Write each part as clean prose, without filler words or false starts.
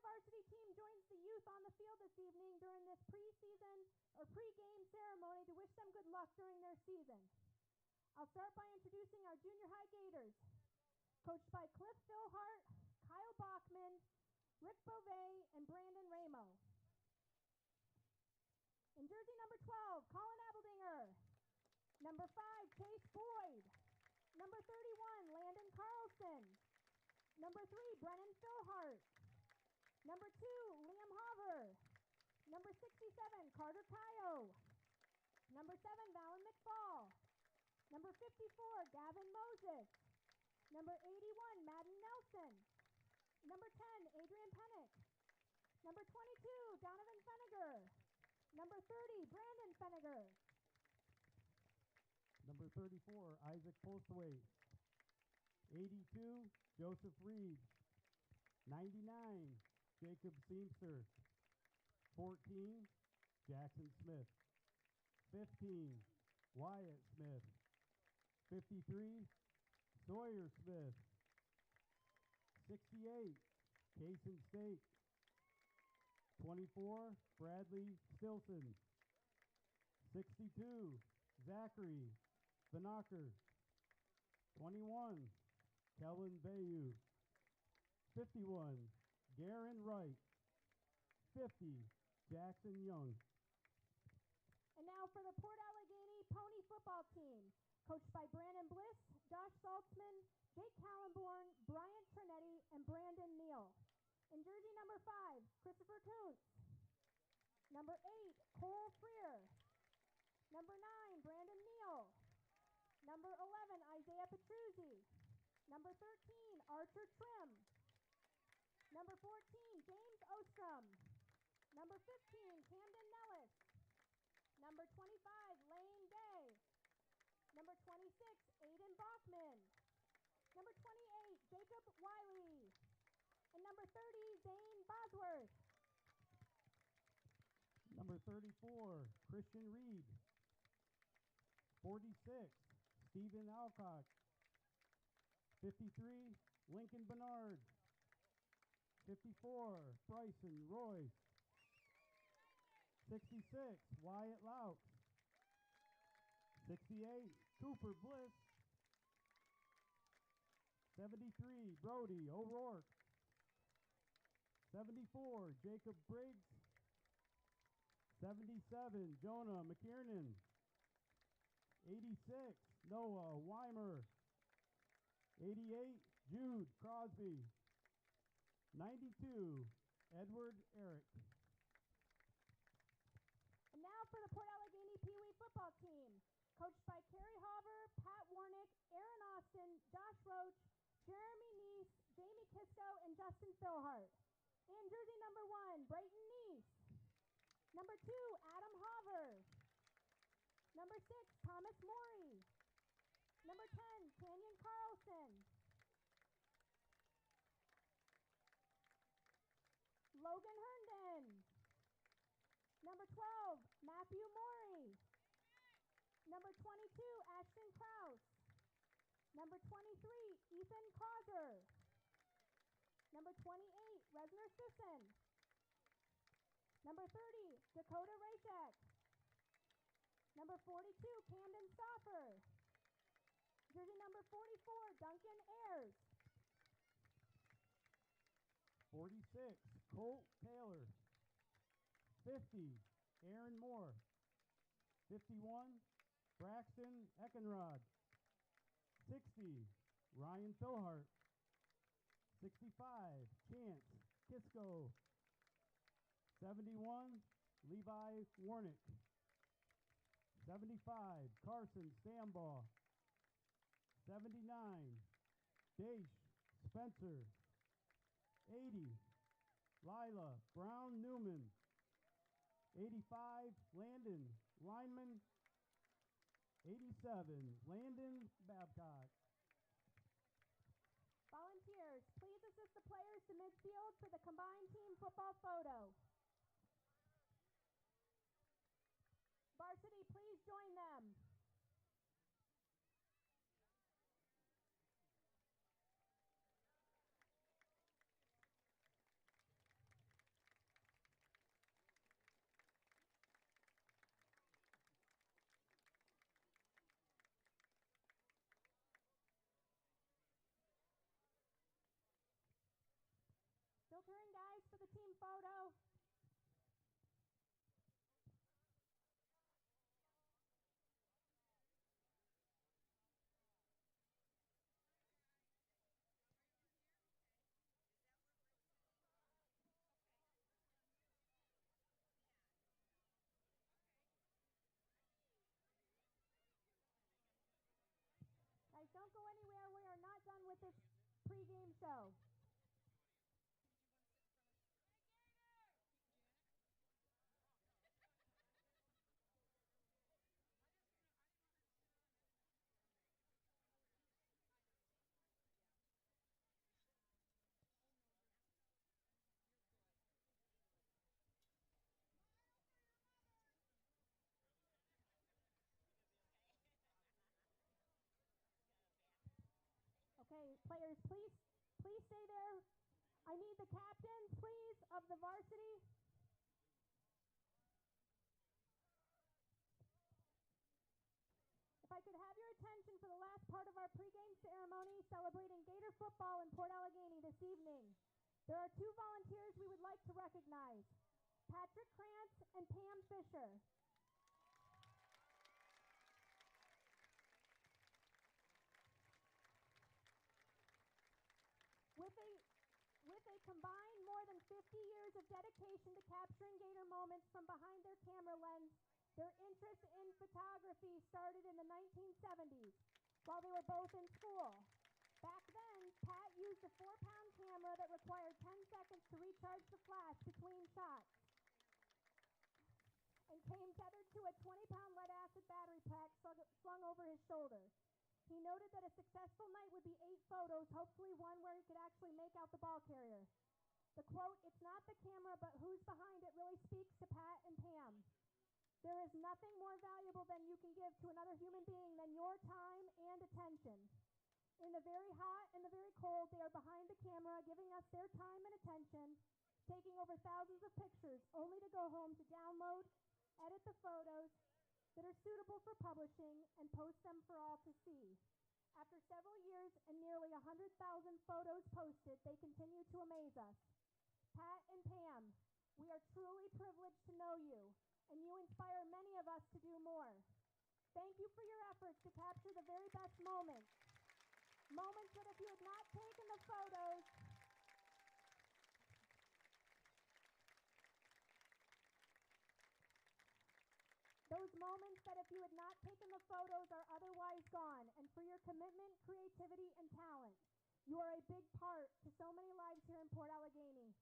varsity team joins the youth on the field this evening during this preseason or pregame ceremony to wish them good luck during their season. I'll start by introducing our junior high Gators, coached by Cliff Philhart, Kyle Bachman, Rick Beauvais, and Brandon Ramo. In jersey number 12, Colin Abeldinger. Number 5, Chase Boyd. Number 31, Landon Carlson. Number 3, Brennan Philhart. Number 2, Liam Hover. Number 67, Carter Cayo. Number 7, Valen McFall. Number 54, Gavin Moses. Number 81, Madden Nelson. Number 10, Adrian Pennick. Number 22, Donovan Feniger. Number 30, Brandon Feniger. Number 34, Isaac Postwaite. 82, Joseph Reed. 99, Jacob Seamster. 14, Jackson Smith. 15, Wyatt Smith. 53, Sawyer Smith. 68, Kaysen State. 24, Bradley Stilson. 62, Zachary Vanacker. 21, Kellen Bayou. 51, Garen Wright. 50, Jackson Young. And now for the Port Allegany Pony football team, coached by Brandon Bliss, Josh Saltzman, Jake Callenborn, Bryant Trinetti, and Brandon Neal. In jersey number 5, Christopher Kuntz. Number 8, Cole Freer. Number 9, Brandon Neal. Number 11, Isaiah Petruzzi. Number 13, Archer Trim. Number 14, James Ostrom. Number 15, Camden Nellis. Number 25, Lane Gay. Number 26, Aiden Bachman. Number 28, Jacob Wiley. And number 30, Zane Bosworth. Number 34, Christian Reed. 46, Stephen Alcock. 53, Lincoln Bernard. 54, Bryson Roy. 66, Wyatt Louts. 68, Cooper Bliss. 73, Brody O'Rourke. 74, Jacob Briggs. 77, Jonah McKiernan. 86, Noah Weimer. 88, Jude Crosby. 92, Edward Eric. And now for the Port Allegany Pee Wee football team, coached by Carrie Hauber, Pat Warnick, Aaron Austin, Josh Roach, Jeremy Neese, Jamie Kisco, and Justin Philhart. In jersey number 1, Brayton Neese. Number 2, Adam Hauver. Number 6, Thomas Morey. Number 10, Canyon Carlson. Logan Herndon. Number 12, Matthew Morey. Number 22, Ashton Kraus. Number 23, Ethan Causer. Number 28, Resner Sisson. Number 30, Dakota Rashak. Number 42, Camden Stoffer. Jersey number 44, Duncan Ayers. 46, Colt Taylor. 50, Aaron Moore. 51, Braxton Eckenrod. 60, Ryan Philhart. 65, Chance Kisco. 71, Levi Warnick. 75, Carson Stambaugh. 79, Dash Spencer. 80, Lila Brown Newman. 85, Landon Lineman. 87, Landon Babcock. Volunteers, please assist the players to midfield for the combined team football photo. Varsity, please join them. turn, guys, for the team photo. Guys, don't go anywhere. We are not done with this pregame show. Okay, players, please stay there. I need the captains, please, of the varsity. If I could have your attention for the last part of our pregame ceremony celebrating Gator football in Port Allegany this evening. There are two volunteers we would like to recognize, Patrick Krantz and Pam Fisher. With a combined more than 50 years of dedication to capturing Gator moments from behind their camera lens, their interest in photography started in the 1970s while they were both in school. Back then, Pat used a 4-pound camera that required 10 seconds to recharge the flash between shots and came tethered to a 20-pound lead-acid battery pack slung over his shoulder. He noted that a successful night would be 8 photos, hopefully one where he could actually make out the ball carrier. The quote, "It's not the camera, but who's behind it," really speaks to Pat and Pam. There is nothing more valuable than you can give to another human being than your time and attention. In the very hot and the very cold, they are behind the camera, giving us their time and attention, taking over thousands of pictures, only to go home to download, edit the photos that are suitable for publishing, and post them for all to see. After several years and nearly 100,000 photos posted, they continue to amaze us. Pat and Pam, we are truly privileged to know you, and you inspire many of us to do more. Thank you for your efforts to capture the very best moments. Moments that if you had not taken the photos, those moments that if you had not taken the photos are otherwise gone, and for your commitment, creativity, and talent. You are a big part to so many lives here in Port Allegany.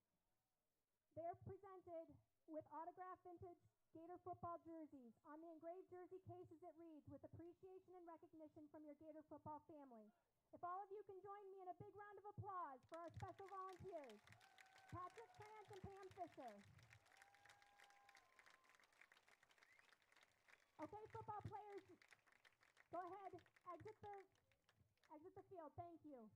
They are presented with autographed vintage Gator football jerseys. On the engraved jersey cases it reads, "With appreciation and recognition from your Gator football family." If all of you can join me in a big round of applause for our special volunteers, Patrick Krantz and Pam Fisher. Okay, football players, go ahead, exit the field. Thank you.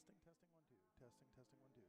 Testing, testing, 1, 2. Testing, testing, 1, 2.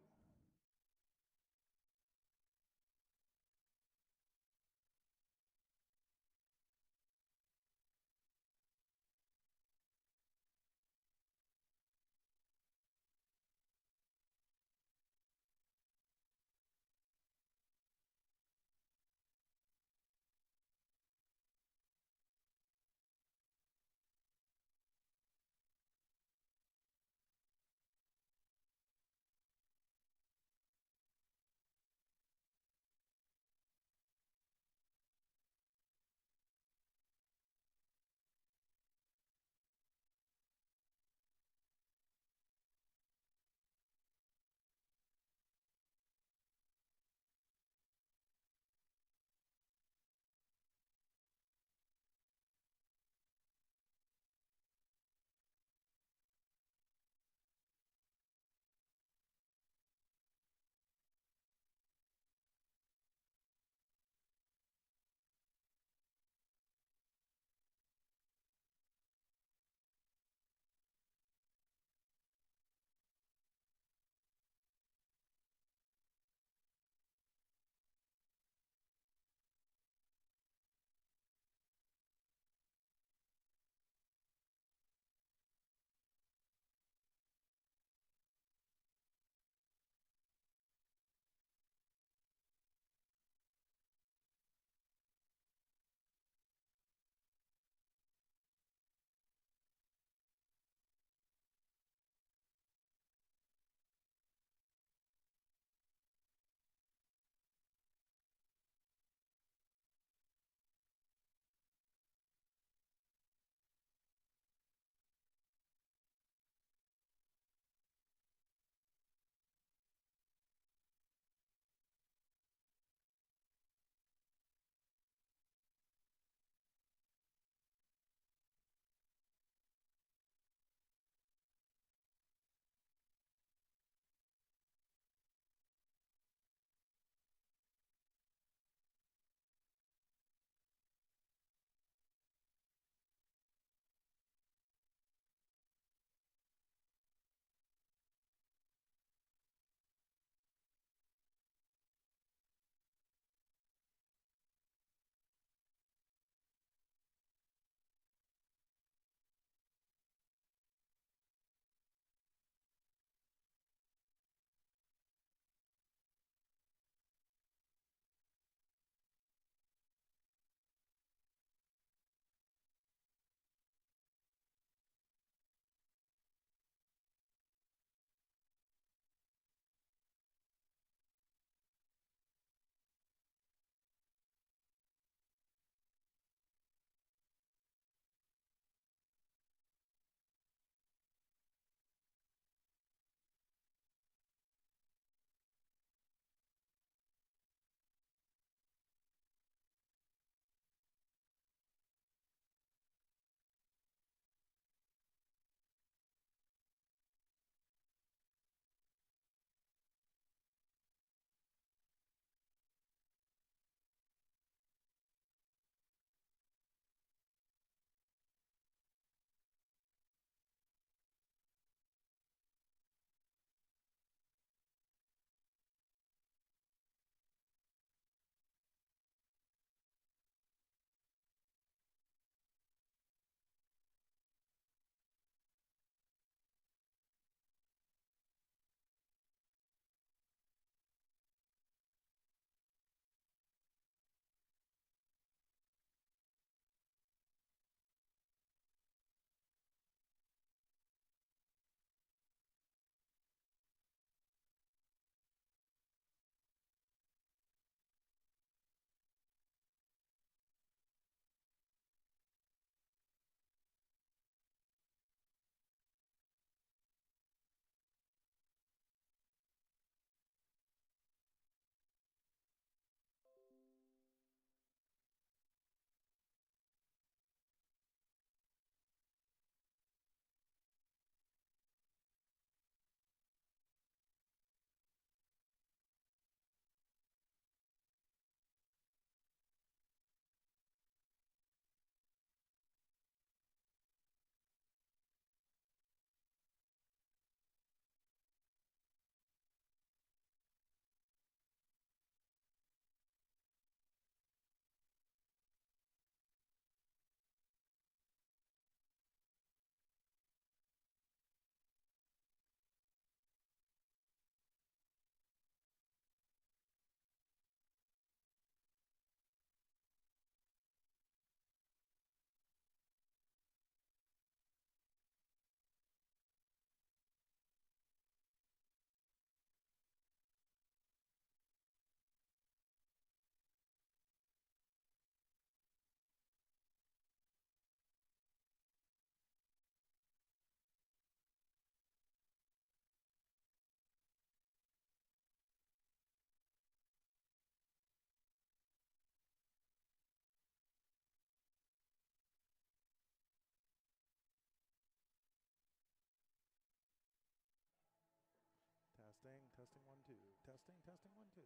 Testing 1 2. Testing 1 2.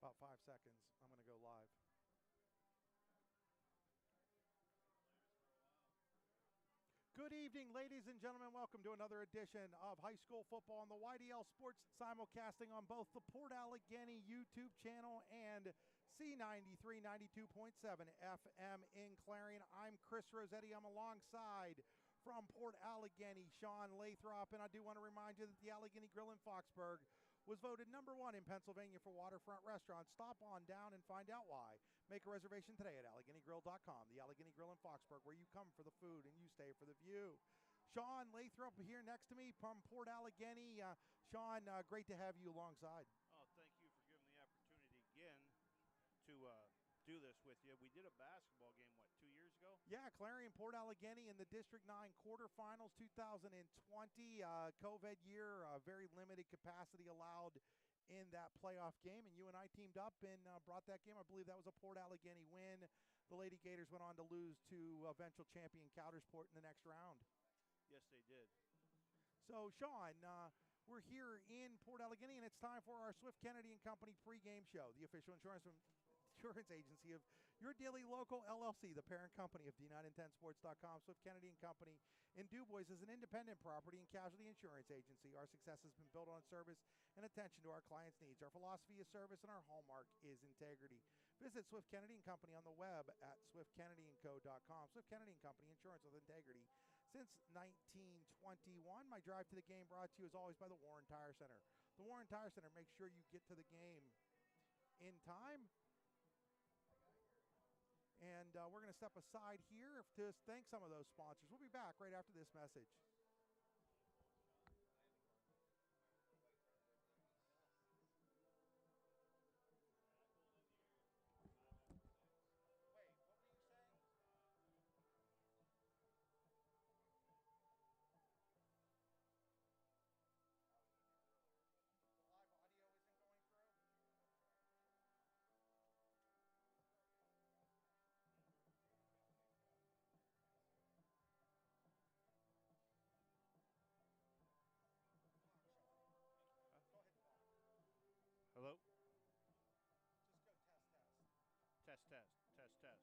About 5 seconds. I'm going to go live. Good evening, ladies and gentlemen. Welcome to another edition of High School Football on the YDL Sports, simulcasting on both the Port Allegany YouTube channel and C93 92.7 FM in Clarion. I'm Chris Rossetti. I'm alongside from Port Allegany, Sean Lathrop, and I do want to remind you that the Allegany Grill in Foxburg was voted #1 in Pennsylvania for waterfront restaurants. Stop on down and find out why. Make a reservation today at AlleganyGrill.com. The Alleghany Grill in Foxburg, where you come for the food and you stay for the view. Sean Lathrop here next to me from Port Allegany. Sean, great to have you alongside. Oh, thank you for giving the opportunity again to do this with you. We did a basketball game, 2 years ago? Yeah, Clarion, Port Allegany in the District 9 quarterfinals 2020. COVID year, very limited capacity allowed in that playoff game, and you and I teamed up and brought that game. I believe that was a Port Allegany win. The Lady Gators went on to lose to eventual champion Coudersport in the next round. Yes, they did. So, Sean, we're here in Port Allegany, and it's time for our Swift Kennedy and Company pregame show, the official insurance agency of your daily local LLC, the parent company of D910sports.com. Swift Kennedy and Company in DuBois is an independent property and casualty insurance agency. Our success has been built on service and attention to our clients' needs. Our philosophy is service, and our hallmark is integrity. Visit Swift Kennedy and Company on the web at swiftkennedyandco.com. Swift Kennedy and Company, insurance with integrity since 1921. My drive to the game brought to you as always by the Warren Tire Center. The Warren Tire Center makes sure you get to the game in time. And we're going to step aside here to thank some of those sponsors. We'll be back right after this message. Hello? Just go test. Test, test, test, test.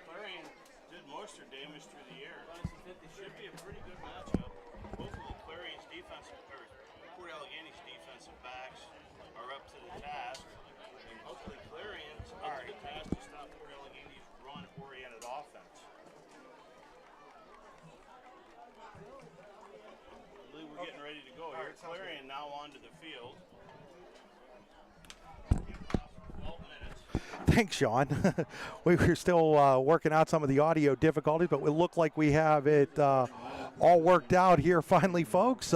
moisture damage through the air. Should be a pretty good matchup. Hopefully Clarion's defensive, or Port Allegany's defensive backs are up to the task. And hopefully Clarion's up to the task to stop Port Allegany's run-oriented offense. I believe we're getting ready to go here. Clarion now onto the field. 12 minutes. Thanks, Sean. We were still working out some of the audio difficulties, but it looked like we have it all worked out here finally, folks.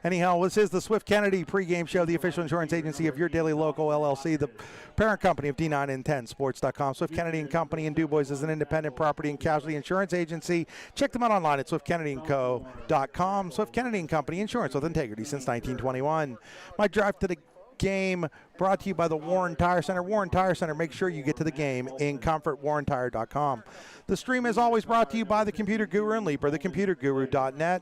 Anyhow, this is the Swift Kennedy pregame show, the official insurance agency of your daily local LLC, the parent company of D9 and 10 Sports.com. Swift Kennedy and Company in DuBois is an independent property and casualty insurance agency. Check them out online at swiftkennedyandco.com. Swift Kennedy and Company, insurance with integrity since 1921. My drive to the game brought to you by the Warren Tire Center. Warren Tire Center, make sure you get to the game in comfort, warrentire.com. The stream is always brought to you by the Computer Guru and Leaper, thecomputerguru.net.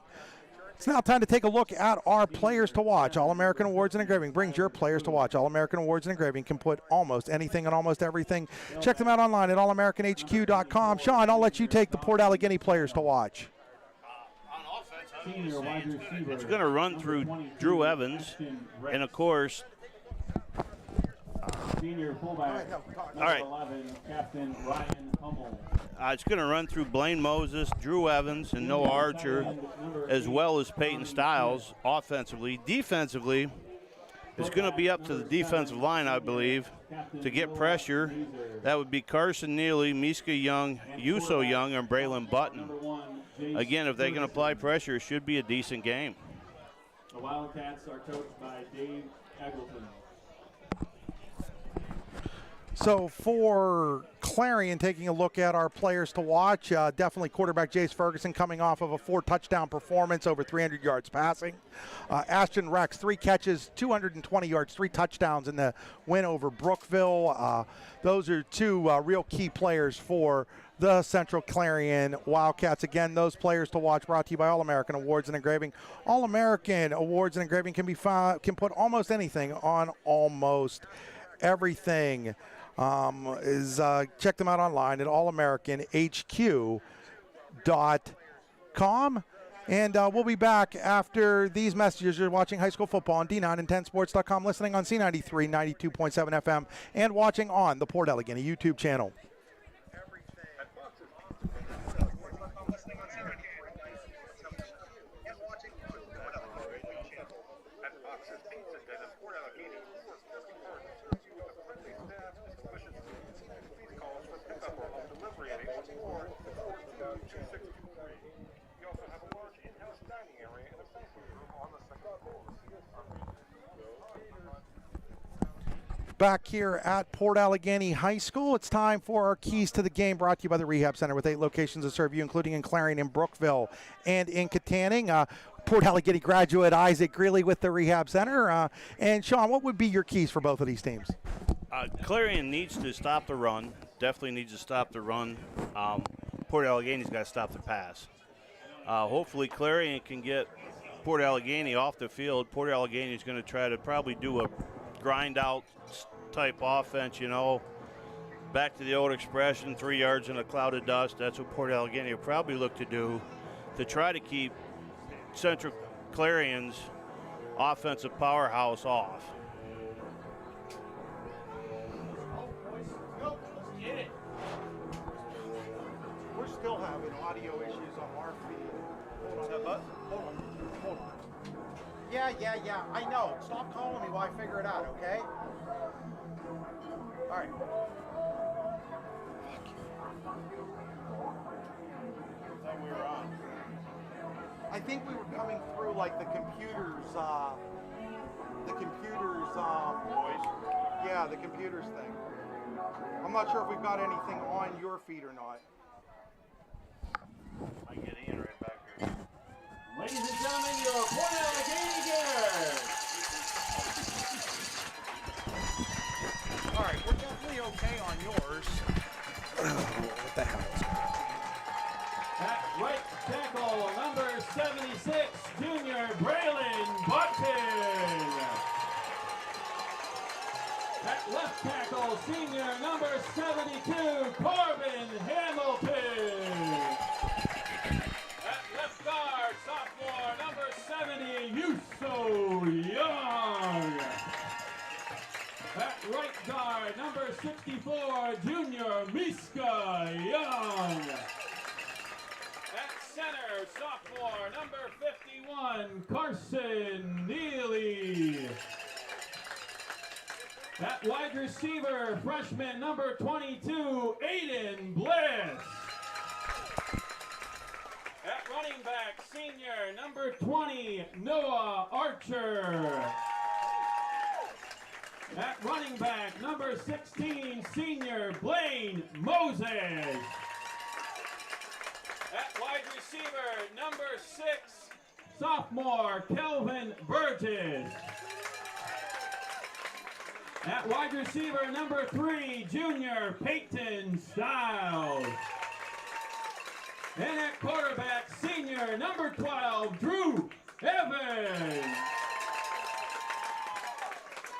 It's now time to take a look at our players to watch. All-American Awards and Engraving brings your players to watch. All-American Awards and Engraving can put almost anything and almost everything. Check them out online at allamericanhq.com. Sean, I'll let you take the Port Allegany players to watch. On offense, it's going to run through Drew Evans, and of course, Senior fullback, number 11, Captain Ryan Hummel. It's going to run through Blaine Moses, Drew Evans, and Noah Archer, as well as Peyton Stiles offensively. Defensively, it's going to be up to the defensive line, I believe, to get pressure. That would be Carson Neely, Miska Young, Yuso Young, and Braylon Button. Again, if they can apply pressure, it should be a decent game. The Wildcats are coached by Dave Eggleton. So for Clarion, taking a look at our players to watch, definitely quarterback Jace Ferguson coming off of a 4-touchdown performance, over 300 yards passing. Ashton Rex, 3 catches, 220 yards, 3 touchdowns in the win over Brookville. Those are 2 real key players for the Central Clarion Wildcats. Again, those players to watch brought to you by All-American Awards and Engraving. All-American Awards and Engraving can can put almost anything on almost everything. Check them out online at allamericanhq.com. And we'll be back after these messages. You're watching high school football on D9 and 10 Sports.com, listening on C93, 92.7 FM, and watching on the Port Allegany YouTube channel. Back here at Port Allegany High School, it's time for our keys to the game, brought to you by the Rehab Center, with 8 locations to serve you, including in Clarion, in Brookville, and in Katanning. Port Allegany graduate Isaac Greeley with the Rehab Center. And Sean, what would be your keys for both of these teams? Clarion needs to stop the run. Definitely needs to stop the run. Port Allegany's got to stop the pass. Hopefully Clarion can get Port Allegany off the field. Port Allegany is going to try to probably do a grind out type offense, you know. Back to the old expression, 3 yards in a cloud of dust. That's what Port Allegany will probably look to do, to try to keep Central Clarion's offensive powerhouse off. We're still having audio issues on our feed. Hold on. Yeah, I know. Stop calling me while I figure it out, okay? All right. I thought we were on. I think we were coming through like the computer's voice. Yeah, the computer's thing. I'm not sure if we've got anything on your feed or not. I can get Ian right back here. Ladies and gentlemen, your Port Allegany Bears. All right, we're definitely okay on yours. What the hell? At right tackle, number 76, junior Braylon Button. At left tackle, senior number 72, Corbin Hamilton. number 64, junior Miska Young. At center, sophomore, number 51, Carson Neely. At wide receiver, freshman, number 22, Aiden Bliss. At running back, senior, number 20, Noah Archer. At running back, number 16, senior, Blaine Moses. At wide receiver, number 6, sophomore, Kelvin Burgess. At wide receiver, number 3, junior, Peyton Stiles. And at quarterback, senior, number 12, Drew Evans.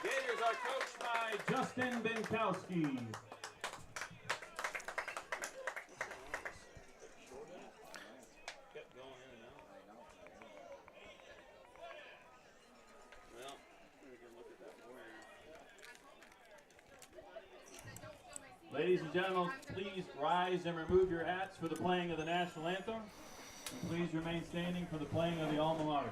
Gators are coached by Justin Binkowski. Ladies and gentlemen, please rise and remove your hats for the playing of the national anthem. And please remain standing for the playing of the alma mater.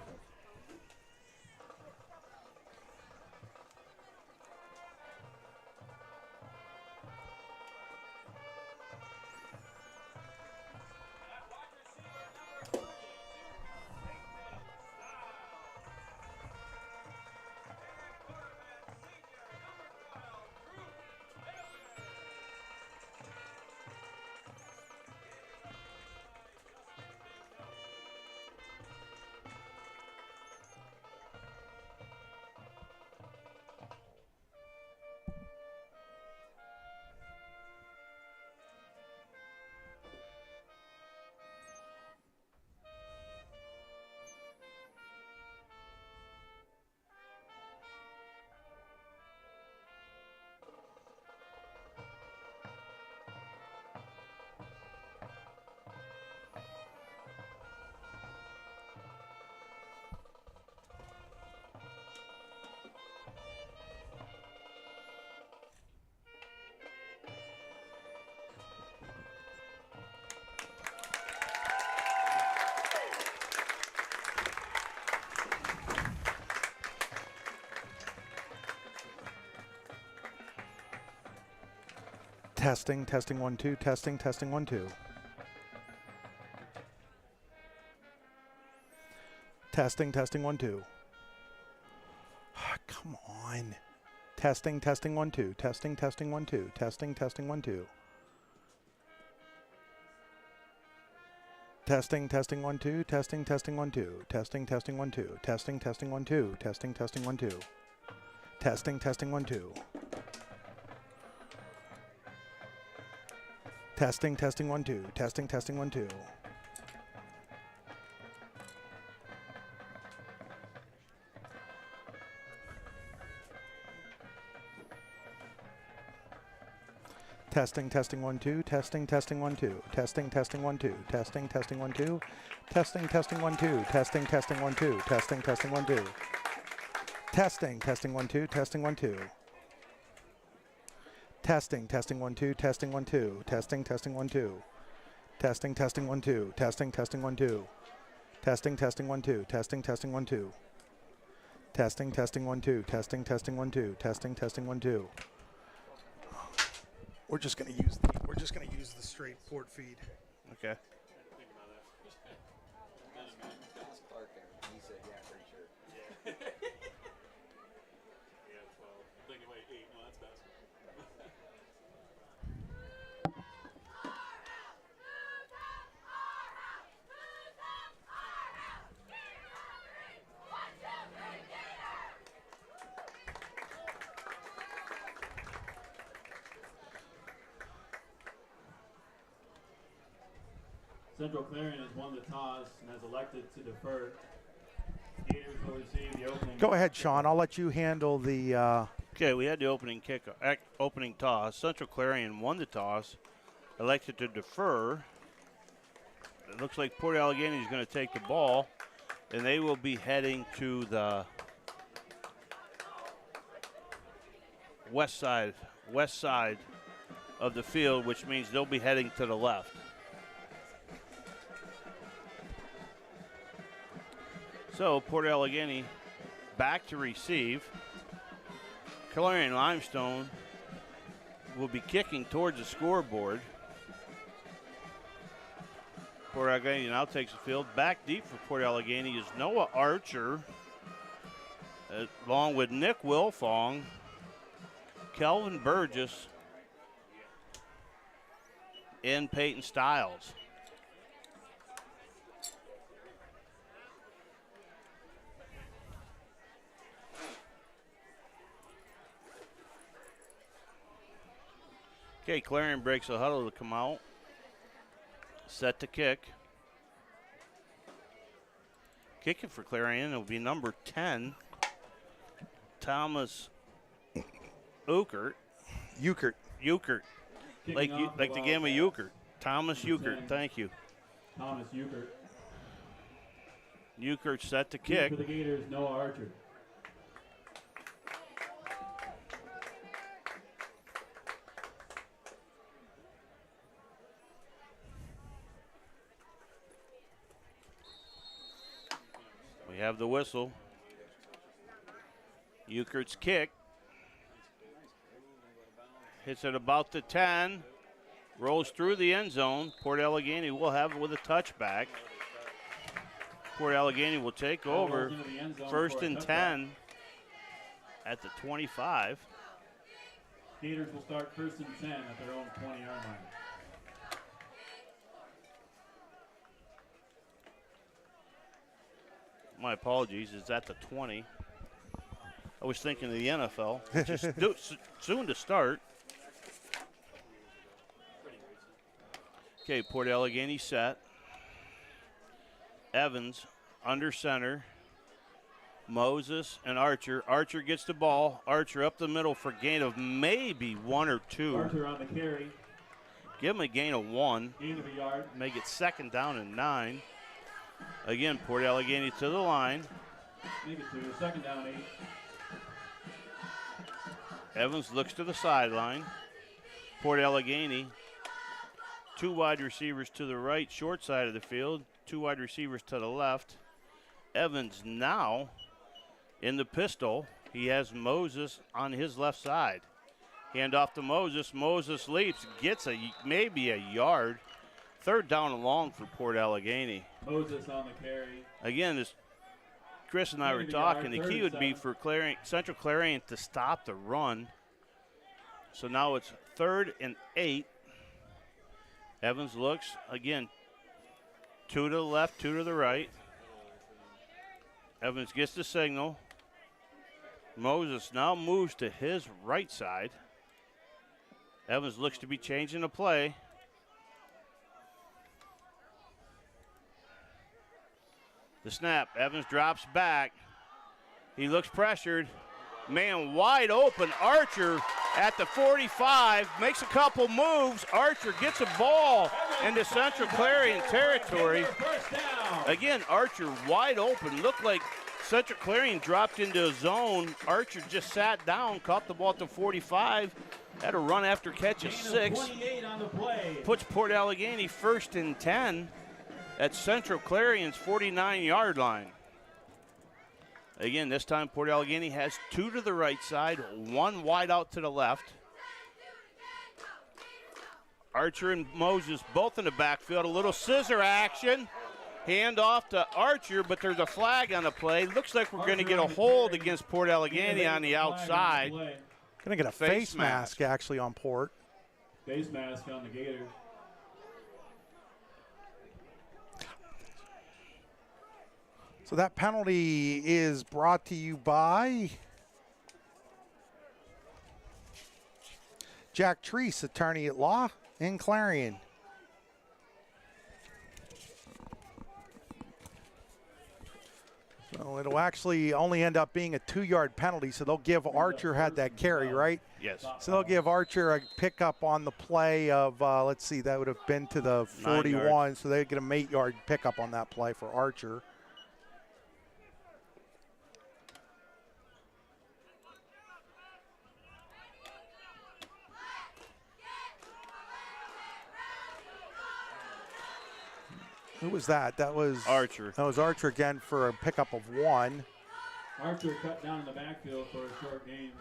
Testing, testing, 1, 2, testing, testing, 1, 2. Testing, testing, 1, 2. Come on. Testing, testing, 1, 2. Testing, testing, 1, 2. Testing, testing, 1, 2. Testing, testing, 1, 2. Testing, testing, 1, 2. Testing, testing, 1, 2. Testing, testing, 1, 2. Testing, testing, 1, 2. Testing, testing, 1, 2. Testing, testing, 1, 2. Testing, testing, 1, 2. Testing, testing, 1, 2. Testing, testing, 1, 2. Testing, testing, 1, 2. Testing, testing, 1, 2. Testing, testing, 1, 2. Testing, testing, 1, 2. Testing, testing, 1, 2. Testing, testing, 1, 2. Testing, 1, 2. Testing, testing, 1, 2, testing, 1, 2, testing, testing, 1, 2, testing, testing, 1, 2, testing, testing, 1, 2, testing, testing, 1, 2, testing, testing, 1, 2, testing, testing, 1, 2, testing, testing, 1, 2, testing, testing, 1, 2. We're just gonna use the straight port feed. Okay. Central Clarion has won the toss and has elected to defer. Gators will receive the opening. Go ahead, Sean. I'll let you handle the. Okay, we had the opening opening toss. Central Clarion won the toss, elected to defer. It looks like Port Allegany is going to take the ball, and they will be heading to the west side west side of the field, which means they'll be heading to the left. So Port Allegany back to receive. Clarion Limestone will be kicking towards the scoreboard. Port Allegany now takes the field. Back deep for Port Allegany is Noah Archer, along with Nick Wilfong, Kelvin Burgess, and Peyton Stiles. Okay, Clarion breaks the huddle to come out. Set to kick. Kicking for Clarion, it'll be number 10, Thomas Ukert. Ukert. Like the game of Ukert. Thomas Ukert, thank you. Thomas Ukert. Ukert set to kick. For the Gators, Noah Archer. We have the whistle. Ukert's kick. Hits it about the 10. Rolls through the end zone. Port Allegany will have it with a touchback. Port Allegany will take over. First and 10 at the 25. Gators will start first and 10 at their own 20-yard line. My apologies, it's at the 20. I was thinking of the NFL. Soon to start. Okay, Port Allegany set. Evans under center. Moses and Archer. Archer gets the ball. Archer up the middle for gain of maybe 1 or 2. Archer on the carry. Give him a gain of 1. Gain of a yard. Make it 2nd down and 9. Again, Port Allegany to the line. Make it to 2nd down 8. Evans looks to the sideline. Port Allegany, 2 wide receivers to the right, short side of the field. 2 wide receivers to the left. Evans now in the pistol. He has Moses on his left side. Hand off to Moses. Moses leaps, gets maybe a yard. 3rd down and long for Port Allegany. Moses on the carry. Again, as Chris and I were talking, the key would be for Central Clarion to stop the run. So now it's 3rd and 8. Evans looks, again, 2 to the left, 2 to the right. Evans gets the signal. Moses now moves to his right side. Evans looks to be changing the play. The snap, Evans drops back. He looks pressured. Man wide open, Archer at the 45, makes a couple moves. Archer gets a ball into Central Clarion territory. Again, Archer wide open. Looked like Central Clarion dropped into a zone. Archer just sat down, caught the ball at the 45, had a run after catch of 6. Puts Port Allegany 1st and 10 at Central Clarion's 49-yard line. Again, this time Port Allegany has 2 to the right side, 1 wide out to the left. Archer and Moses both in the backfield. A little scissor action. Hand off to Archer, but there's a flag on the play. Looks like we're going to get a hold against Port Allegany on the outside. Going to get a face mask actually on Port. Face mask on the Gators. So that penalty is brought to you by Jack Treese, attorney at law in Clarion. So it'll actually only end up being a 2-yard penalty, so they'll give Archer had that carry, right? Yes. So they'll give Archer a pickup on the play of, let's see, that would have been to the 41, so they get an 8-yard pickup on that play for Archer. Who was that? That was Archer. That was Archer again for a pickup of 1. Archer cut down in the backfield for a short gain.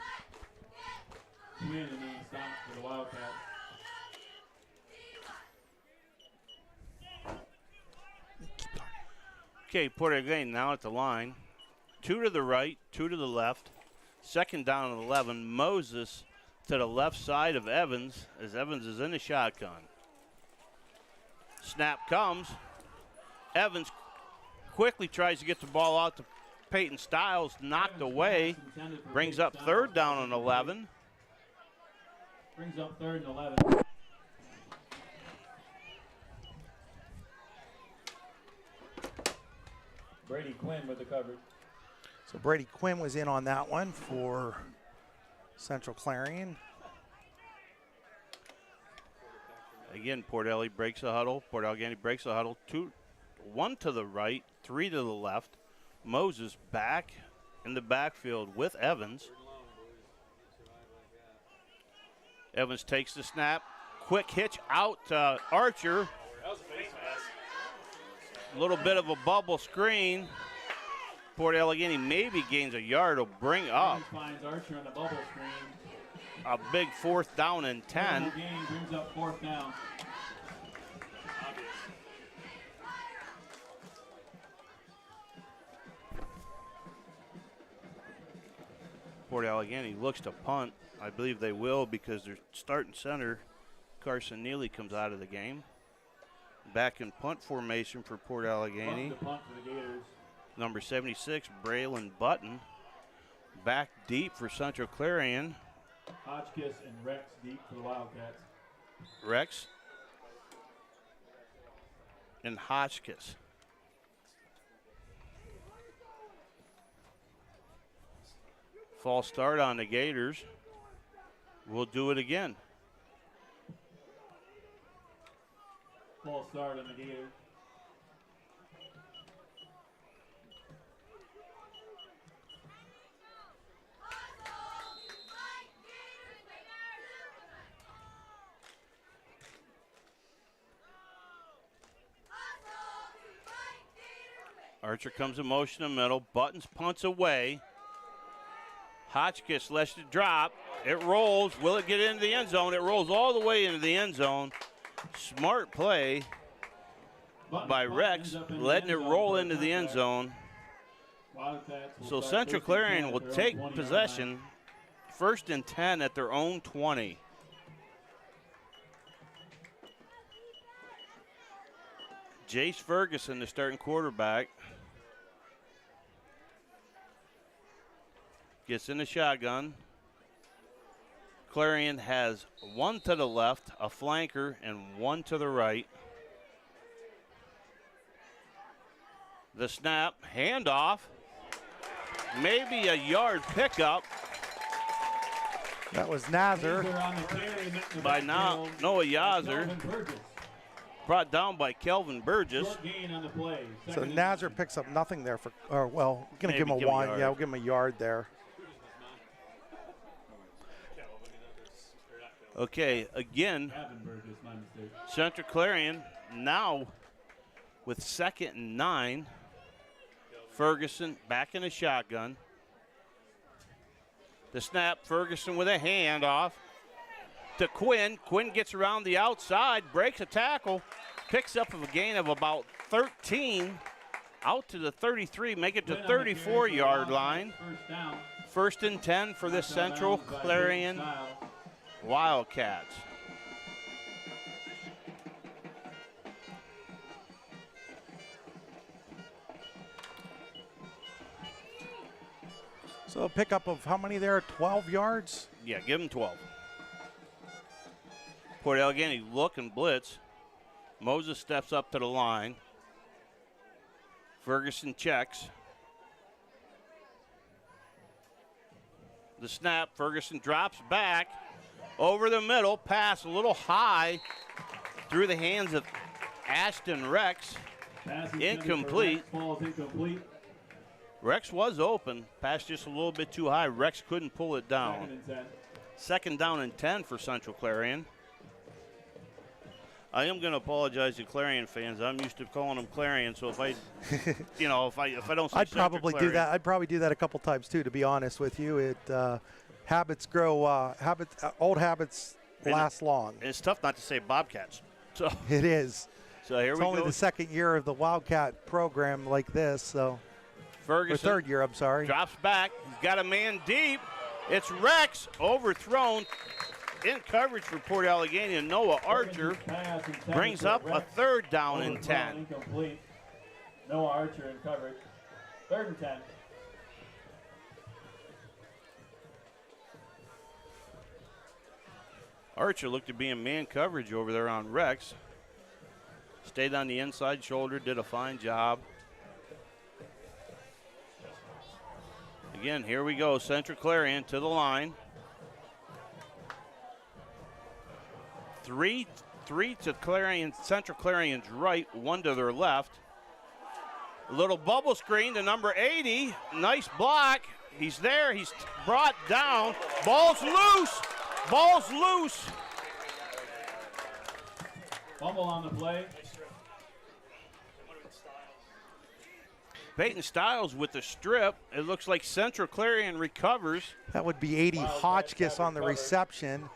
Win and then a stop for the Wildcats. Okay, Port Allegany now at the line. 2 to the right, 2 to the left. Second down and 11. Moses to the left side of Evans as Evans is in the shotgun. Snap comes. Evans quickly tries to get the ball out to Peyton Stiles, knocked away. Brings up third down and 11. Brings up third and 11. Brady Quinn with the coverage. So Brady Quinn was in on that one for Central Clarion. Again, Port Allegany breaks the huddle. Port Allegany breaks the huddle. 1 to the right, 3 to the left. Moses back in the backfield with Evans. Evans takes the snap. Quick hitch out to Archer. A little bit of a bubble screen. Port Allegany maybe gains a yard. Will bring up. Finds Archer on the bubble screen. A big 4th down and 10. Game brings up 4th down. Port Allegany looks to punt. I believe they will because their starting center, Carson Neely, comes out of the game. Back in punt formation for Port Allegany. Punt for the Gators. Number 76, Braylon Button. Back deep for Central Clarion. Hotchkiss and Rex deep for the Wildcats. Rex and Hotchkiss. False start on the Gators. We'll do it again. False start on the Gators. Archer comes in motion in the middle. Buttons punts away. Hotchkiss lets it drop. It rolls. Will it get into the end zone? It rolls all the way into the end zone. Smart play by Rex, letting it roll into the end zone. So Central Clarion will take possession. 1st and 10 at their own 20. Jace Ferguson, the starting quarterback, gets in the shotgun. Clarion has 1 to the left, a flanker, and 1 to the right. The snap, handoff, maybe a yard pickup. That was Nazar. By now, Noah Yazer. Brought down by Kelvin Burgess. So Nazar picks up nothing there for, or well, going to give him a 1. Yeah, we'll give him a yard there. Okay, again, Central Clarion now with 2nd and 9. Ferguson back in the shotgun. The snap, Ferguson with a handoff to Quinn. Quinn gets around the outside, breaks a tackle, picks up a gain of about 13, out to the 33, make it to 34-yard line. 1st and 10 for the Central Clarion Wildcats. So a pickup of how many there? 12 yards? Yeah, give them 12. Port Allegany look and blitz. Moses steps up to the line. Ferguson checks. The snap, Ferguson drops back. Over the middle, pass a little high through the hands of Ashton Rex. Incomplete. Rex was open, pass just a little bit too high. Rex couldn't pull it down. 2nd down and 10 for Central Clarion. I am going to apologize to Clarion fans. I'm used to calling them Clarion, so if I, if I don't say I'd Central probably Clarion, do that. I'd probably do that a couple times too, to be honest with you. Habits grow. Old habits last long. And it's tough not to say Bobcats. So It is. So here It's we only go. the second year of the Wildcat program like this, so. Ferguson Or third year, I'm sorry. drops back. He's got a man deep. It's Rex overthrown in coverage for Port Allegany, and Noah Archer brings up a third down and 10. Incomplete. Noah Archer in coverage. 3rd and 10. Archer looked to be in man coverage over there on Rex. Stayed on the inside shoulder, did a fine job. Again, here we go. Central Clarion to the line. Three to Clarion, Central Clarion's right, 1 to their left. A little bubble screen to number 80. Nice block. He's there. He's brought down. Ball's loose. Ball's loose. Fumble on the play. Peyton Stiles with the strip. It looks like Central Clarion recovers. That would be 80 Hotchkiss on the reception.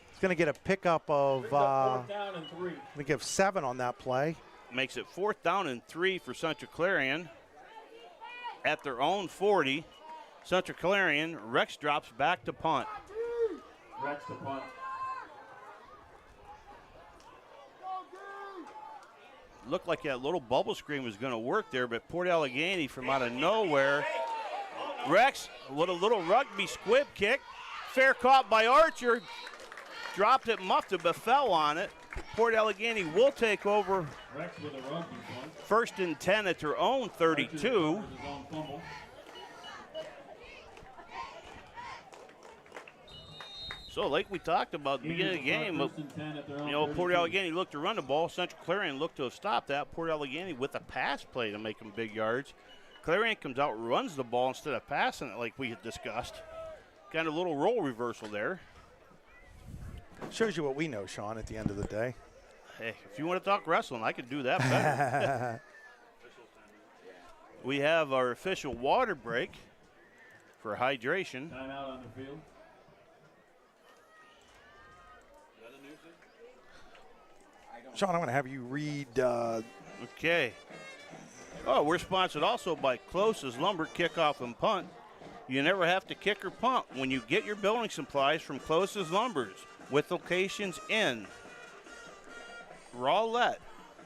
He's going to get a pickup of, I think, of 7 on that play. Makes it 4th down and 3 for Central Clarion at their own 40. Central Clarion, Rex drops back to punt. Rex to punt. Looked like that little bubble screen was going to work there, but Port Allegany from out of nowhere. Rex with a little rugby squib kick. Fair caught by Archer. Dropped it, muffed it, but fell on it. Port Allegany will take over. Rex with a rugby punt. 1st and 10 at their own 32. So like we talked about at the beginning of the game, Port Allegany looked to run the ball. Central Clarion looked to have stopped that. Port Allegany with a pass play to make them big yards. Clarion comes out, runs the ball instead of passing it like we had discussed. Kind of a little role reversal there. Shows you what we know, Sean, at the end of the day. Hey, if you want to talk wrestling, I could do that better. We have our official water break for hydration. Timeout on the field. Sean, I'm going to have you read. Okay. Oh, we're sponsored also by Close's Lumber Kickoff and Punt. You never have to kick or punt when you get your building supplies from Close's Lumbers, with locations in Rowlett,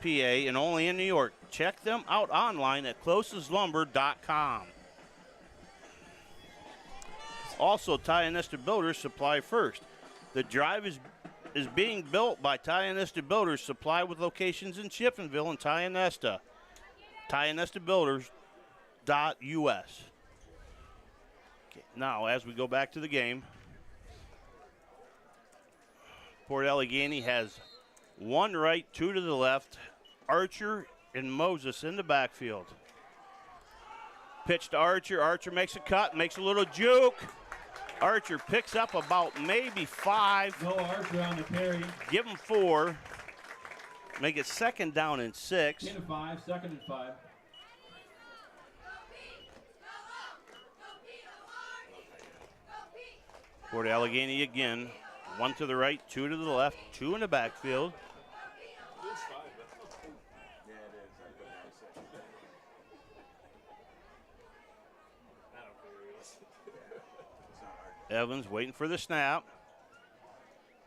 PA, and only in New York. Check them out online at closeslumber.com. Also, Ty and Nesta Builders supply first. The drive is being built by Ty and Nesta Builders, supply with locations in Chiftonville and Ty and Nesta. Ty and Nesta Builders.us. Okay, now, as we go back to the game, Port Allegany has 1 right, 2 to the left. Archer and Moses in the backfield. Pitch to Archer. Archer makes a cut, makes a little juke. Archer picks up about maybe 5. No Archer on the carry. Give him 4. Make it 2nd down and 6. 2nd and 5, 2nd and 5. Port Allegany again. 1 to the right, 2 to the left, 2 in the backfield. Evans waiting for the snap.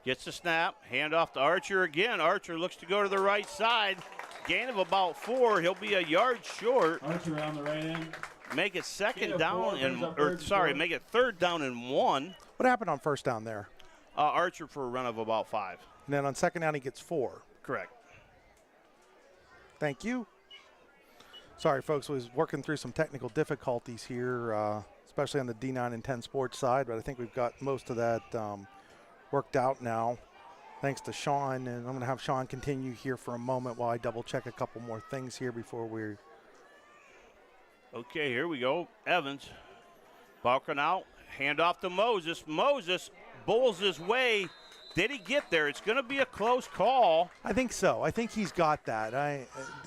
Gets the snap. Hand off to Archer again. Archer looks to go to the right side. Gain of about 4. He'll be a yard short. Archer on the right end. Make it 2nd down and make it 3rd down and 1. What happened on 1st down there? Archer for a run of about 5. And then on 2nd down, he gets 4. Correct. Thank you. Sorry, folks, we was working through some technical difficulties here, especially on the D9 and 10 sports side, but I think we've got most of that worked out now, thanks to Sean. And I'm going to have Sean continue here for a moment while I double-check a couple more things here before we're... Okay, here we go. Evans, Balkan out, hand off to Moses. Moses bowls his way Did he get there? It's going to be a close call. I think so. I think he's got that.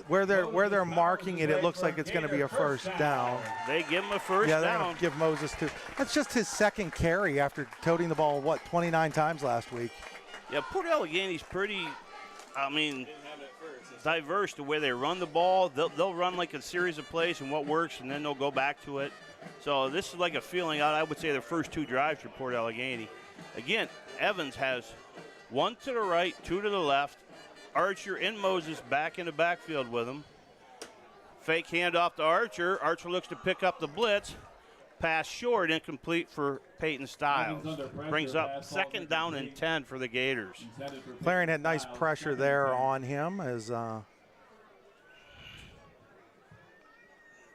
Where they're marking it, it looks like it's going to be a first down. They give him a first Yeah, down. they're going to give Moses two. That's just his second carry after toting the ball, 29 times last week. Yeah, Port Allegany's pretty, diverse the way they run the ball. They'll run like a series of plays and what works, and then they'll go back to it. So this is like a feeling out. I would say the first 2 drives for Port Allegany. Again, Evans has 1 to the right, 2 to the left. Archer and Moses back in the backfield with him. Fake handoff to Archer. Archer looks to pick up the blitz. Pass short, incomplete for Peyton Stiles. Brings up 2nd down and 10 for the Gators. Clarion had nice pressure there on him as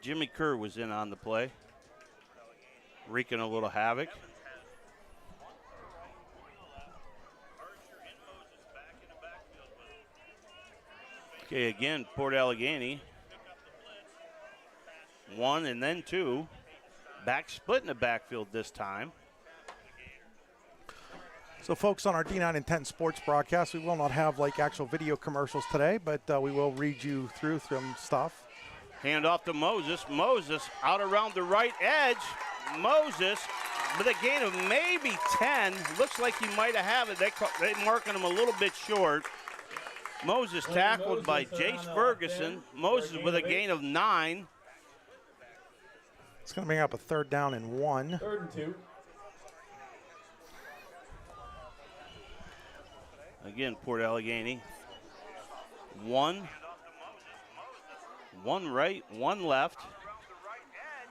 Jimmy Kerr was in on the play, wreaking a little havoc. Okay, again, Port Allegany. 1 and then 2. Back split in the backfield this time. So, folks, on our D9 and 10 sports broadcast, we will not have like actual video commercials today, but we will read you through some stuff. Hand off to Moses. Moses out around the right edge. Moses with a gain of maybe 10. Looks like he might have it. They're marking him a little bit short. Moses tackled by Jace Ferguson. Moses with a gain of 9. It's going to bring up a 3rd down and 1. 3rd and 2. Again, Port Allegany. 1 right, 1 left.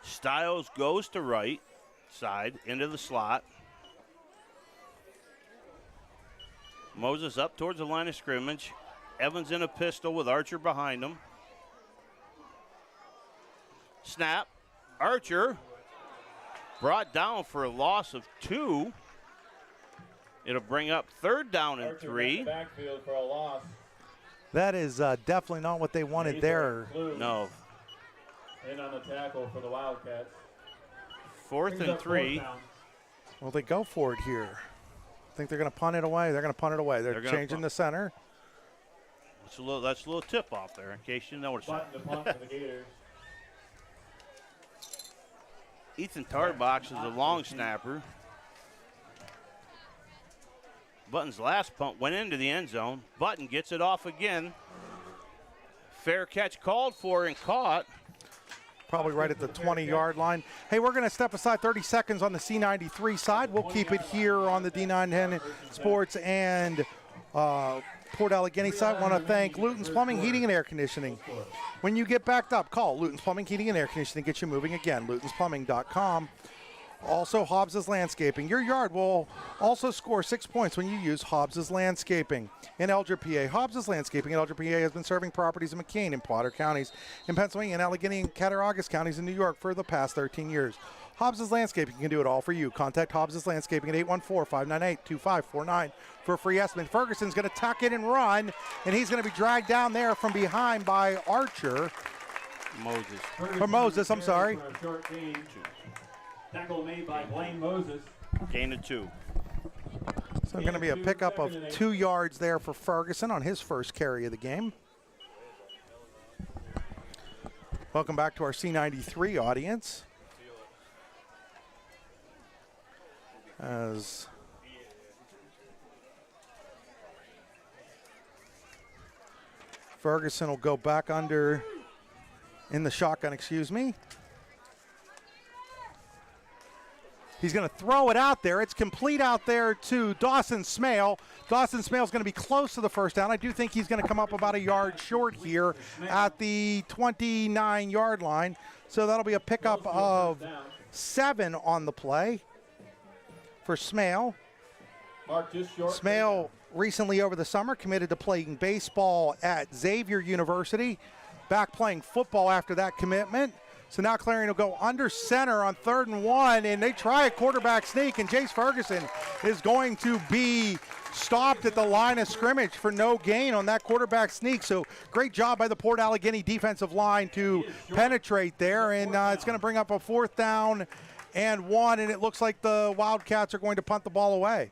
Stiles goes to right side into the slot. Moses up towards the line of scrimmage. Evans in a pistol with Archer behind him. Snap. Archer brought down for a loss of 2. It'll bring up 3rd down and 3. Backfield for a loss. That is definitely not what they wanted there. No. In on the tackle for the Wildcats. 4th and 3. Well, they go for it here. Think they're going to punt it away? They're going to punt it away. They're changing the center. That's a little tip off there in case you noticed. Button to punt for the Gators. Ethan Tarbox is a long snapper. Button's last punt went into the end zone. Button gets it off again. Fair catch called for and caught. Probably right at the 20-yard line. Hey, we're going to step aside 30 seconds on the C93 side. We'll keep it here on the D910 Sports and Port Allegany side. I want to thank Luton's Plumbing, Heating, and Air Conditioning. When you get backed up, call Luton's Plumbing, Heating, and Air Conditioning. Get you moving again. LutonsPlumbing.com. Also, Hobbs's Landscaping. Your yard will also score 6 points when you use Hobbs's Landscaping. In Elger, PA, Hobbs's Landscaping in Elger, PA has been serving properties in McCain and Potter counties, in Pennsylvania, and Allegheny and Cattaraugus counties in New York for the past 13 years. Hobbs's Landscaping can do it all for you. Contact Hobbs's Landscaping at 814-598-2549 for a free estimate. Ferguson's going to tuck it and run, and he's going to be dragged down there from behind by Archer. Moses, I'm sorry. Tackle made by Blaine Moses. Gain of 2. So going to be a pickup of 2 yards there for Ferguson on his first carry of the game. Welcome back to our C93 audience. As Ferguson will go back under in the shotgun, excuse me. He's going to throw it out there. It's complete out there to Dawson Smale. Dawson Smale's going to be close to the first down. I do think he's going to come up about a yard short here at the 29-yard line. So that'll be a pickup of 7 on the play for Smale. Smale recently over the summer committed to playing baseball at Xavier University. Back playing football after that commitment. So now Clarion will go under center on 3rd and 1, and they try a quarterback sneak, and Jace Ferguson is going to be stopped at the line of scrimmage for no gain on that quarterback sneak. So great job by the Port Allegany defensive line to penetrate there, and it's going to bring up a 4th down and 1, and it looks like the Wildcats are going to punt the ball away.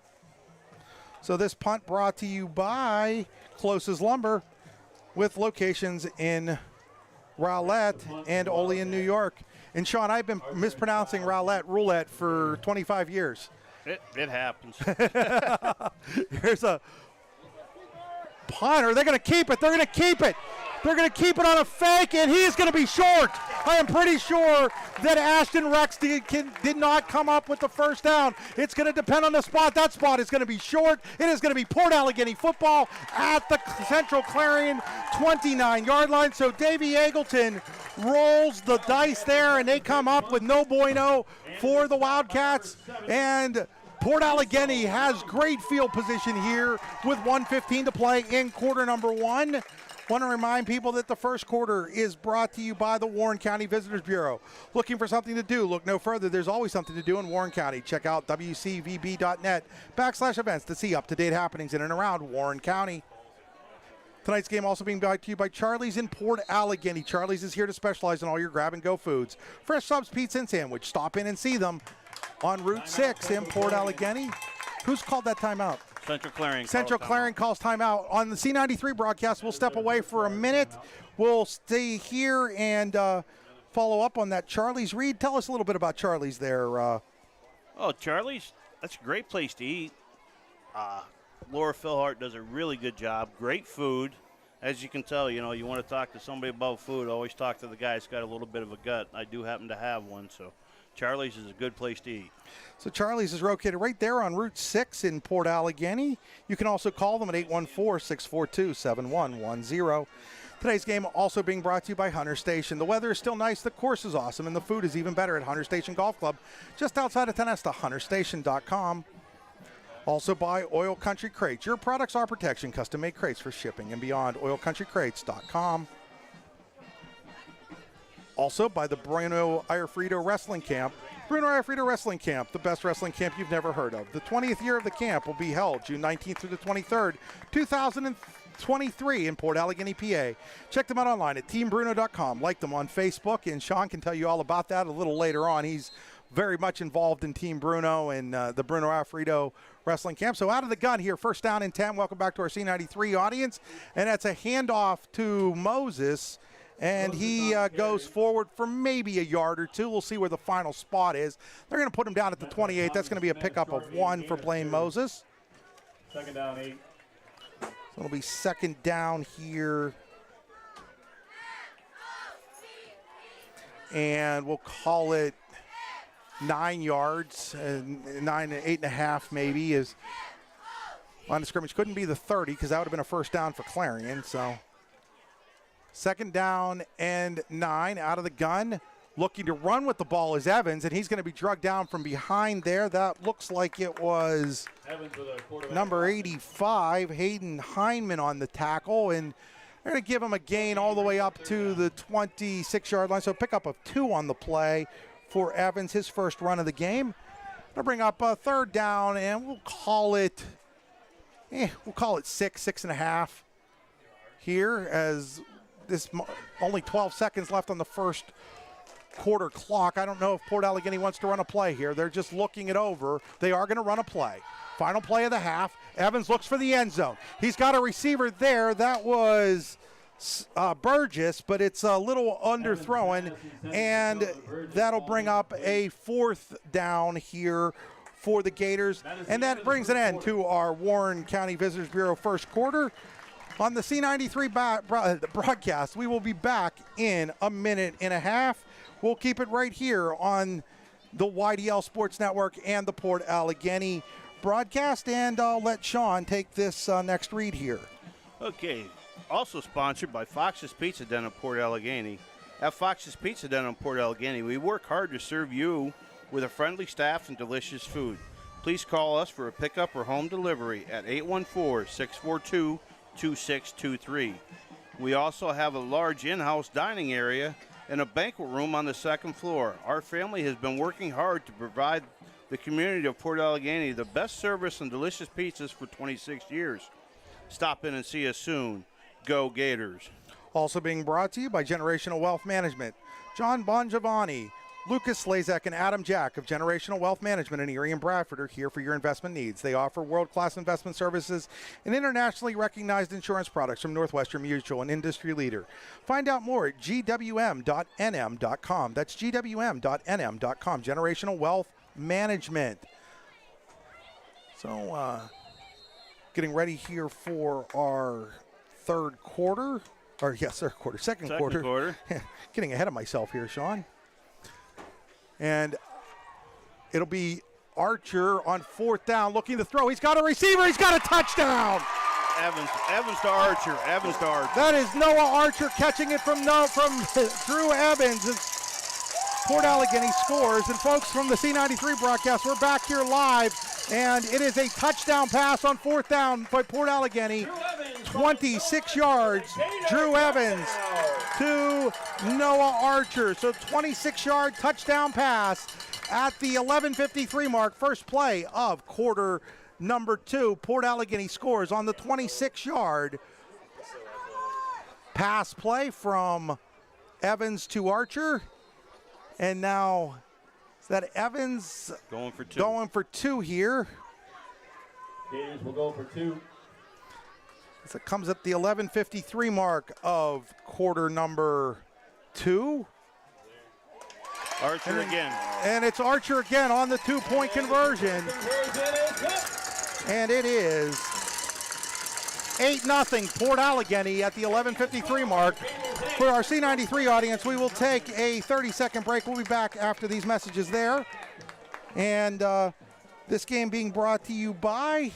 So this punt brought to you by Closest Lumber with locations in Rowlett and Olean, New York. And Sean, I've been mispronouncing roulette for 25 years. It happens. Here's a punter. They're going to keep it. They're going to keep it. They're going to keep it on a fake, and he's going to be short. I am pretty sure that Ashton Rex did not come up with the first down. It's going to depend on the spot. That spot is going to be short. It is going to be Port Allegany football at the Central Clarion 29-yard line. So Davey Eagleton rolls the dice there, and they come up with no bueno for the Wildcats. And Port Allegany has great field position here with 1:15 to play in quarter number 1. Want to remind people that the first quarter is brought to you by the Warren County Visitors Bureau. Looking for something to do? Look no further. There's always something to do in Warren County. Check out wcvb.net/events to see up-to-date happenings in and around Warren County. Tonight's game also being brought to you by Charlie's in Port Allegany. Charlie's is here to specialize in all your grab-and-go foods. Fresh subs, pizza, and sandwich. Stop in and see them on Route 6 in Port Allegany. Who's called that timeout? Central Clarion. Calls timeout. On the C93 broadcast, we'll step away for a minute. We'll stay here and follow up on that. Charlie's. Reed, tell us a little bit about Charlie's there. Charlie's, that's a great place to eat. Laura Philhart does a really good job. Great food. As you can tell, you want to talk to somebody about food, always talk to the guy that's got a little bit of a gut. I do happen to have one, so Charlie's is a good place to eat. So Charlie's is located right there on Route 6 in Port Allegany. You can also call them at 814-642-7110. Today's game also being brought to you by Hunter Station. The weather is still nice, the course is awesome, and the food is even better at Hunter Station Golf Club, just outside of Tenesta, hunterstation.com. Also by Oil Country Crates. Your products are protection, custom-made crates for shipping and beyond, oilcountrycrates.com. Also by the Bruno Iafrito Wrestling Camp. Bruno Iafrito Wrestling Camp, the best wrestling camp you've never heard of. The 20th year of the camp will be held June 19th through the 23rd, 2023 in Port Allegany, PA. Check them out online at teambruno.com. Like them on Facebook, and Sean can tell you all about that a little later on. He's very much involved in Team Bruno and the Bruno Iafrito Wrestling Camp. So out of the gun here, first down and 10. Welcome back to our C93 audience. And that's a handoff to Moses. And he goes forward for maybe a yard or two. We'll see where the final spot is. They're going to put him down at the 28. That's going to be a pickup of 1 for Blaine Moses. Second down, 8. So it'll be second down here. And we'll call it 9 yards. 8.5 maybe is line of scrimmage. Couldn't be the 30 because that would have been a first down for Clarion. So second down and 9 out of the gun. Looking to run with the ball is Evans, and he's going to be drugged down from behind there. That looks like it was number 85, Hayden Heinman on the tackle, and they're going to give him a gain all the way up to the 26-yard line. So pick up of 2 on the play for Evans, his first run of the game. They'll bring up a third down, and we'll call it 6.5 here as this only 12 seconds left on the first quarter clock. I don't know if Port Allegany wants to run a play here. They're just looking it over. They are going to run a play. Final play of the half. Evans looks for the end zone. He's got a receiver there. That was Burgess, but it's a little underthrown, and that'll bring up a fourth down here for the Gators. And that brings an end to our Warren County Visitors Bureau first quarter. On the C93 broadcast, we will be back in a minute and a half. We'll keep it right here on the YDL Sports Network and the Port Allegany broadcast, and I'll let Sean take this next read here. Okay. Also sponsored by Fox's Pizza Den in Port Allegany. At Fox's Pizza Den in Port Allegany, we work hard to serve you with a friendly staff and delicious food. Please call us for a pickup or home delivery at 814-642-2623. We also have a large in-house dining area and a banquet room on the second floor. Our family has been working hard to provide the community of Port Allegany the best service and delicious pizzas for 26 years. Stop in and see us soon. Go Gators. Also being brought to you by Generational Wealth Management. John Bongiovanni Lucas Slazak and Adam Jack of Generational Wealth Management in Erie and Bradford are here for your investment needs. They offer world-class investment services and internationally recognized insurance products from Northwestern Mutual, an industry leader. Find out more at gwm.nm.com. That's gwm.nm.com. Generational Wealth Management. So, getting ready here for our second quarter. Getting ahead of myself here, Sean. And it'll be Archer on 4th down looking to throw. He's got a receiver. He's got a touchdown. Evans to Archer. That is Noah Archer catching it from Drew Evans. Port Allegany scores. And folks, from the C93 broadcast, we're back here live. And it is a touchdown pass on 4th down by Port Allegany. 26 yards. Drew Evans to Noah Archer. So 26-yard touchdown pass at the 11:53 mark. First play of quarter number 2. Port Allegany scores on the 26-yard pass play from Evans to Archer. And now is that Evans going for 2 here. Gators will go for 2. As it comes at the 11:53 mark of quarter number 2. Archer again. And it's Archer again on the 2-point conversion. And it is 8-0 Port Allegany at the 11:53 mark. For our C93 audience, we will take a 30-second break. We'll be back after these messages there. And this game being brought to you by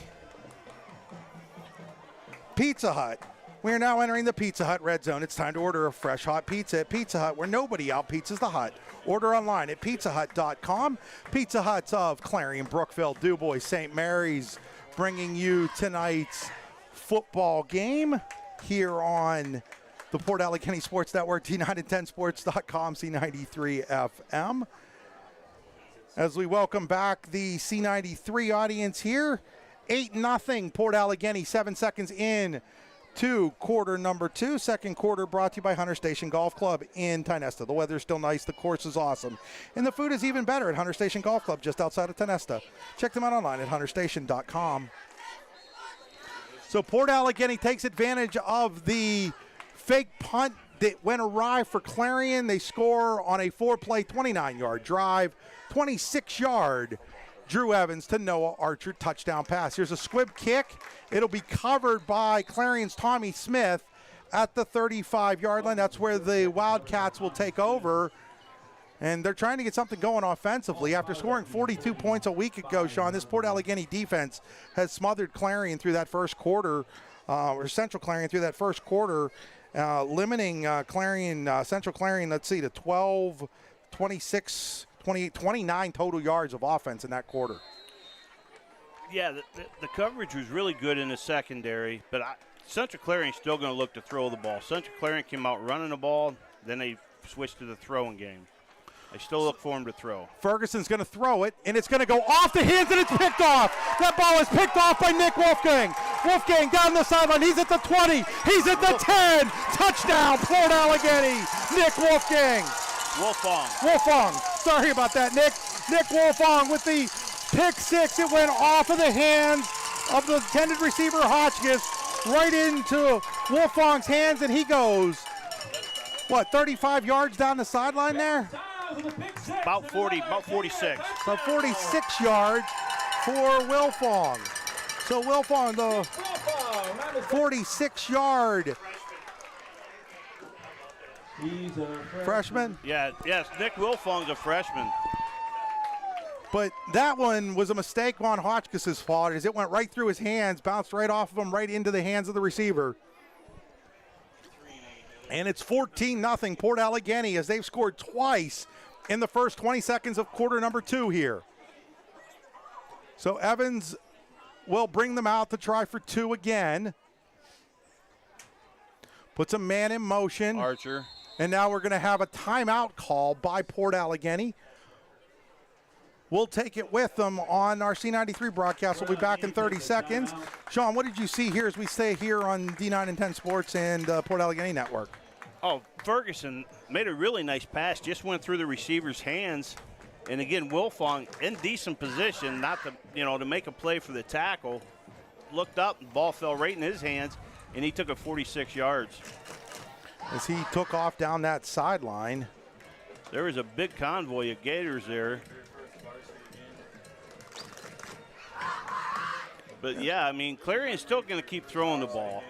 Pizza Hut. We are now entering the Pizza Hut red zone. It's time to order a fresh hot pizza at Pizza Hut, where nobody out-pizzas the Hut. Order online at pizzahut.com. Pizza Huts of Clarion, Brookville, DuBois, St. Mary's, bringing you tonight's football game here on the Port Allegany Sports Network, D910sports.com, C93 FM. As we welcome back the C93 audience here, 8-0 Port Allegany, 7 seconds in to quarter number 2. Second quarter brought to you by Hunter Station Golf Club in Tynesta. The weather's still nice, the course is awesome, and the food is even better at Hunter Station Golf Club just outside of Tynesta. Check them out online at hunterstation.com. So Port Allegany takes advantage of the fake punt that went awry for Clarion. They score on a 4-play, 29-yard drive, 26-yard Drew Evans to Noah Archer touchdown pass. Here's a squib kick. It'll be covered by Clarion's Tommy Smith at the 35-yard line. That's where the Wildcats will take over. And they're trying to get something going offensively. After scoring 42 points a week ago, Sean, this Port Allegany defense has smothered Clarion through that first quarter, or Central Clarion through that first quarter, limiting Central Clarion, let's see, to 12, 26, 28, 29 total yards of offense in that quarter. Yeah, the coverage was really good in the secondary, but Central Clarion's still going to look to throw the ball. Central Clarion came out running the ball, then they switched to the throwing game. I still look for him to throw. Ferguson's going to throw it, and it's going to go off the hands, and it's picked off. That ball is picked off by Nick Wolfgang. Wolfgang down the sideline. He's at the 20. He's at the 10. Touchdown, Port Allegany. Nick Wolfgang. Wolfong. Sorry about that, Nick. Nick Wolfong with the pick 6. It went off of the hands of the intended receiver, Hotchkiss, right into Wolfong's hands, and he goes, 35 yards down the sideline there? About 46. So 46 yards for Wilfong. So Wilfong, the 46-yard He's a freshman. Yes, Nick Wilfong's a freshman. But that one was a mistake on Hotchkiss's fault, as it went right through his hands, bounced right off of him, right into the hands of the receiver. And it's 14-0 Port Allegany, as they've scored twice in the first 20 seconds of quarter number 2 here. So Evans will bring them out to try for 2 again. Puts a man in motion. Archer. And now we're going to have a timeout call by Port Allegany. We'll take it with them on our C93 broadcast. We'll be back in 30 seconds. Sean, what did you see here as we stay here on D9 and 10 Sports and Port Allegany Network? Oh, Ferguson made a really nice pass, just went through the receiver's hands. And again, Wilfong in decent position, not to, to make a play for the tackle. Looked up, the ball fell right in his hands, and he took it 46 yards. As he took off down that sideline. There was a big convoy of Gators there. But yeah, I mean, Clarion's still going to keep throwing the ball.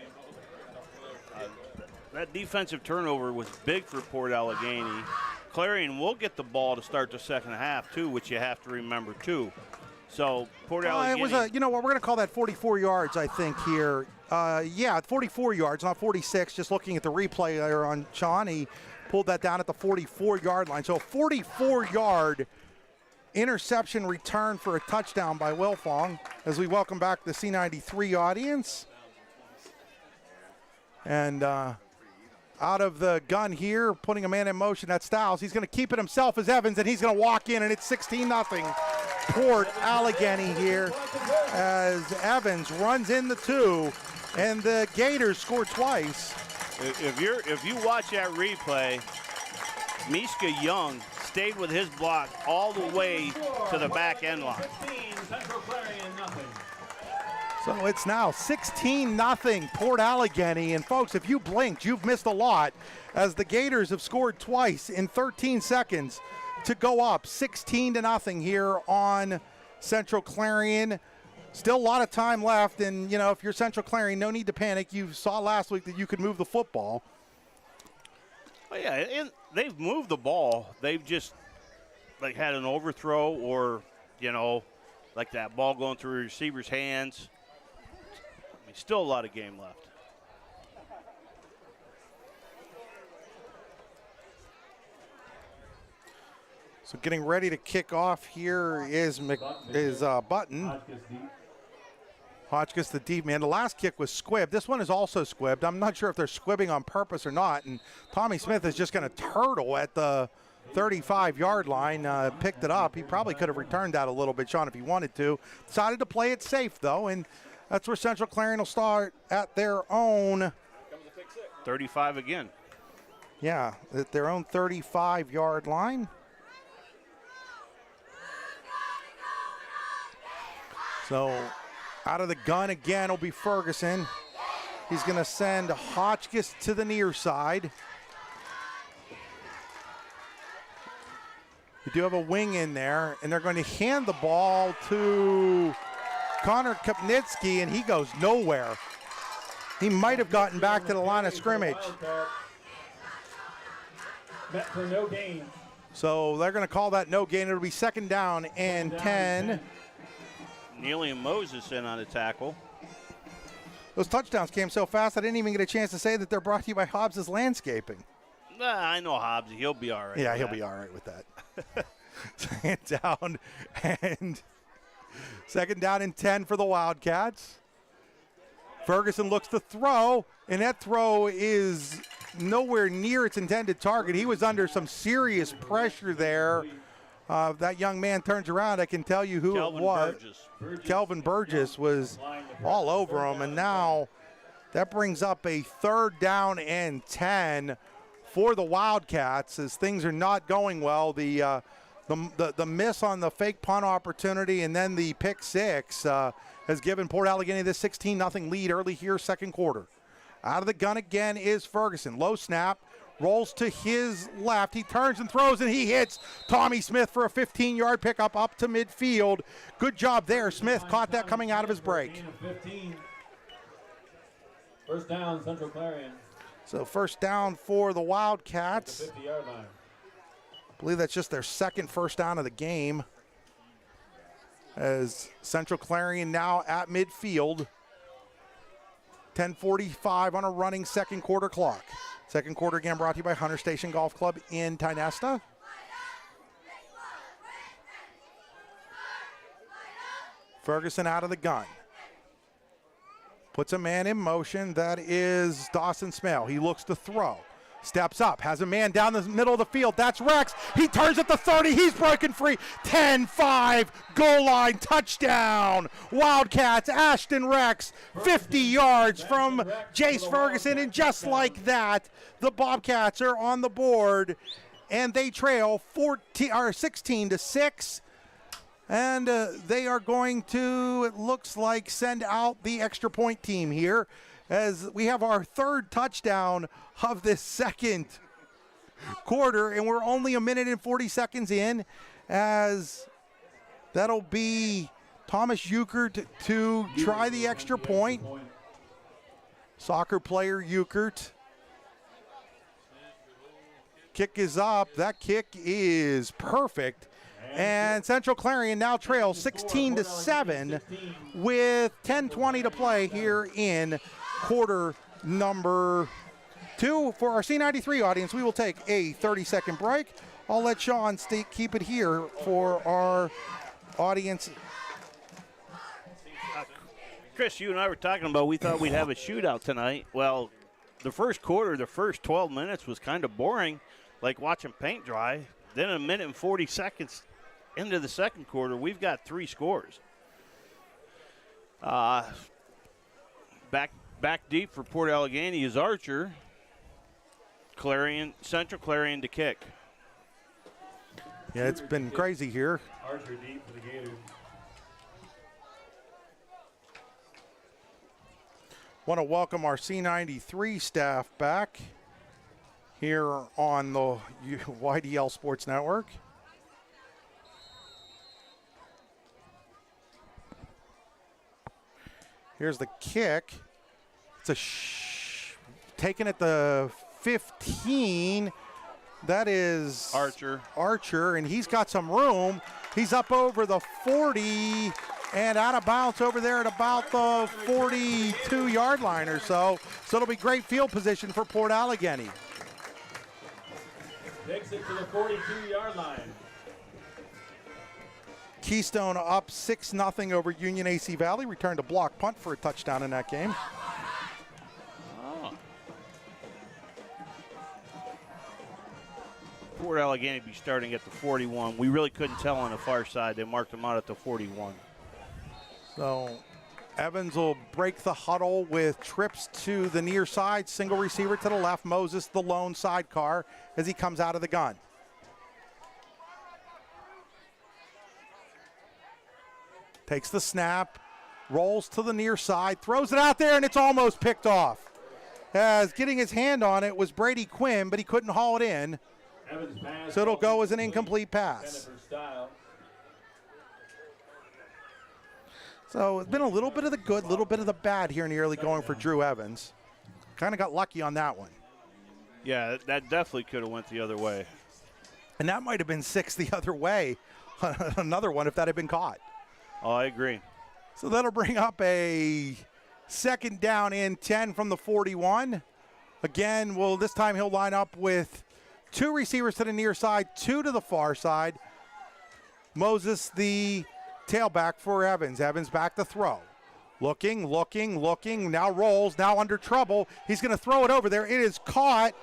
That defensive turnover was big for Port Allegany. Clarion will get the ball to start the second half, too, which you have to remember, too. So, Port Allegany. It was we're going to call that 44 yards, I think, here. Yeah, 44 yards, not 46. Just looking at the replay there on Sean, he pulled that down at the 44-yard line. So, 44-yard interception return for a touchdown by Wilfong as we welcome back the C93 audience. And out of the gun here, putting a man in motion, that's Stiles. He's going to keep it himself as Evans, and he's going to walk in, and it's 16-0 Port Allegany here as Evans runs in the 2, and the Gators score twice. If you watch that replay, Mishka Young stayed with his block all the way to the back end line. So it's now 16-0 Port Allegany. And folks, if you blinked, you've missed a lot as the Gators have scored twice in 13 seconds to go up 16-0 here on Central Clarion. Still a lot of time left, and if you're Central Clarion, no need to panic. You saw last week that you could move the football. Well, yeah, and they've moved the ball. They've just had an overthrow or, like that ball going through a receiver's hands. I mean, still a lot of game left. So getting ready to kick off here is Button. Hotchkiss the deep man. The last kick was squibbed. This one is also squibbed. I'm not sure if they're squibbing on purpose or not. And Tommy Smith is just going to turtle at the 35-yard line. Picked it up. He probably could have returned that a little bit, Sean, if he wanted to. Decided to play it safe, though. And that's where Central Clarion will start at their own 35 again. Yeah, at their own 35-yard line. So out of the gun again will be Ferguson. He's going to send Hotchkiss to the near side. We do have a wing in there, and they're going to hand the ball to Connor Kopnitsky, and he goes nowhere. He might have gotten back to the line of scrimmage. For no gain. So they're going to call that no gain. It'll be second down and 10. Neely Moses in on the tackle. Those touchdowns came so fast I didn't even get a chance to say that they're brought to you by Hobbs' Landscaping. I know Hobbs. He'll be all right. Yeah, he'll be all right with that. Second down and 10 for the Wildcats. Ferguson looks to throw, and that throw is nowhere near its intended target. He was under some serious pressure there. That young man turns around. I can tell you who it was. Kelvin Burgess was all over him, and now that brings up a third down and 10 for the Wildcats as things are not going well. The miss on the fake punt opportunity and then the pick six has given Port Allegany this 16-0 lead early here, second quarter. Out of the gun again is Ferguson. Low snap. Rolls to his left. He turns and throws, and he hits Tommy Smith for a 15-yard pickup up to midfield. Good job there. Smith caught that coming out of his break. 15. First down, Central Clarion. So first down for the Wildcats. The 50-yard line. I believe that's just their second first down of the game. As Central Clarion now at midfield. 10:45 on a running second quarter clock. Second quarter again brought to you by Hunter Station Golf Club in Tynesta. Ferguson out of the gun. Puts a man in motion. That is Dawson Smale. He looks to throw. Steps up, has a man down the middle of the field. That's Rex. He turns at the 30. He's breaking free. 10-5, goal line, touchdown. Wildcats, Ashton Rex, 50 yards from Jace Ferguson. And just like that, the Bobcats are on the board, and they trail 16-6. And they are going to, it looks like, send out the extra point team here, as we have our third touchdown of this second quarter, and we're only a minute and 40 seconds in, as that'll be Thomas Euchert to try the extra point. Soccer player Euchert. Kick is up. That kick is perfect. And Central Clarion now trails 16-7 with 10:20 to play here in quarter number 2. For our C93 audience, we will take a 30-second break. I'll let Sean keep it here for our audience. Chris, you and I were talking about we thought we'd have a shootout tonight. Well, the first quarter, the first 12 minutes was kind of boring, like watching paint dry. Then a minute and 40 seconds into the second quarter, we've got 3 scores. Back deep for Port Allegany is Archer. Central Clarion to kick. Yeah, it's been crazy here. Archer deep for the Gators. Want to welcome our C93 staff back here on the YDL Sports Network. Here's the kick. It's taken at the 15. That is Archer, and he's got some room. He's up over the 40 and out of bounds over there at about the 42-yard line or so. So it'll be great field position for Port Allegany. Takes it to the 42-yard line. Keystone up 6-0 over Union AC Valley. Returned a block punt for a touchdown in that game. Port Allegany be starting at the 41. We really couldn't tell on the far side. They marked them out at the 41. So Evans will break the huddle with trips to the near side. Single receiver to the left. Moses the lone sidecar as he comes out of the gun. Takes the snap, rolls to the near side, throws it out there, and it's almost picked off. As getting his hand on it was Brady Quinn, but he couldn't haul it in. So it'll go as an incomplete pass. So it's been a little bit of the good, little bit of the bad here in the early going for Drew Evans. Kind of got lucky on that one. Yeah, that definitely could have went the other way. And that might have been 6 the other way. Another one if that had been caught. Oh, I agree. So that'll bring up a second down and 10 from the 41. Again, well, this time he'll line up with 2 receivers to the near side, 2 to the far side. Moses, the tailback for Evans. Evans back to throw. Looking, now rolls, now under trouble. He's going to throw it over there. It is caught,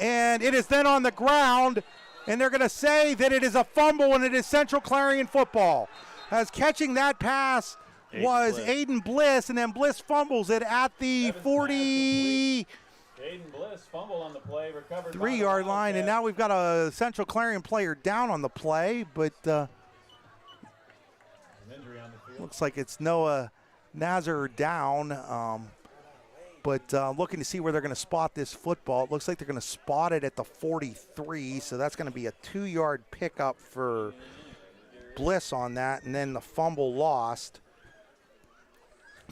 and it is then on the ground, and they're going to say that it is a fumble, and it is Central Clarion football. As catching that pass was Aiden Bliss, and then Bliss fumbles it at the 40. Aiden Bliss fumble on the play, recovered 3-yard line, and now we've got a Central Clarion player down on the play, but looks like it's Noah Nazar down. But looking to see where they're going to spot this football. It looks like they're going to spot it at the 43, so that's going to be a 2-yard pickup for Bliss on that, and then the fumble lost.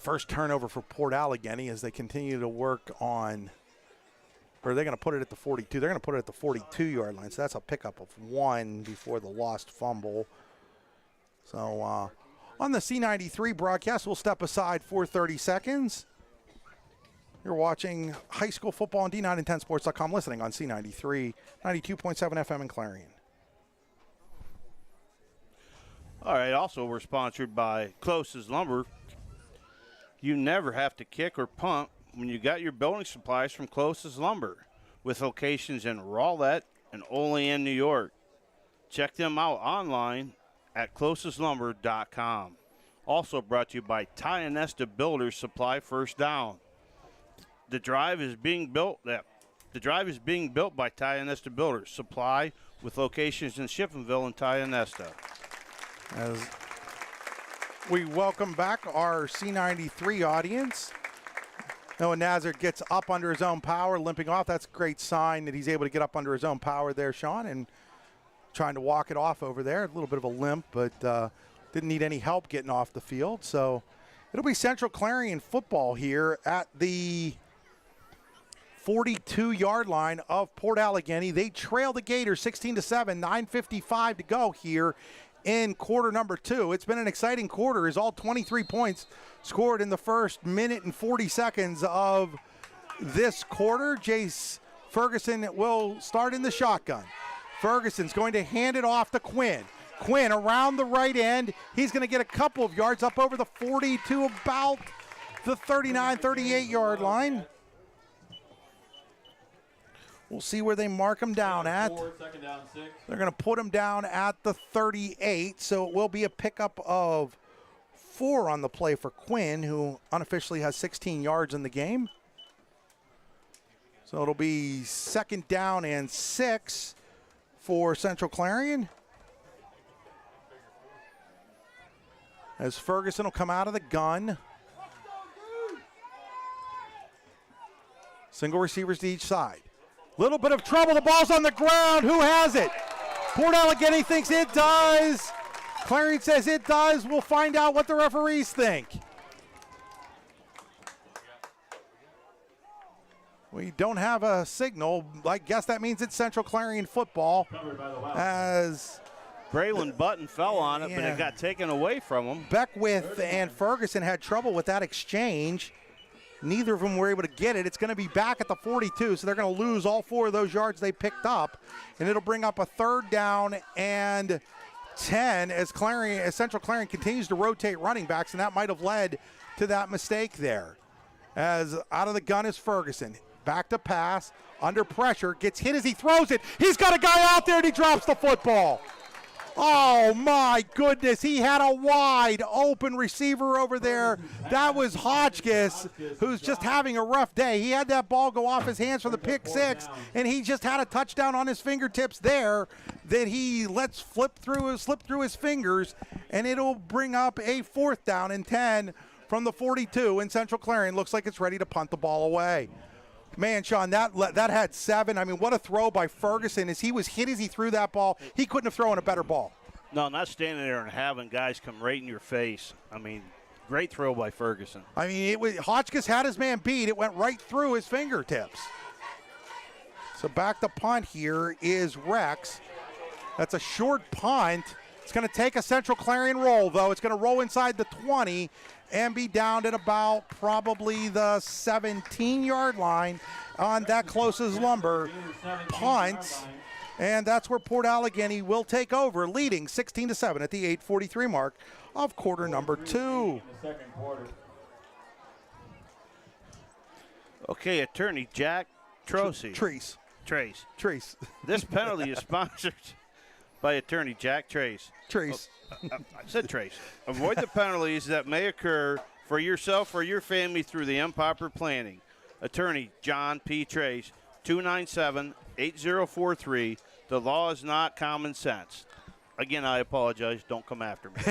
First turnover for Port Allegany as they continue to work on, or they're going to put it at the 42. They're going to put it at the 42-yard line, so that's a pickup of 1 before the lost fumble. So on the C93 broadcast, we'll step aside for 30 seconds. You're watching high school football on D9 and 10sports.com, listening on C93, 92.7 FM in Clarion. All right, also we're sponsored by Close's Lumber. You never have to kick or punt when you got your building supplies from Close's Lumber. with locations in Rowlett and Olean, New York. Check them out online at closestlumber.com. Also brought to you by Tionesta Builders Supply First Down. The drive is being built by Tionesta Builders Supply with locations in Shippenville and Tionesta. As we welcome back our C93 audience. Noah Nazar gets up under his own power, limping off. That's a great sign that he's able to get up under his own power there, Sean, and trying to walk it off over there. A little bit of a limp, but didn't need any help getting off the field. So it'll be Central Clarion football here at the 42-yard line of Port Allegany. They trail the Gators 16-7, 9:55 to go here in quarter number 2. It's been an exciting quarter as all 23 points scored in the first minute and 40 seconds of this quarter. Jace Ferguson will start in the shotgun. Ferguson's going to hand it off to Quinn. Quinn around the right end. He's going to get a couple of yards up over the 40 to about the 39, 38-yard line. We'll see where they mark him down at. Second down, 6. They're going to put him down at the 38, so it will be a pickup of 4 on the play for Quinn, who unofficially has 16 yards in the game. So it'll be second down and 6 for Central Clarion. As Ferguson will come out of the gun. Single receivers to each side. Little bit of trouble. The ball's on the ground. Who has it? Port Allegany thinks it does. Clarion says it does. We'll find out what the referees think. We don't have a signal. I guess that means it's Central Clarion football. As Braylon Button fell on it, but it got taken away from him. Beckwith and Ferguson had trouble with that exchange. Neither of them were able to get it. It's going to be back at the 42, so they're going to lose all 4 of those yards they picked up, and it'll bring up a third down and 10 as Central Clarion continues to rotate running backs, and that might have led to that mistake there. As out of the gun is Ferguson. Back to pass, under pressure, gets hit as he throws it. He's got a guy out there, and he drops the football. Oh, my goodness. He had a wide open receiver over there. That was Hotchkiss, who's just having a rough day. He had that ball go off his hands for the pick 6, and he just had a touchdown on his fingertips there that he lets slip through his fingers, and it'll bring up a 4th down and 10 from the 42, and Central Clarion looks like it's ready to punt the ball away. Man, Sean, that had 7. I mean, what a throw by Ferguson. As he was hit as he threw that ball, he couldn't have thrown a better ball. No, not standing there and having guys come right in your face. I mean, great throw by Ferguson. I mean, Hotchkiss had his man beat. It went right through his fingertips. So back to punt here is Rex. That's a short punt. It's going to take a Central Clarion roll, though. It's going to roll inside the 20 and be down at about probably the 17-yard line on that closest lumber punt. And that's where Port Allegany will take over, leading 16-7 at the 8:43 mark of quarter number 2. Okay, attorney Jack Trace. Trace. This penalty is sponsored by attorney Jack Trace. I said Trace. Avoid the penalties that may occur for yourself or your family through the improper planning. Attorney John P. Trace, 297-8043. The law is not common sense. Again, I apologize. Don't come after me.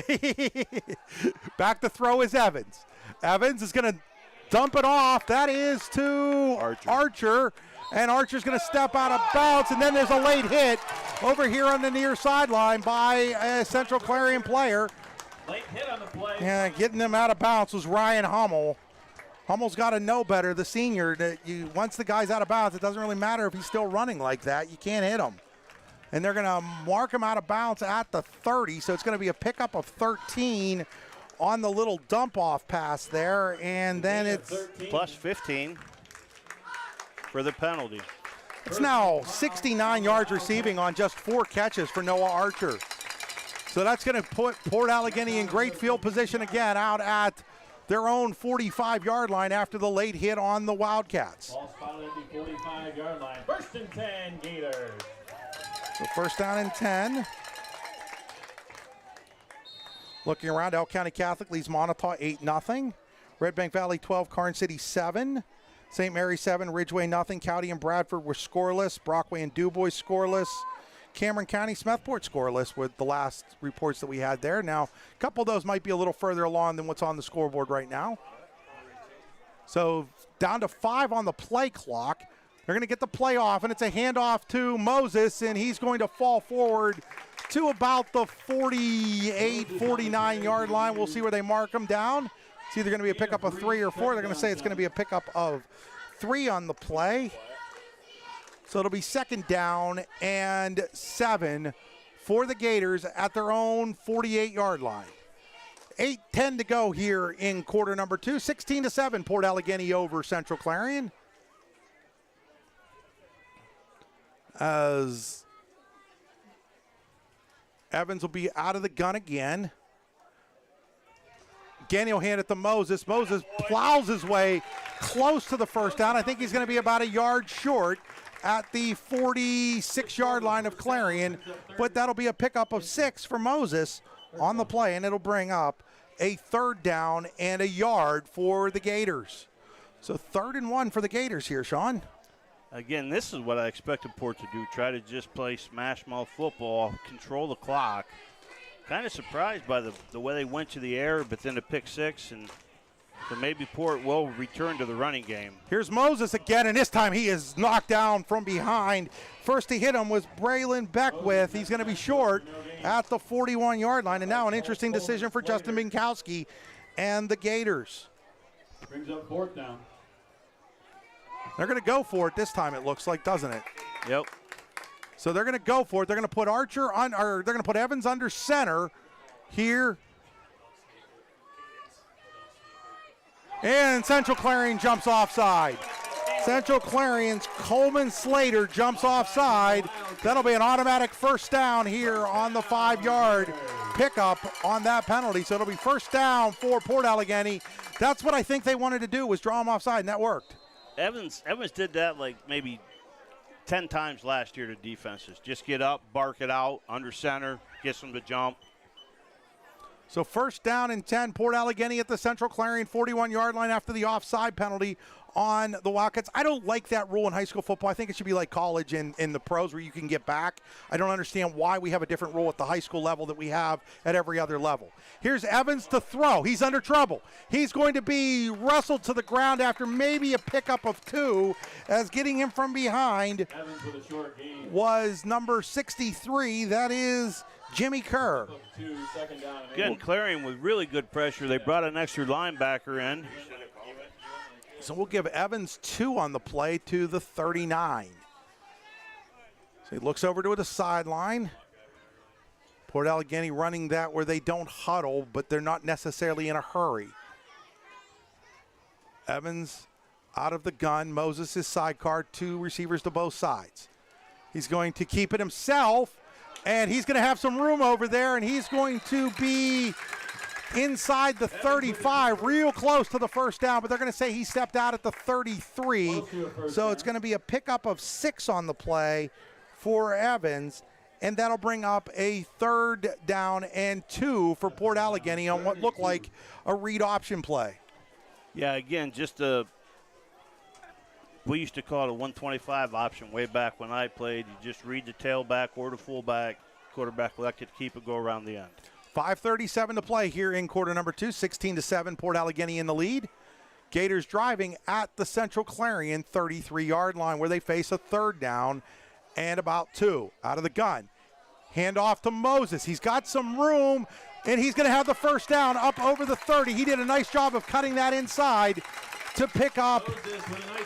Back to throw is Evans. Evans is going to dump it off. That is to Archer. And Archer's going to step out of bounds, and then there's a late hit over here on the near sideline by a Central Clarion player. Late hit on the play. Yeah, getting them out of bounds was Ryan Hummel. Hummel's got to know better, the senior, that once the guy's out of bounds, it doesn't really matter if he's still running like that. You can't hit him. And they're going to mark him out of bounds at the 30, so it's going to be a pickup of 13 on the little dump-off pass there, and then it's plus 15 for the penalty. It's now 69 yards receiving on just 4 catches for Noah Archer. So that's going to put Port Allegany in great field position again out at their own 45-yard line after the late hit on the Wildcats. Ball spotted at the 45-yard line. First and 10, Gators. So first down and 10. Looking around, Elk County Catholic leads Montauk 8-0. Red Bank Valley 12, Karn City 7. St. Mary 7, Ridgeway 0. Cowdy and Bradford were scoreless. Brockway and DuBois scoreless. Cameron County, Smethport scoreless with the last reports that we had there. Now, a couple of those might be a little further along than what's on the scoreboard right now. So down to 5 on the play clock. They're going to get the play off, and it's a handoff to Moses, and he's going to fall forward to about the 48, 49-yard line. We'll see where they mark him down. It's either going to be a pickup of 3 or 4. They're going to say it's going to be a pickup of 3 on the play. So it'll be second down and 7 for the Gators at their own 48-yard line. 8:10 to go here in quarter number 2. 16-7, Port Allegany over Central Clarion. As Evans will be out of the gun again. Again, he'll hand it to Moses. Moses plows his way close to the first down. I think he's going to be about a yard short at the 46-yard line of Clarion, but that'll be a pickup of 6 for Moses on the play, and it'll bring up a third down and a yard for the Gators. So 3rd and 1 for the Gators here, Sean. Again, this is what I expected Port to do, try to just play smash mouth football, control the clock. Kind of surprised by the way they went to the air, but then a pick 6, and so maybe Port will return to the running game. Here's Moses again, and this time he is knocked down from behind. First to hit him was Braylon Beckwith. He's going to be short at the 41-yard line, and now an interesting decision for Justin Binkowski and the Gators. Brings up 4th down. They're going to go for it this time, it looks like, doesn't it? Yep. So they're going to go for it. They're going to put Archer on, or they're going to put Evans under center here. And Central Clarion jumps offside. Central Clarion's Coleman Slater jumps offside. That'll be an automatic first down here on the 5-yard pickup on that penalty. So it'll be first down for Port Allegany. That's what I think they wanted to do, was draw him offside, and that worked. Evans did that like maybe 10 times last year to defenses. Just get up, bark it out, under center, gets them to jump. So first down and 10, Port Allegany at the Central Clarion 41-yard line after the offside penalty on the Wildcats. I don't like that rule in high school football. I think it should be like college in the pros where you can get back. I don't understand why we have a different rule at the high school level that we have at every other level. Here's Evans to throw. He's under trouble. He's going to be wrestled to the ground after maybe a pickup of 2, as getting him from behind Evans with a short gain. was number 63. That is Jimmy Kerr. Again, Clarion with really good pressure. They brought an extra linebacker in. So we'll give Evans 2 on the play to the 39. So he looks over to the sideline. Port Allegany running that where they don't huddle, but they're not necessarily in a hurry. Evans out of the gun. Moses is sidecar, 2 receivers to both sides. He's going to keep it himself, and he's going to have some room over there, and he's going to be inside the 35, real close to the first down, but they're going to say he stepped out at the 33. So it's going to be a pickup of 6 on the play for Evans, and that'll bring up a 3rd down and 2 for Port Allegany on what looked like a read option play. Yeah, again, just we used to call it a 125 option way back when I played. You just read the tailback or the fullback. Quarterback elected to keep it, go around the end. 5:37 to play here in quarter number 2, 16-7, Port Allegany in the lead. Gators driving at the Central Clarion 33-yard line where they face a 3rd down and about 2 out of the gun. Hand off to Moses. He's got some room, and he's going to have the first down up over the 30. He did a nice job of cutting that inside to pick up,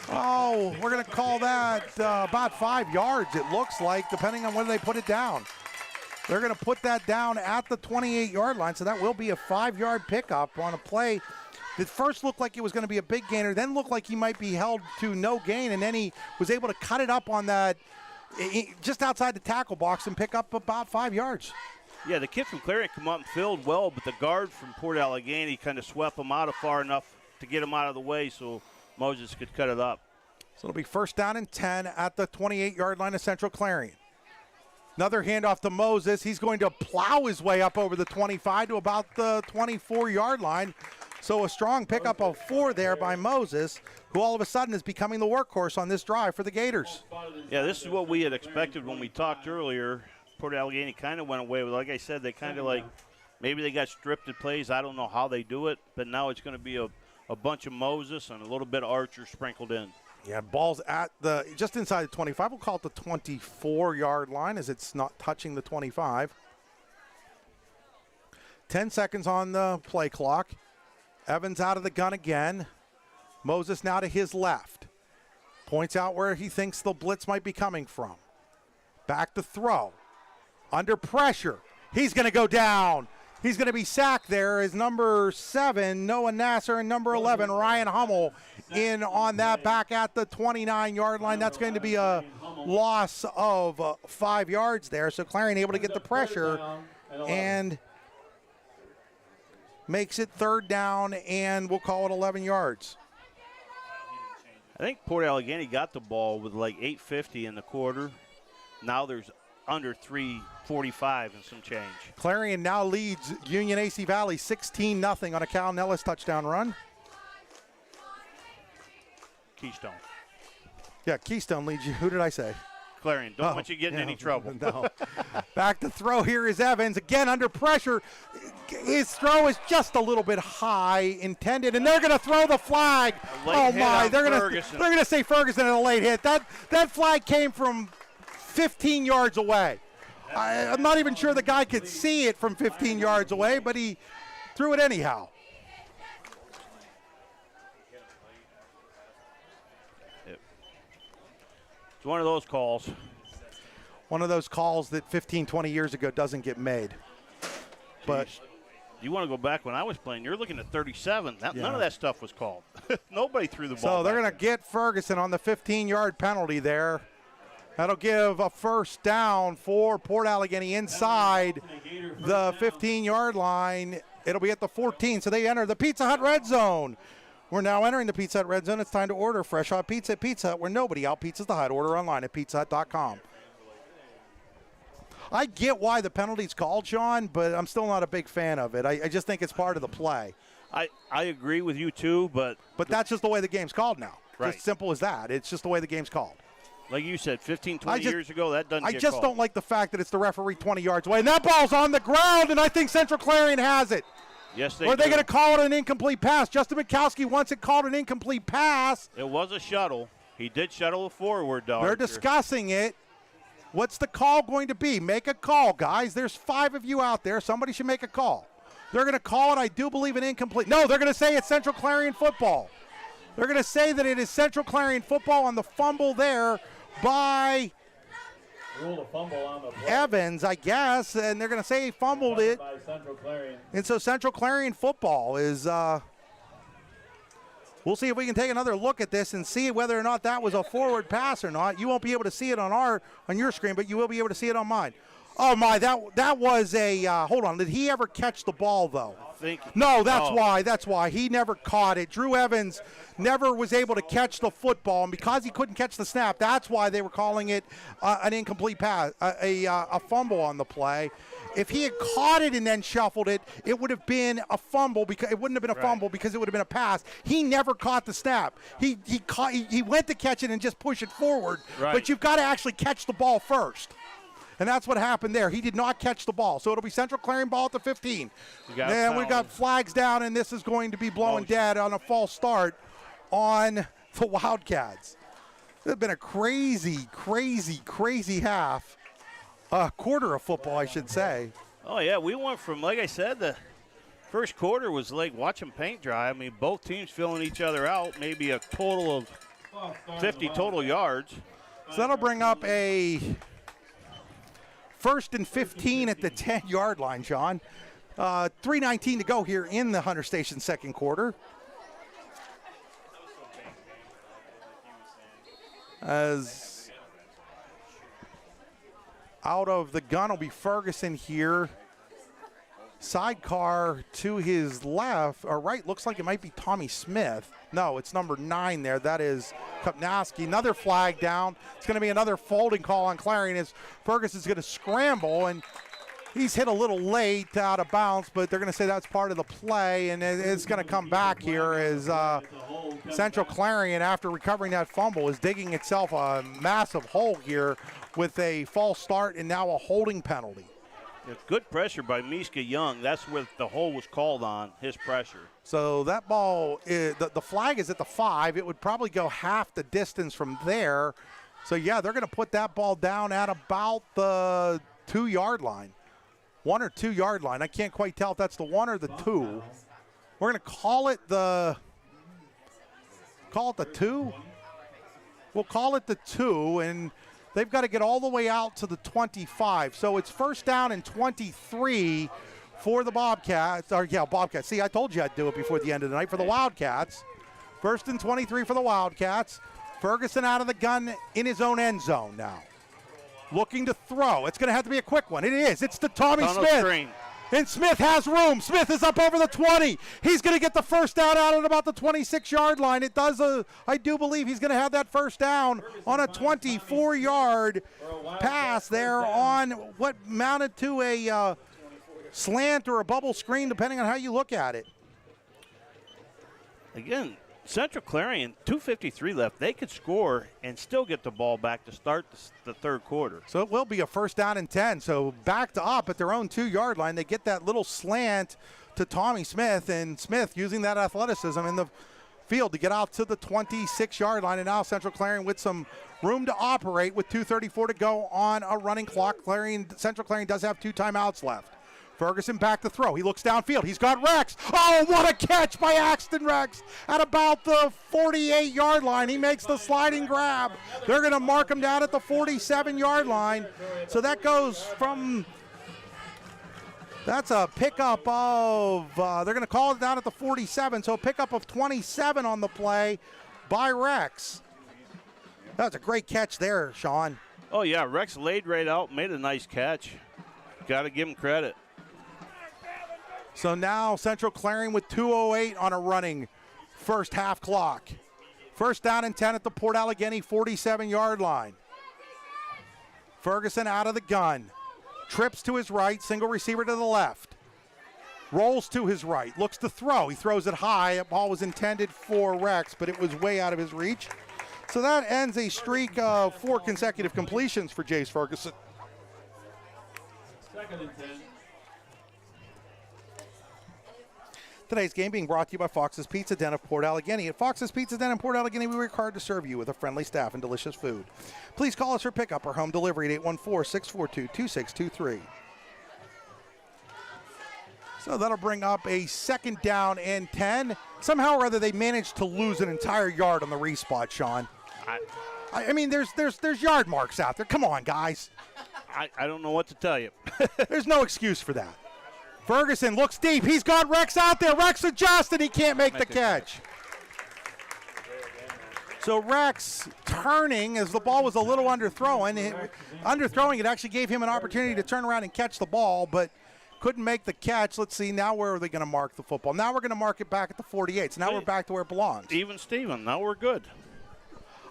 we're going to call that about 5 yards, it looks like, depending on whether they put it down. They're going to put that down at the 28-yard line, so that will be a 5-yard pickup on a play that first looked like it was going to be a big gainer, then looked like he might be held to no gain, and then he was able to cut it up on that just outside the tackle box and pick up about 5 yards. Yeah, the kid from Clarion come up and filled well, but the guard from Port Allegany kind of swept him out of far enough to get him out of the way so Moses could cut it up. So it'll be first down and 10 at the 28-yard line of Central Clarion. Another handoff to Moses. He's going to plow his way up over the 25 to about the 24-yard line. So a strong pickup of 4 there by Moses, who all of a sudden is becoming the workhorse on this drive for the Gators. Yeah, this is what we had expected when we talked earlier. Port Allegany kind of went away with, like I said, they kind of like, maybe they got scripted plays. I don't know how they do it, but now it's going to be a bunch of Moses and a little bit of Archer sprinkled in. Yeah, ball's at the just inside the 25. We'll call it the 24-yard line as it's not touching the 25. 10 seconds on the play clock. Evans out of the gun again. Moses now to his left. Points out where he thinks the blitz might be coming from. Back to throw. Under pressure. He's going to go down. He's going to be sacked there as number 7, Noah Nasser, and number 11, Ryan Hummel, in on that back at the 29-yard line. That's going to be a loss of 5 yards there. So Clarion able to get the pressure and makes it third down, and we'll call it 11 yards. I think Port Allegany got the ball with like 8:50 in the quarter. Now there's under 3:45 and some change. Clarion now leads Union AC Valley 16-0 on a Cal Nellis touchdown run. Keystone. Yeah, Keystone leads you. Who did I say? Clarion. Don't want you to get in any trouble. No. Back to throw here is Evans. Again under pressure. His throw is just a little bit high intended, and they're going to throw the flag. Oh, my. They're going to say Ferguson in a late hit. That flag came from 15 yards away. I'm not even sure the guy could see it from 15 yards away, but he threw it anyhow. It's one of those calls. One of those calls that 15, 20 years ago doesn't get made. But you want to go back when I was playing, you're looking at 37. None of that stuff was called. Nobody threw the ball. So they're going to get Ferguson on the 15-yard penalty there. That'll give a first down for Port Allegany inside the 15-yard line. It'll be at the 14, so they enter the Pizza Hut red zone. We're now entering the Pizza Hut red zone. It's time to order fresh hot pizza at Pizza Hut, where nobody out-pizzas the Hut. Order online at pizzahut.com. I get why the penalty's called, Sean, but I'm still not a big fan of it. I just think it's part of the play. I agree with you, too, but that's just the way the game's called now. Right. Just simple as that. It's just the way the game's called. Like you said, 15, 20 years ago, that doesn't get I just called. don't like the fact that it's the referee 20 yards away. And that ball's on the ground, and I think Central Clarion has it. Yes, they Or are they do. going to call it an incomplete pass? Justin Mikowski wants it called an incomplete pass. It was a shuttle. He did shuttle it forward, though. They're discussing it. What's the call going to be? Make a call, guys. There's 5 of you out there. Somebody should make a call. They're going to call it, I do believe, an incomplete. No, they're going to say it's Central Clarion football. They're going to say that it is Central Clarion football on the fumble there by Evans, I guess, and they're going to say he fumbled it. And so Central Clarion football is, we'll see if we can take another look at this and see whether or not that was a forward pass or not. You won't be able to see it on your screen, but you will be able to see it on mine. Oh, my, that was a, hold on, did he ever catch the ball, though? No, that's why. He never caught it. Drew Evans never was able to catch the football, and because he couldn't catch the snap, that's why they were calling it an incomplete pass, a fumble on the play. If he had caught it and then shuffled it, it would have been a fumble because it wouldn't have been a fumble because it would have been a pass. He never caught the snap. He went to catch it and just push it forward, but you've got to actually catch the ball first. And that's what happened there. He did not catch the ball. So it'll be Central Clarion ball at the 15. And we've got flags down, and this is going to be blowing dead on a false start on the Wildcats. It's been a crazy, crazy, crazy half. Quarter of football, I should say. Oh, yeah. We went from, like I said, the first quarter was like watching paint dry. I mean, both teams filling each other out, maybe a total of 50 total yards. So that'll bring up a 1st and 15 at the 10-yard line, Sean. 3:19 to go here in the Hunter Station second quarter. As out of the gun will be Ferguson here. sidecar to his left or right. Looks like it might be Tommy Smith. No, it's number 9 there. That is Kopnowski. Another flag down. It's going to be another folding call on Clarion as Ferguson's going to scramble, and he's hit a little late out of bounds, but they're going to say that's part of the play, and it's going to come back here as Central Clarion, after recovering that fumble, is digging itself a massive hole here with a false start and now a holding penalty. Good pressure by Mishka Young. That's where the hole was called on, his pressure. So that ball, the flag is at the 5. It would probably go half the distance from there. So, yeah, they're going to put that ball down at about the 2-yard line. 1 or 2 yard line. I can't quite tell if that's the 1 or the 2. We're going to call it the 2. We'll call it the 2, and they've got to get all the way out to the 25. So it's first down and 23 for the Bobcats. Bobcats. See, I told you I'd do it before the end of the night for the Wildcats. First and 23 for the Wildcats. Ferguson out of the gun in his own end zone now. Looking to throw. It's going to have to be a quick one. It is. It's to Tommy Smith. Screen. And Smith has room. Smith is up over the 20. He's going to get the first down out at about the 26-yard line. It does. I do believe he's going to have that first down on a 24-yard pass there on what mounted to a slant or a bubble screen, depending on how you look at it. Again, Central Clarion, 2:53 left. They could score and still get the ball back to start the third quarter. So it will be a first down and 10. So backed up at their own 2-yard line. They get that little slant to Tommy Smith, and Smith using that athleticism in the field to get out to the 26-yard line. And now Central Clarion with some room to operate with 2:34 to go on a running clock. Central Clarion does have 2 timeouts left. Ferguson back to throw. He looks downfield. He's got Rex. Oh, what a catch by Axton Rex at about the 48-yard line. He makes the sliding grab. They're going to mark him down at the 47-yard line. So that goes from, that's a pickup of, they're going to call it down at the 47. So a pickup of 27 on the play by Rex. That was a great catch there, Sean. Oh, yeah, Rex laid right out, made a nice catch. Got to give him credit. So now Central Clarion with 2:08 on a running first half clock. First down and 10 at the Port Allegany 47-yard line. Ferguson out of the gun. Trips to his right, single receiver to the left. Rolls to his right, looks to throw. He throws it high. That ball was intended for Rex, but it was way out of his reach. So that ends a streak of 4 consecutive completions for Jace Ferguson. Second and 10. Today's game being brought to you by Fox's Pizza Den of Port Allegany. At Fox's Pizza Den in Port Allegany, we work hard to serve you with a friendly staff and delicious food. Please call us for pickup or home delivery at 814-642-2623. So that'll bring up a second down and 10. Somehow or other, they managed to lose an entire yard on the respot, Sean. I mean, there's yard marks out there. Come on, guys. I don't know what to tell you. There's no excuse for that. Ferguson looks deep. He's got Rex out there. Rex adjusts, and he can't make the catch. So Rex turning as the ball was a little underthrowing. Underthrowing, it actually gave him an opportunity to turn around and catch the ball, but couldn't make the catch. Let's see, now where are they going to mark the football? Now we're going to mark it back at the 48. So now we're back to where it belongs. Even Steven, now we're good.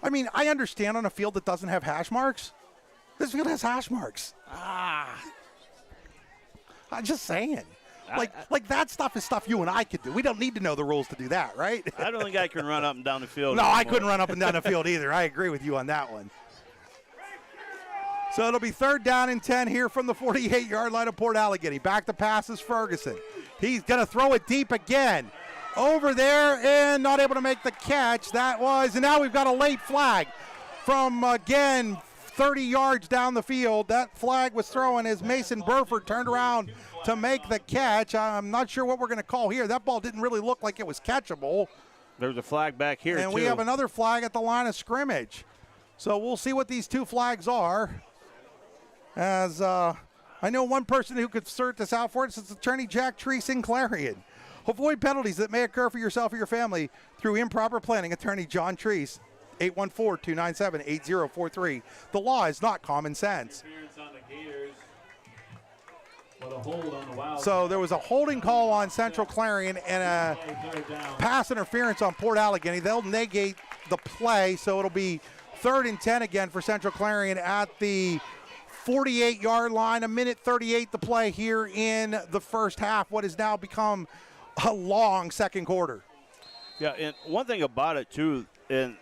I mean, I understand on a field that doesn't have hash marks. This field has hash marks. I'm just saying. Like that stuff is stuff you and I could do. We don't need to know the rules to do that, right? I don't think I can run up and down the field. No, anymore. I couldn't run up and down the field either. I agree with you on that one. So it'll be third down and 10 here from the 48-yard line of Port Allegany. Back to pass is Ferguson. He's going to throw it deep again. Over there and not able to make the catch. And now we've got a late flag from, again, 30 yards down the field. That flag was thrown as Mason Burford turned around to make the catch. I'm not sure what we're going to call here. That ball didn't really look like it was catchable. There's a flag back here, and too. We have another flag at the line of scrimmage. So we'll see what these 2 flags are. As I know one person who could sort this out for us. It's attorney Jack Treese in Clarion. Avoid penalties that may occur for yourself or your family through improper planning. Attorney John Treese, 814-297-8043. The law is not common sense. But a hold on the Wild. So there was a holding call on Central Clarion and a pass interference on Port Allegany. They'll negate the play, so it'll be 3rd and 10 again for Central Clarion at the 48-yard line. 1:38 to play here in the first half, what has now become a long second quarter. Yeah, and one thing about it, too, and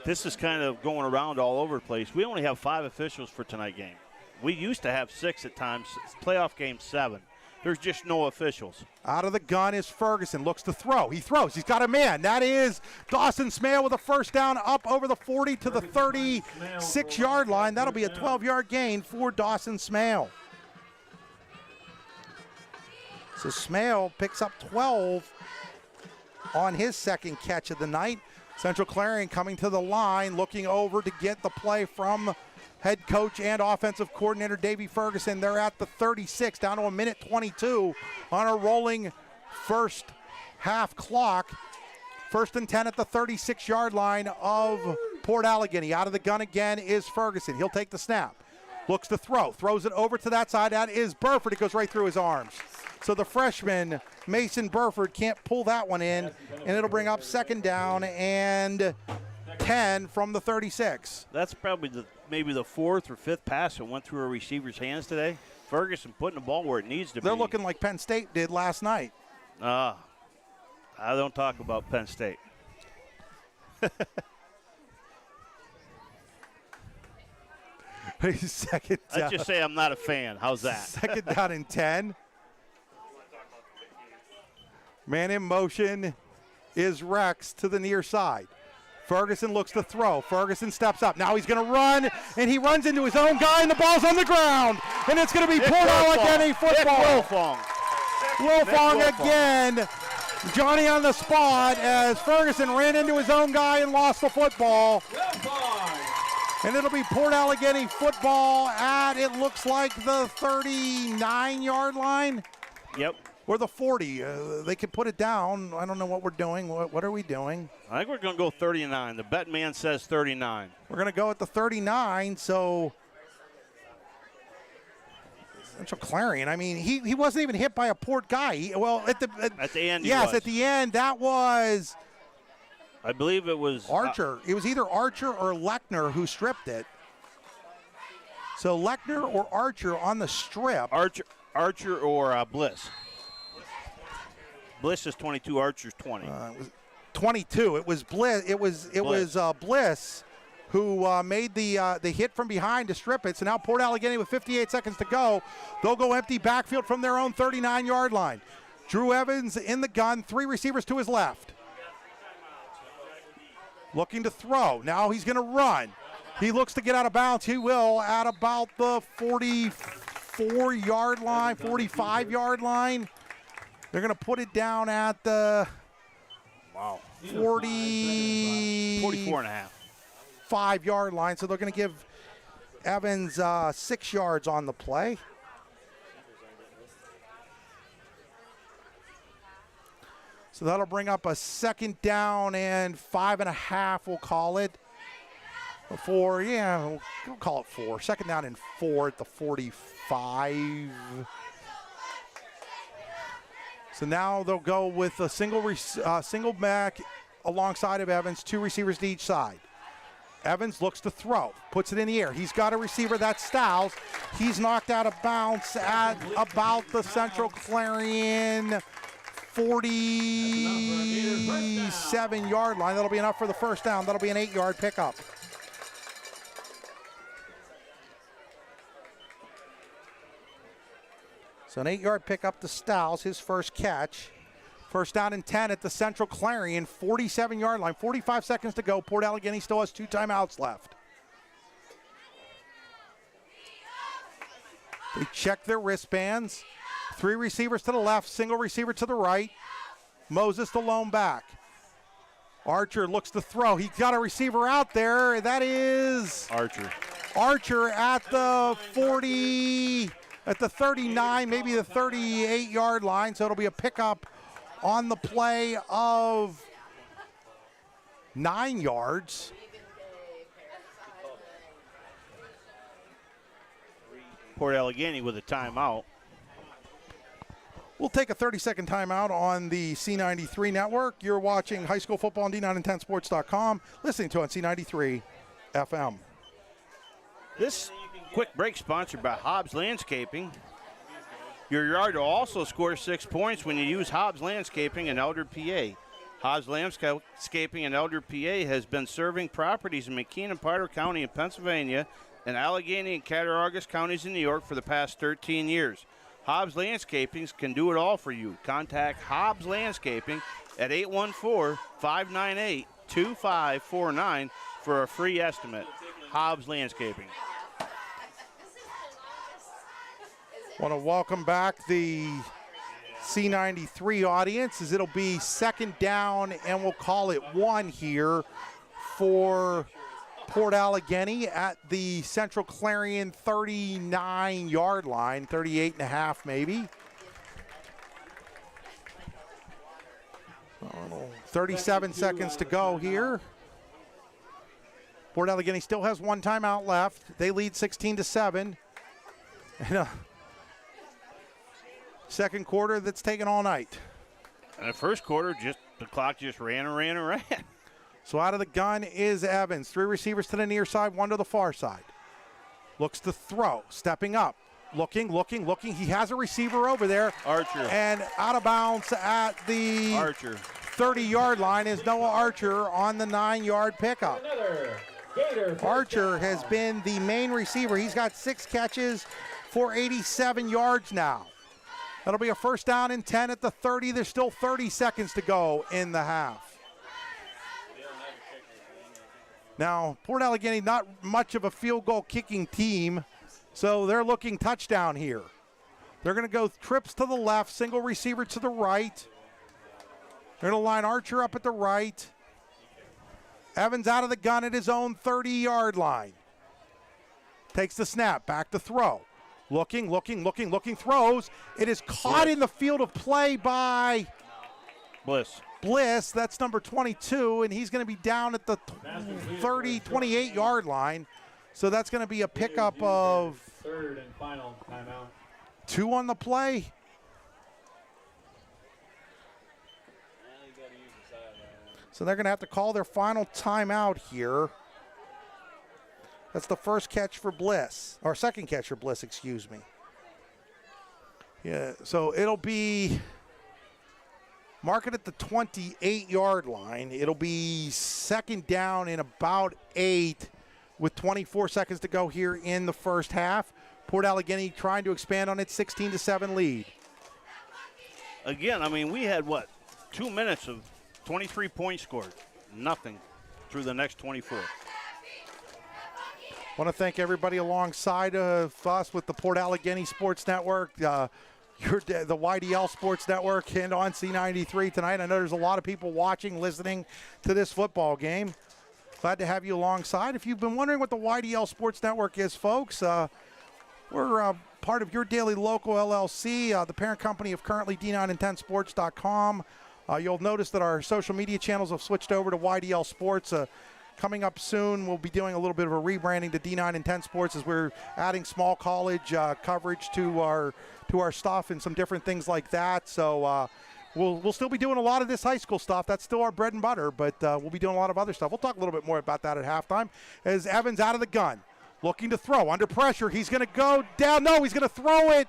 this is kind of going around all over the place, we only have 5 officials for tonight's game. We used to have 6 at times, playoff game 7. There's just no officials. Out of the gun is Ferguson, looks to throw. He throws, he's got a man. That is Dawson Smale with a first down up over the 40 to the 36-yard line. That'll be a 12-yard gain for Dawson Smale. So Smale picks up 12 on his second catch of the night. Central Clarion coming to the line, looking over to get the play from head coach and offensive coordinator Davey Ferguson. They're at the 36, down to 1:22 on a rolling first half clock. 1st and 10 at the 36-yard line of Port Allegany. Out of the gun again is Ferguson. He'll take the snap. Looks to throw. Throws it over to that side. That is Burford. It goes right through his arms. So the freshman, Mason Burford, can't pull that one in, and it'll bring up 2nd down and 10 from the 36. That's probably maybe the 4th or 5th pass that went through a receiver's hands today. Ferguson putting the ball where it needs to be. They're looking like Penn State did last night. I don't talk about Penn State. Second down. Let's just say I'm not a fan. How's that? 2nd down and 10. Man in motion is Rex to the near side. Ferguson looks to throw. Ferguson steps up. Now he's going to run, and he runs into his own guy, and the ball's on the ground. And it's going to be Port Allegany football. Wilfong again. Johnny on the spot as Ferguson ran into his own guy and lost the football. And it'll be Port Allegany football at, it looks like, the 39-yard line. Yep. Or the 40. They could put it down. I don't know what we're doing. What are we doing? I think we're going to go 39. The bet man says 39. We're going to go at the 39. So Central Clarion, I mean, he wasn't even hit by a Port guy. At the end, yes, at the end, that was, I believe it was Archer. It was either Archer or Lechner who stripped it. So Lechner or Archer on the strip. Archer or Bliss. Bliss is 22. Archer's 20. It was 22. It was Bliss. It was Bliss who made the hit from behind to strip it. So now Port Allegany with 58 seconds to go. They'll go empty backfield from their own 39-yard line. Drew Evans in the gun. 3 receivers to his left. Looking to throw. Now he's going to run. He looks to get out of bounds. He will at about the 44-yard line, 45-yard line. They're going to put it down at the 44.5. 5-yard line. So they're going to give Evans 6 yards on the play. So that'll bring up a 2nd down and 5.5, we'll call it. We'll call it 4. 2nd down and 4 at the 45. So now they'll go with a single back alongside of Evans, 2 receivers to each side. Evans looks to throw, puts it in the air. He's got a receiver, that's Stiles. He's knocked out of bounds at about the Central Clarion 47-yard line. That'll be enough for the first down. That'll be an 8-yard pickup. So an 8-yard pickup to Stiles, his first catch. First down and 10 at the Central Clarion 47-yard line. 45 seconds to go. Port Allegany still has 2 timeouts left. They check their wristbands. 3 receivers to the left, single receiver to the right. Moses the lone back. Archer looks to throw. He's got a receiver out there. That is Archer at the 40, at the 39, maybe the 38-yard line. So it'll be a pickup on the play of 9 yards. Port Allegany with a timeout. We'll take a 30-second timeout on the C93 network. You're watching high school football on D9and10sports.com, listening to on C93 FM. This quick break sponsored by Hobbs Landscaping. Your yard will also score 6 points when you use Hobbs Landscaping in Elder, PA. Hobbs Landscaping in Elder, PA has been serving properties in McKean and Potter County in Pennsylvania and Allegany and Cattaraugus counties in New York for the past 13 years. Hobbs Landscaping can do it all for you. Contact Hobbs Landscaping at 814-598-2549 for a free estimate. Hobbs Landscaping. Want to welcome back the C93 audience, as it'll be second down, and we'll call it 1 here for Port Allegany at the Central Clarion 39-yard line, 38.5 maybe. 37 seconds to go here. Port Allegany still has 1 timeout left. They lead 16-7. And second quarter that's taken all night. And the first quarter, the clock just ran and ran and ran. So out of the gun is Evans. 3 receivers to the near side, 1 to the far side. Looks to throw, stepping up, looking. He has a receiver over there. Archer. And out of bounds at the 30-yard line is Noah Archer on the 9-yard pickup. Archer has been the main receiver. He's got 6 catches for 87 yards now. That'll be a first down and 10 at the 30. There's still 30 seconds to go in the half. Now, Port Allegany, not much of a field goal kicking team, so they're looking touchdown here. They're going to go trips to the left, single receiver to the right. They're going to line Archer up at the right. Evans out of the gun at his own 30-yard line. Takes the snap, back to throw. Looking, throws. It is caught in the field of play by Bliss. That's number 22, and he's going to be down at the 28-yard line. So that's going to be a pickup of 3rd and final timeout. 2 on the play. So they're going to have to call their final timeout here. That's the first catch for Bliss, or second catch for Bliss, excuse me. Yeah, so it'll be marked at the 28-yard line. It'll be second down in about 8 with 24 seconds to go here in the first half. Port Allegany trying to expand on its 16-7 lead. Again, I mean, we had, 2 minutes of 23 points scored. Nothing through the next 24. Want to thank everybody alongside of us with the Port Allegany Sports Network, the YDL Sports Network, and on C93 tonight. I know there's a lot of people watching, listening to this football game. Glad to have you alongside. If you've been wondering what the YDL Sports Network is, folks, we're part of Your Daily Local LLC, the parent company of currently D9and10sports.com. You'll notice that our social media channels have switched over to YDL Sports. Coming up soon, we'll be doing a little bit of a rebranding to D9 and 10 Sports as we're adding small college coverage to our stuff and some different things like that. So we'll still be doing a lot of this high school stuff. That's still our bread and butter, but we'll be doing a lot of other stuff. We'll talk a little bit more about that at halftime. As Evans out of the gun, looking to throw, under pressure. He's going to go down. No, he's going to throw it.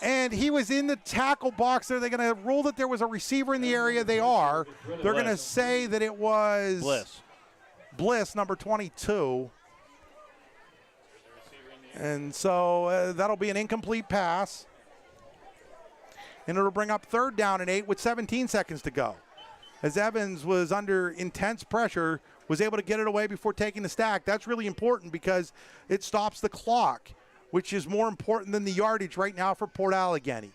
And he was in the tackle box there. They're going to rule that there was a receiver in the area. They are. They're going to say that it was Bliss, number 22. And so that'll be an incomplete pass. And it'll bring up 3rd down and 8 with 17 seconds to go. As Evans was under intense pressure, was able to get it away before taking the stack. That's really important because it stops the clock, which is more important than the yardage right now for Port Allegany.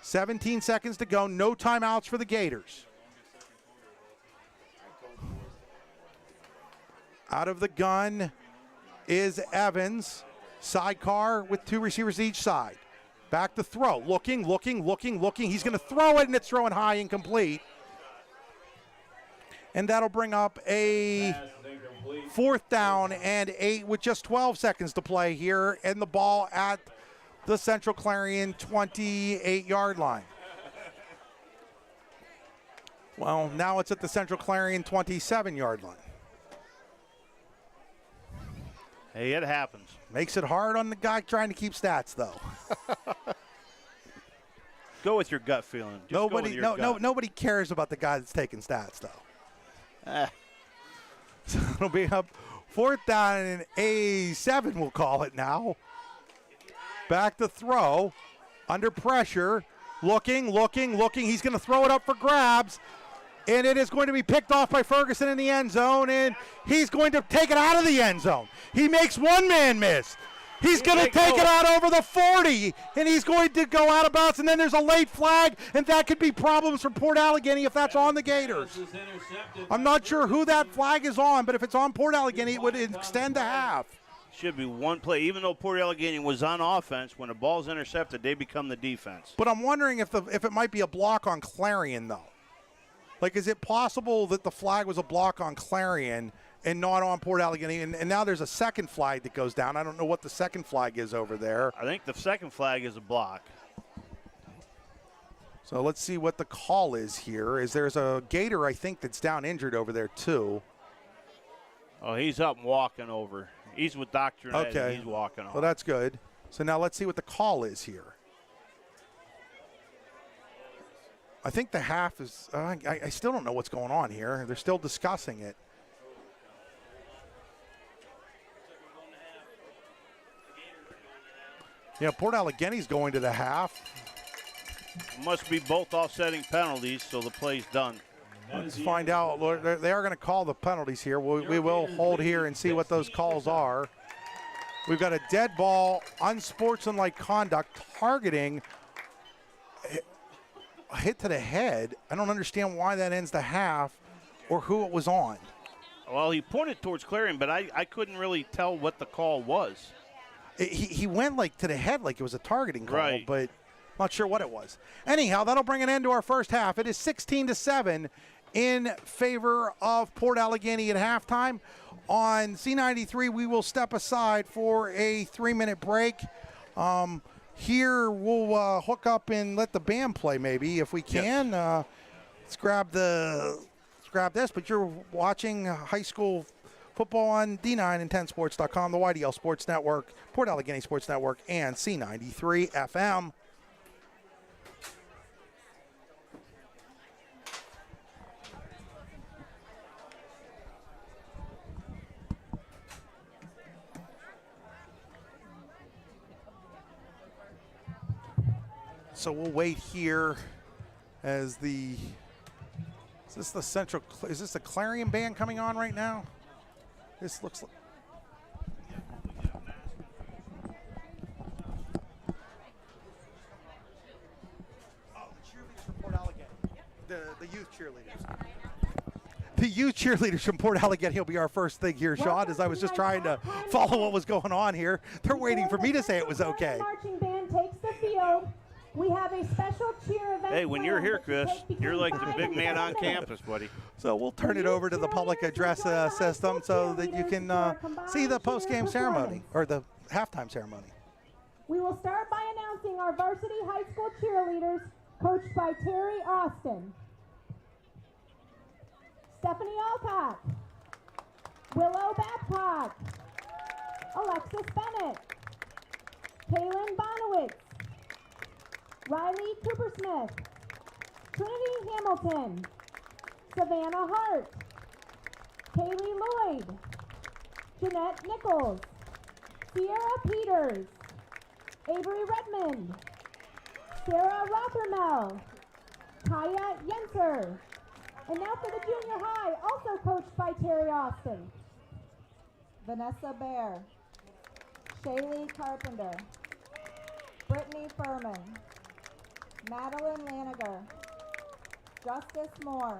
17 seconds to go, no timeouts for the Gators. Out of the gun is Evans. Sidecar with 2 receivers each side. Back to throw. Looking. He's going to throw it, and it's throwing high, incomplete. And that'll bring up a 4th down and 8 with just 12 seconds to play here. And the ball at the Central Clarion 28-yard line. Well, now it's at the Central Clarion 27-yard line. Hey, it happens. Makes it hard on the guy trying to keep stats, though. Go with your gut feeling. Just go with your gut. Nobody cares about the guy that's taking stats, though. So it'll be up 4th down and A7, we'll call it now. Back to throw, under pressure, looking. He's going to throw it up for grabs, and it is going to be picked off by Ferguson in the end zone, and he's going to take it out of the end zone. He makes one man miss. He's going to take it out over the 40, and he's going to go out of bounds, and then there's a late flag, and that could be problems for Port Allegany if that's on the Gators. I'm not sure who that flag is on, but if it's on Port Allegany, it would extend the half. Should be one play. Even though Port Allegany was on offense, when a ball's intercepted, they become the defense. But I'm wondering if it might be a block on Clarion, though. Like, is it possible that the flag was a block on Clarion and not on Port Allegany? And now there's a second flag that goes down. I don't know what the second flag is over there. I think the second flag is a block. So let's see what the call is here. There's a Gator, I think, that's down injured over there, too. Oh, he's up and walking over. He's with Dr. Ned, Okay. and he's walking over. Well, that's good. So now let's see what the call is here. I think the half is I still don't know what's going on here. They're still discussing it. Yeah, Port Allegany's going to the half. Must be both offsetting penalties, so the play's done. Let's find out. They are going to call the penalties here. We will hold here and see what those calls are. We've got a dead ball, unsportsmanlike conduct, targeting, a hit to the head. I don't understand why that ends the half or who it was on. Well, he pointed towards Clarion, but I couldn't really tell what the call was. He went like to the head like it was a targeting call, Right. but not sure what it was. Anyhow, that'll bring an end to our first half. It is 16-7 in favor of Port Allegany at halftime. On C93, we will step aside for a 3-minute break. Here, we'll hook up and let the band play maybe if we can. Yes. Let's grab this. But you're watching high school football on D9 and 10sports.com, the YDL Sports Network, Port Allegany Sports Network, and C93 FM. So we'll wait here as is this the Clarion band coming on right now? This looks like. Oh, the cheerleaders from Port Allegany. The youth cheerleaders. The youth cheerleaders from Port Allegany will be our first thing here, Sean, as I was just trying to follow what was going on here. They're waiting for me to say it was okay. Marching band takes the field. We have a special cheer event. Hey, when you're here, Chris, you're like the big man on campus, buddy. So we'll turn it over to the public address system so that you can see the post-game ceremony, or the halftime ceremony. We will start by announcing our varsity high school cheerleaders, coached by Terry Austin. Stephanie Alcott, Willow Babcock, Alexis Bennett, Kaylin Bonowitz, Riley Coopersmith, Trinity Hamilton, Savannah Hart, Kaylee Lloyd, Jeanette Nichols, Sierra Peters, Avery Redmond, Sarah Rothermel, Kaya Yenser, and now for the junior high, also coached by Terry Austin. Vanessa Bear, Shaylee Carpenter, Brittany Furman, Madeline Laniger, Justice Moore,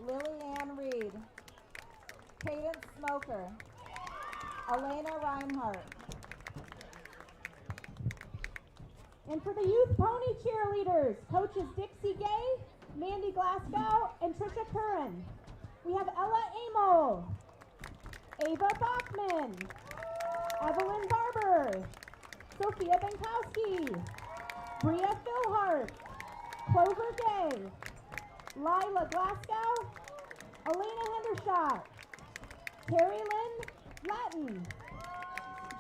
Lillianne Reed, Cadence Smoker, Elena Reinhardt. And for the youth pony cheerleaders, coaches Dixie Gay, Mandy Glasgow, and Trisha Curran. We have Ella Amol, Ava Bachman, Evelyn Barber, Sophia Benkowski, Bria Philhart, Clover Gay, Lila Glasgow, Elena Hendershot, Terry Lynn Latin,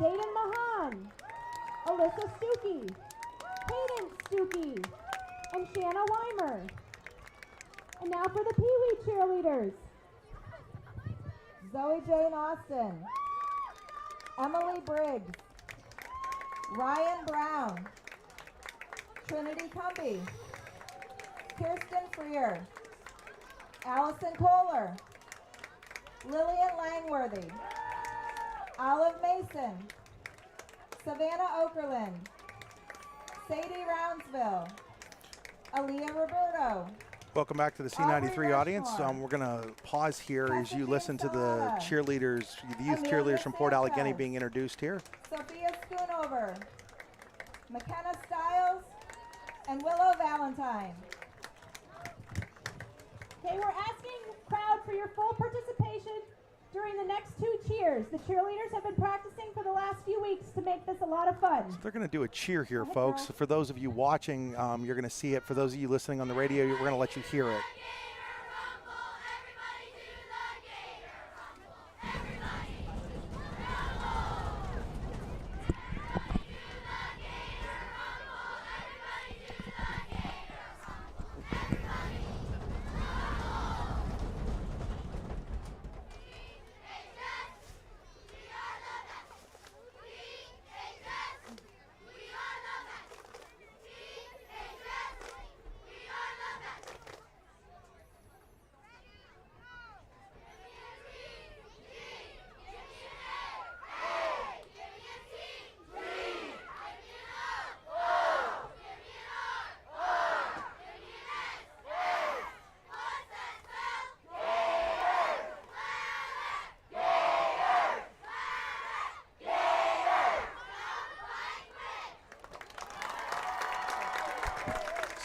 Jaden Mahan, Alyssa Stuckey, Cadence Stuckey, and Shanna Weimer. And now for the Pee Wee cheerleaders. Zoe Jane Austin, Emily Briggs, Ryan Brown, Trinity Cumbie, Kirsten Freer, Allison Kohler, Lillian Langworthy, Olive Mason, Savannah Okerlund, Sadie Roundsville, Aaliyah Roberto. Welcome back to the C93 audience. We're going to pause here as you listen to the cheerleaders, the youth cheerleaders from Port Allegany being introduced here. Sophia Schoonover, McKenna Stiles, and Willow Valentine. Okay, we're asking crowd for your full participation during the next 2 cheers. The cheerleaders have been practicing for the last few weeks to make this a lot of fun. So they're going to do a cheer here, folks. For those of you watching, you're going to see it. For those of you listening on the radio, we're going to let you hear it.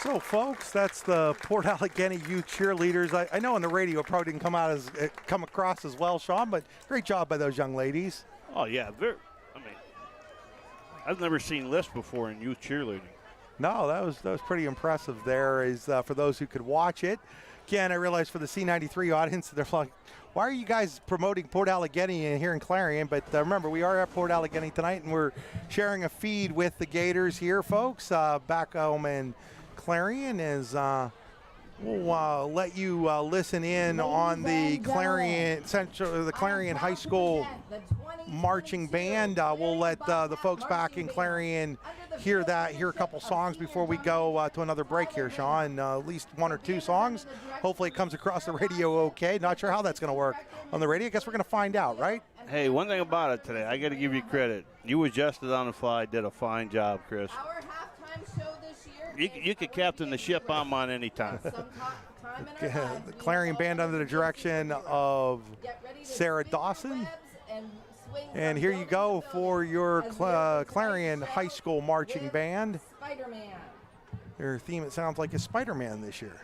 So, folks, that's the Port Allegany youth cheerleaders. I know on the radio it probably didn't come across as well, Sean, but great job by those young ladies. Oh, yeah. I've never seen this before in youth cheerleading. No, that was pretty impressive there. Is for those who could watch it. Again, I realize for the C93 audience, they're like, why are you guys promoting Port Allegany here in Clarion? But remember, we are at Port Allegany tonight, and we're sharing a feed with the Gators here, folks, back home in Clarion. Is we'll let you listen in on the Clarion Central, the Clarion High School marching band. We'll let the folks back in Clarion hear a couple songs before we go to another break here, Sean. At least 1 or 2 songs. Hopefully it comes across the radio okay. Not sure how that's going to work on the radio. I guess we're going to find out, right? Hey, one thing about it today, I got to give you credit. You adjusted on the fly, did a fine job, Chris. Our halftime show this year. You could captain the ship on any time. The Clarion Band under the direction of Sarah Dawson. And here you go for your Clarion High School Marching Band. Spider-Man. Their theme, it sounds like, is Spider-Man this year.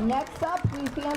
Next up, we feature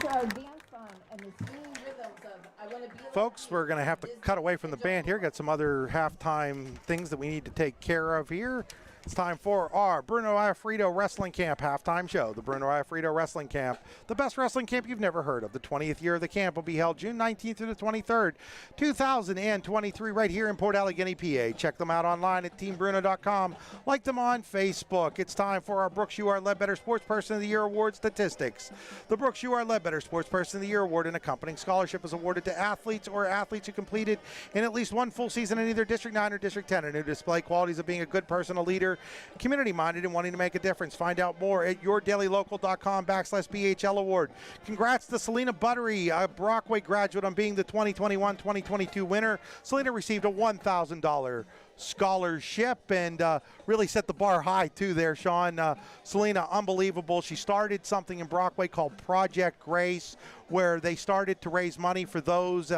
our dance song and the swinging rhythms of I Want to Be Like Folks, You, we're going to have to Disney cut away from the Jungle band here. Book. Got some other halftime things that we need to take care of here. It's time for our Bruno Iafrito Wrestling Camp halftime show. The Bruno Iafrito Wrestling Camp, the best wrestling camp you've never heard of. The 20th year of the camp will be held June 19th through the 23rd, 2023, right here in Port Allegany, PA. Check them out online at teambruno.com. Like them on Facebook. It's time for our Brooks U. R. Ledbetter Sports Person of the Year Award statistics. The Brooks U. R. Ledbetter Sports Person of the Year Award and accompanying scholarship is awarded to athletes or athletes who completed in at least one full season in either District 9 or District 10 and who display qualities of being a good person, a leader, community-minded, and wanting to make a difference. Find out more at yourdailylocal.com/BHL Award. Congrats to Selena Buttery, a Brockway graduate, on being the 2021-2022 winner. Selena received a $1,000 scholarship and really set the bar high too there, Sean. Selena, unbelievable. She started something in Brockway called Project Grace, where they started to raise money for those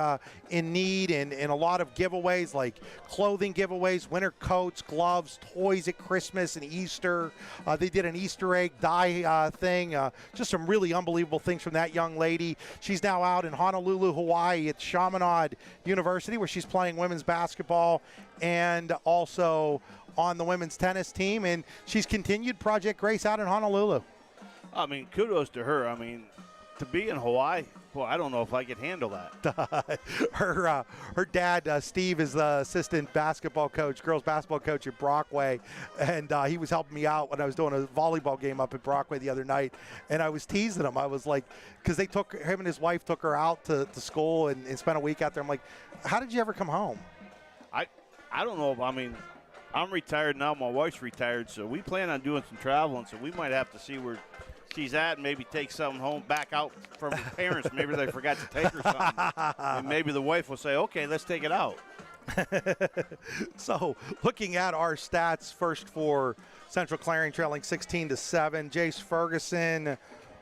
in need, and a lot of giveaways like clothing giveaways, winter coats, gloves, toys at Christmas and Easter. They did an Easter egg dye thing. Just some really unbelievable things from that young lady. She's now out in Honolulu, Hawaii at Chaminade University, where she's playing women's basketball and also on the women's tennis team, and she's continued Project Grace out in Honolulu. I mean, kudos to her. I mean, to be in Hawaii, boy, I don't know if I could handle that. Her dad, Steve, is the assistant basketball coach, girls basketball coach at Brockway, and he was helping me out when I was doing a volleyball game up at Brockway the other night, and I was teasing him. I was like, because him and his wife took her out to school and spent a week out there. I'm like, how did you ever come home? I don't know. I mean, I'm retired now. My wife's retired, so we plan on doing some traveling. So we might have to see where she's at and maybe take something home back out from her parents. Maybe they forgot to take her something. And maybe the wife will say, okay, let's take it out. So looking at our stats first for Central Clarion trailing 16-7. Jace Ferguson,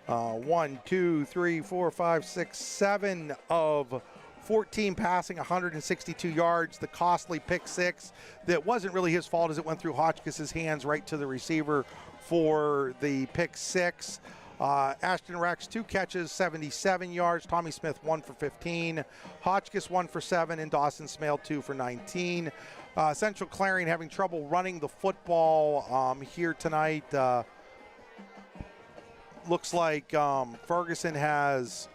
1, 2, 3, 4, 5, 6, 7 of 14 passing, 162 yards. The costly pick six that wasn't really his fault as it went through Hotchkiss' hands right to the receiver for the pick six. Ashton Rex, 2 catches, 77 yards. Tommy Smith, 1 for 15. Hotchkiss, 1 for 7. And Dawson Smale, 2 for 19. Central Clarion having trouble running the football here tonight. Looks like Ferguson has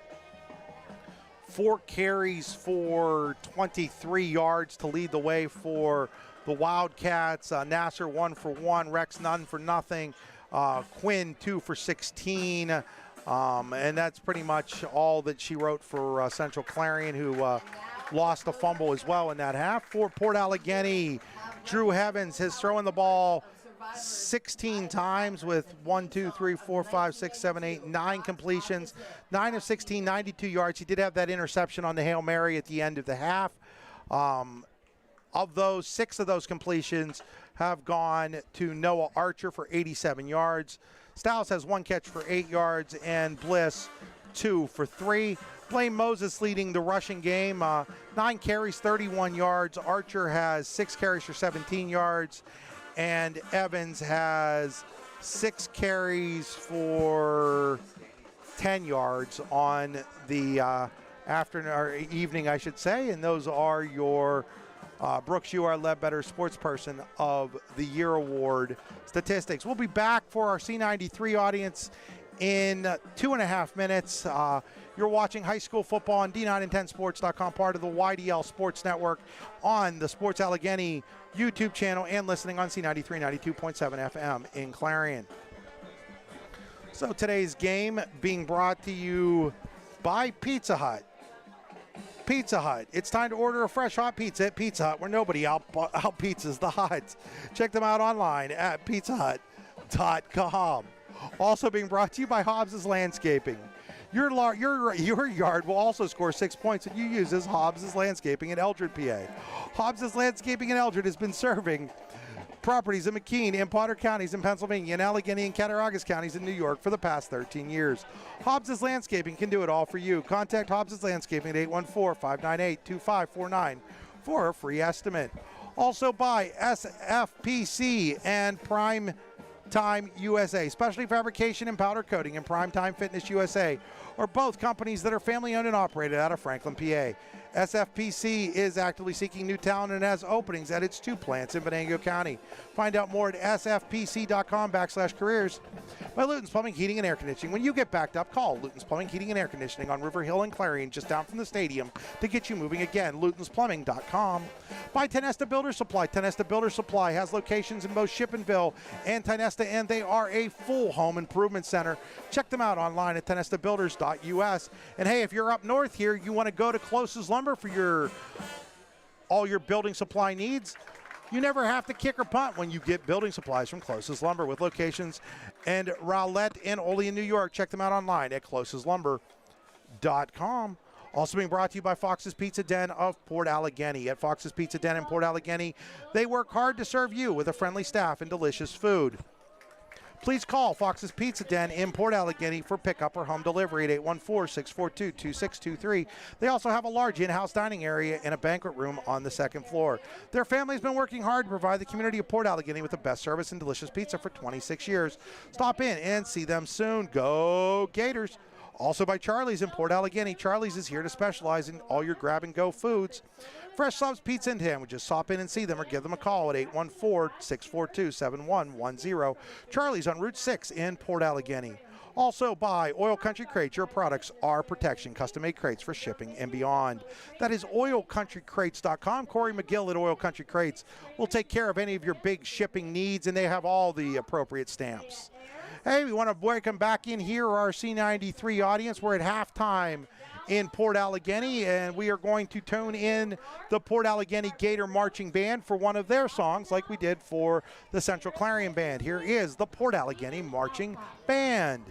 4 carries for 23 yards to lead the way for the Wildcats. Nasser, 1 for 1. Rex, none for nothing. Quinn, 2 for 16. And that's pretty much all that she wrote for Central Clarion, who lost a fumble as well in that half. For Port Allegany, Drew Heavens has thrown the ball 16 times with 1, 2, 3, 4, 5, 6, 7, 8, 9 completions. 9 of 16, 92 yards. He did have that interception on the Hail Mary at the end of the half. Of those, 6 of those completions have gone to Noah Archer for 87 yards. Stiles has 1 catch for 8 yards, and Bliss 2 for 3. Blaine Moses leading the rushing game, 9 carries, 31 yards. Archer has 6 carries for 17 yards. And Evans has 6 carries for 10 yards on the afternoon or evening, I should say. And those are your Brooks U. R. Ledbetter Sportsperson of the Year Award statistics. We'll be back for our C93 audience in 2.5 minutes. You're watching high school football on D9and10sports.com, part of the YDL Sports Network on the Sports Allegany YouTube channel and listening on C93 92.7 FM in Clarion. So today's game being brought to you by Pizza Hut. Pizza Hut. It's time to order a fresh hot pizza at Pizza Hut, where nobody out pizzas the Hut. Check them out online at pizzahut.com. Also being brought to you by Hobbs' Landscaping. Your yard will also score 6 points if you use Hobbs' Landscaping in Eldred, PA. Hobbs' Landscaping in Eldred has been serving properties in McKean and Potter counties in Pennsylvania and Allegany and Cattaraugus counties in New York for the past 13 years. Hobbs' Landscaping can do it all for you. Contact Hobbs' Landscaping at 814-598-2549 for a free estimate. Also by SFPC and Prime Time USA, Specialty Fabrication and Powder Coating, and Primetime Fitness USA are both companies that are family owned and operated out of Franklin, PA. SFPC is actively seeking new talent and has openings at its 2 plants in Venango County. Find out more at sfpc.com/careers. By Luton's Plumbing, Heating, and Air Conditioning. When you get backed up, call Luton's Plumbing, Heating, and Air Conditioning on River Hill and Clarion, just down from the stadium, to get you moving again. LutonsPlumbing.com. By Tenesta Builder Supply. Tenesta Builder Supply has locations in both Shippenville and Tenesta, and they are a full home improvement center. Check them out online at tenestabuilders.us. And hey, if you're up north here, you want to go to Closest Lumber for all your building supply needs, you never have to kick or punt when you get building supplies from Closest Lumber, with locations in Rowlett and Olean, New York. Check them out online at closestlumber.com. Also being brought to you by Fox's Pizza Den of Port Allegany. At Fox's Pizza Den in Port Allegany, they work hard to serve you with a friendly staff and delicious food. Please call Fox's Pizza Den in Port Allegany for pickup or home delivery at 814-642-2623. They also have a large in-house dining area and a banquet room on the 2nd floor. Their family has been working hard to provide the community of Port Allegany with the best service and delicious pizza for 26 years. Stop in and see them soon. Go Gators! Also by Charlie's in Port Allegany. Charlie's is here to specialize in all your grab-and-go foods. Fresh subs, pizza, and sandwiches. Stop in and see them or give them a call at 814-642-7110. Charlie's on Route 6 in Port Allegany. Also by Oil Country Crates. Your products are protection. Custom-made crates for shipping and beyond. That is oilcountrycrates.com. Corey McGill at Oil Country Crates will take care of any of your big shipping needs, and they have all the appropriate stamps. Hey, we want to welcome back in here our C93 audience. We're at halftime in Port Allegany, and we are going to tune in the Port Allegany Gator Marching Band for one of their songs, like we did for the Central Clarion Band. Here is the Port Allegany Marching Band.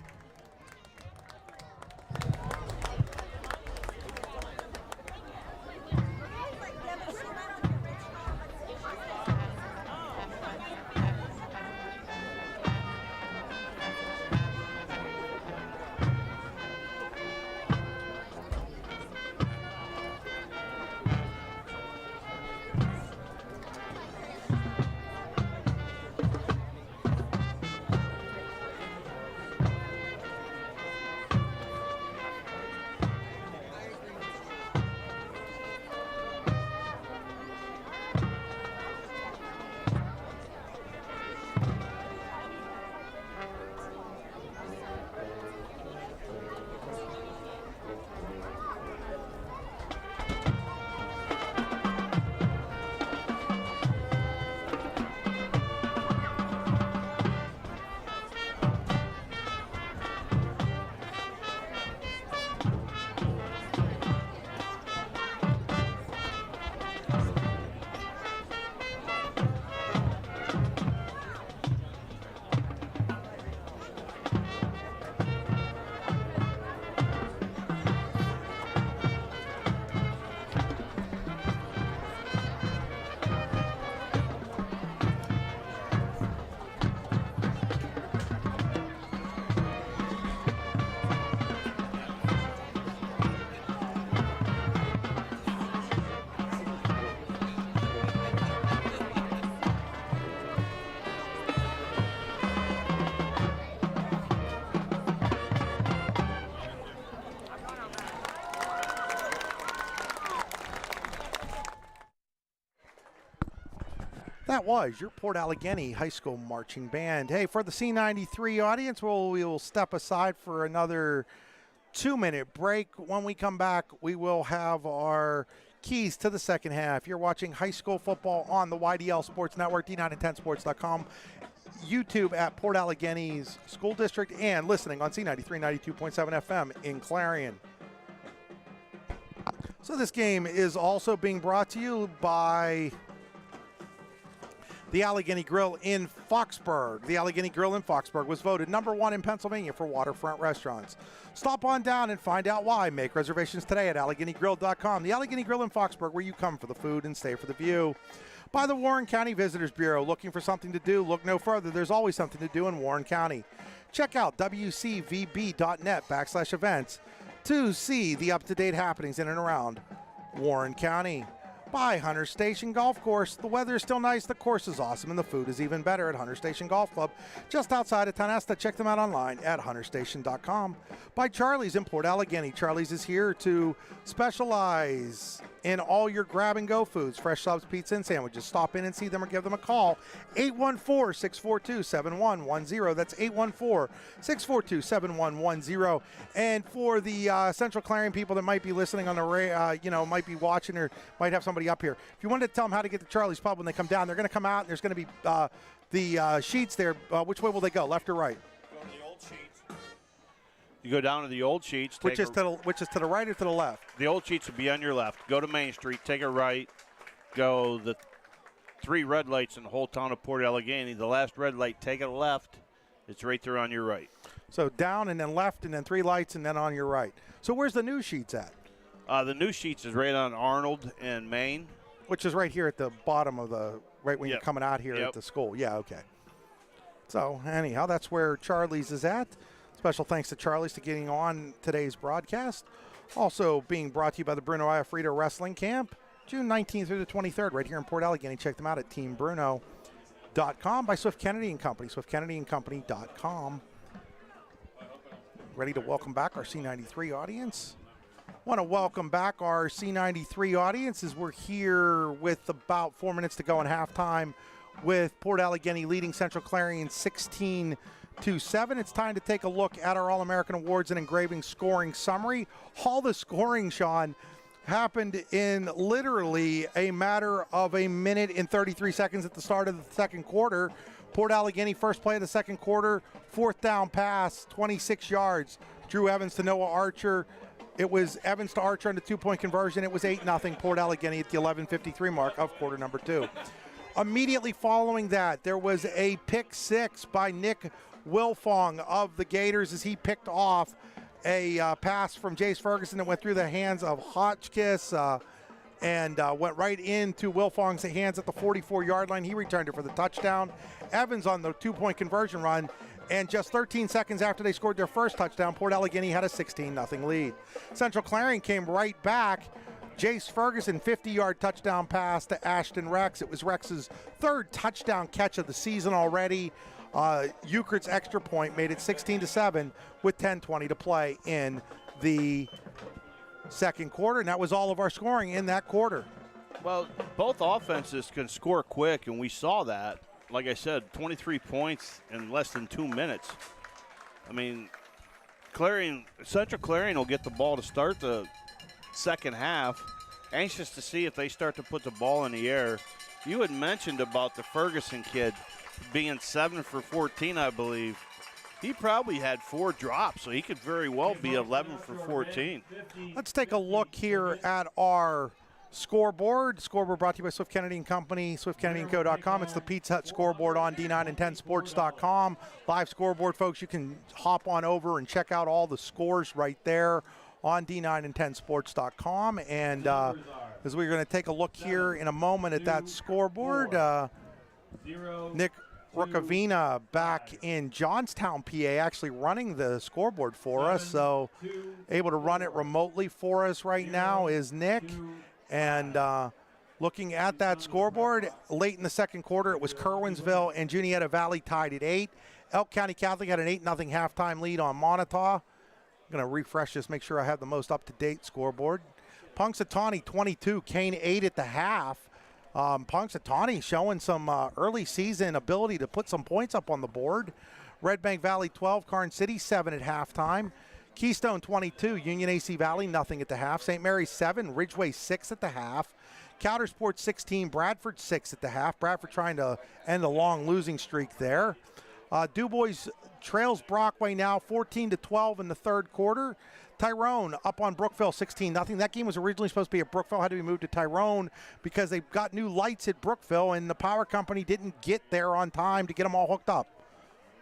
That was your Port Allegany High School Marching Band. Hey, for the C93 audience, we will step aside for another 2-minute break. When we come back, we will have our keys to the second half. You're watching high school football on the YDL Sports Network, D9and10sports.com, YouTube at Port Allegany's School District, and listening on C93 92.7 FM in Clarion. So this game is also being brought to you by the Allegany Grill in Foxburg. The Allegany Grill in Foxburg was voted #1 in Pennsylvania for waterfront restaurants. Stop on down and find out why. Make reservations today at AlleganyGrill.com. The Allegany Grill in Foxburg, where you come for the food and stay for the view. By the Warren County Visitors Bureau. Looking for something to do? Look no further. There's always something to do in Warren County. Check out WCVB.net/events to see the up-to-date happenings in and around Warren County. by Hunter Station Golf Course. The weather is still nice, the course is awesome, and the food is even better at Hunter Station Golf Club, just outside of Tonasta. Check them out online at hunterstation.com. By Charlie's in Port Allegany. Charlie's is here to specialize in all your grab-and-go foods, fresh subs, pizza, and sandwiches. Stop in and see them or give them a call. 814-642-7110. That's 814-642-7110. And for the Central Clarion people that might be listening on the might be watching or might have somebody up here, if you wanted to tell them how to get to Charlie's Pub when they come down, they're going to come out and there's going to be the sheets there. Which way will they go, left or right? Go to the old sheets. You go down to the old sheets. Which is to the right or to the left? The old sheets will be on your left. Go to Main Street, take a right, go the 3 red lights in the whole town of Port Allegany. The last red light, take a left. It's right there on your right. So down and then left and then 3 lights and then on your right. So where's the new sheets at? The new sheets is right on Arnold and Main. Which is right here at the bottom of right when Yep. you're coming out here Yep. at the school. Yeah, okay. So anyhow, that's where Charlie's is at. Special thanks to Charlie's to getting on today's broadcast. Also being brought to you by the Bruno Iafrida Wrestling Camp, June 19th through the 23rd, right here in Port Allegany. Check them out at teambruno.com. By Swift Kennedy and Company, swiftkennedyandcompany.com. Ready to welcome back our C93 audience. Want to welcome back our C93 audience as we're here with about 4 minutes to go in halftime with Port Allegany leading Central Clarion 16-7. It's time to take a look at our All-American Awards and Engraving scoring summary. All the scoring, Sean, happened in literally a matter of a minute and 33 seconds at the start of the second quarter. Port Allegany first play of the second quarter, 4th down pass, 26 yards. Drew Evans to Noah Archer. It was Evans to Archer on the 2-point conversion. It was 8-0 Port Allegany at the 11:53 mark of quarter number 2. Immediately following that, there was a pick 6 by Nick Wilfong of the Gators as he picked off a pass from Jace Ferguson that went through the hands of Hotchkiss and went right into Wilfong's hands at the 44-yard line. He returned it for the touchdown. Evans on the 2-point conversion run. And just 13 seconds after they scored their first touchdown, Port Allegany had a 16-0 lead. Central Clarion came right back. Jace Ferguson, 50-yard touchdown pass to Ashton Rex. It was Rex's 3rd touchdown catch of the season already. Euchre's extra point made it 16-7 with 10:20 to play in the second quarter. And that was all of our scoring in that quarter. Well, both offenses can score quick, and we saw that. Like I said, 23 points in less than 2 minutes. I mean, Central Clarion will get the ball to start the second half. Anxious to see if they start to put the ball in the air. You had mentioned about the Ferguson kid being 7 for 14, I believe. He probably had 4 drops, so he could very well be 11 for 14. Let's take a look here at our scoreboard. Scoreboard brought to you by Swift Kennedy and Company, swiftkennedyandco.com. It's the Pizza Hut scoreboard on D9and10sports.com. Live scoreboard, folks. You can hop on over and check out all the scores right there on D9and10sports.com. And as we're going to take a look here in a moment at that scoreboard, Nick Rukavina back in Johnstown, PA, actually running the scoreboard for us. So able to run it remotely for us right now is Nick. And looking at that scoreboard, late in the second quarter, it was Kerwinsville and Juniata Valley tied at 8. Elk County Catholic had an 8-0 halftime lead on Montauk. I'm going to refresh this, make sure I have the most up-to-date scoreboard. Punxsutawney 22, Kane 8 at the half. Punxsutawney showing some early season ability to put some points up on the board. Red Bank Valley 12, Karn City 7 at halftime. Keystone 22, Union AC Valley, nothing at the half. St. Mary's 7, Ridgeway 6 at the half. Coudersport 16, Bradford 6 at the half. Bradford trying to end a long losing streak there. DuBois trails Brockway now 14-12 in the third quarter. Tyrone up on Brookville 16-0. That game was originally supposed to be at Brookville, had to be moved to Tyrone because they got new lights at Brookville and the power company didn't get there on time to get them all hooked up.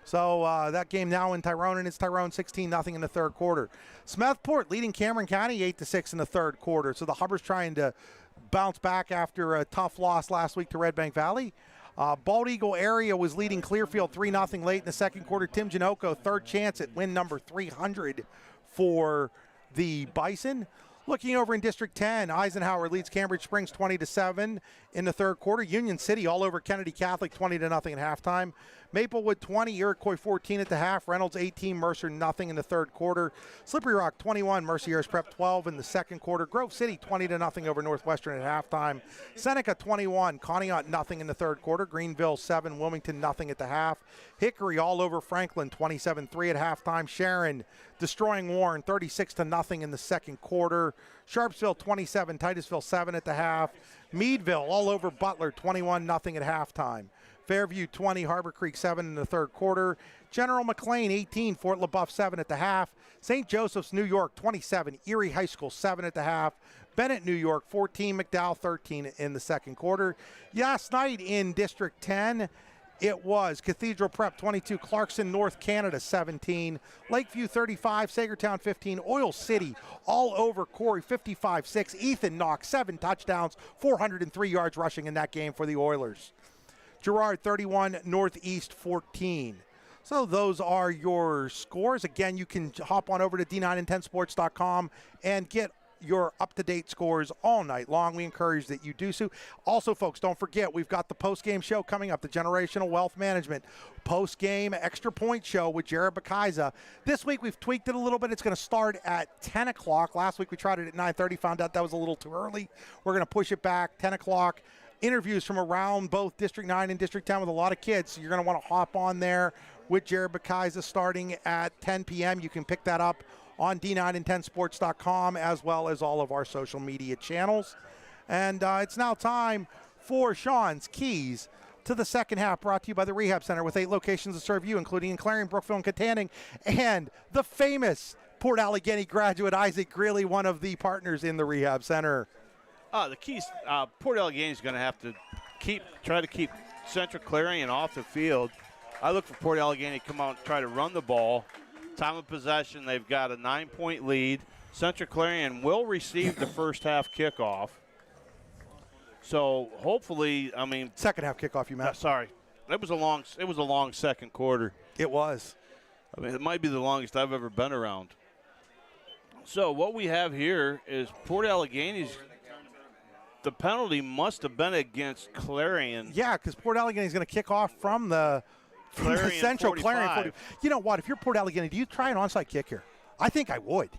So that game now in Tyrone, and it's Tyrone 16-0 in the third quarter. Smethport leading Cameron County 8-6 in the third quarter. So the Hubbers trying to bounce back after a tough loss last week to Red Bank Valley. Bald Eagle area was leading Clearfield 3-0 late in the second quarter. Tim Janoko, third chance at win number 300 for the Bison. Looking over in District 10, Eisenhower leads Cambridge Springs 20-7 in the third quarter. Union City all over Kennedy Catholic 20-0 at halftime. Maplewood 20, Iroquois 14 at the half. Reynolds 18, Mercer nothing in the third quarter. Slippery Rock 21, Mercier's Prep 12 in the second quarter. Grove City 20-0 over Northwestern at halftime. Seneca 21, Conneaut nothing in the third quarter. Greenville 7, Wilmington nothing at the half. Hickory all over Franklin 27-3 at halftime. Sharon destroying Warren 36-0 in the second quarter. Sharpsville 27, Titusville 7 at the half. Meadville all over Butler 21-0 at halftime. Fairview 20, Harbor Creek 7 in the third quarter. General McLean 18, Fort LaBeouf 7 at the half. St. Joseph's New York 27, Erie High School 7 at the half. Bennett New York 14, McDowell 13 in the second quarter. Last night in District 10, it was Cathedral Prep 22, Clarkson North Canada 17, Lakeview 35, Sagertown 15, Oil City all over Corey 55-6. Ethan Knox 7 touchdowns, 403 yards rushing in that game for the Oilers. Girard 31, Northeast 14. So those are your scores. Again, you can hop on over to d9and10sports.com and get your up-to-date scores all night long. We encourage that you do so. Also, folks, don't forget, we've got the post-game show coming up, the Generational Wealth Management post-game extra point show with Jared Bakaiza. This week, we've tweaked it a little bit. It's going to start at 10 o'clock. Last week, we tried it at 9:30, found out that was a little too early. We're going to push it back, 10 o'clock. Interviews from around both District 9 and District 10 with a lot of kids. So you're going to want to hop on there with Jared Bakaiza starting at 10 p.m. You can pick that up on d9and10sports.com as well as all of our social media channels. And it's now time for Sean's Keys to the second half, brought to you by the Rehab Center with 8 locations to serve you, including in Clarion, Brookville, and Katanning, and the famous Port Allegany graduate Isaac Greeley, one of the partners in the Rehab Center. The keys, Port Allegany is going to have to try to keep Central Clarion off the field. I look for Port Allegany to come out and try to run the ball. Time of possession, they've got a 9-point lead. Central Clarion will receive the first half kickoff. So hopefully, second half kickoff, you meant? Sorry, it was a long second quarter. It was. It might be the longest I've ever been around. So what we have here is Port Allegany's. The penalty must have been against Clarion. Yeah, because Port Allegany is going to kick off from the Central 45. Clarion 40. You know what? If you're Port Allegany, do you try an onside kick here? I think I would.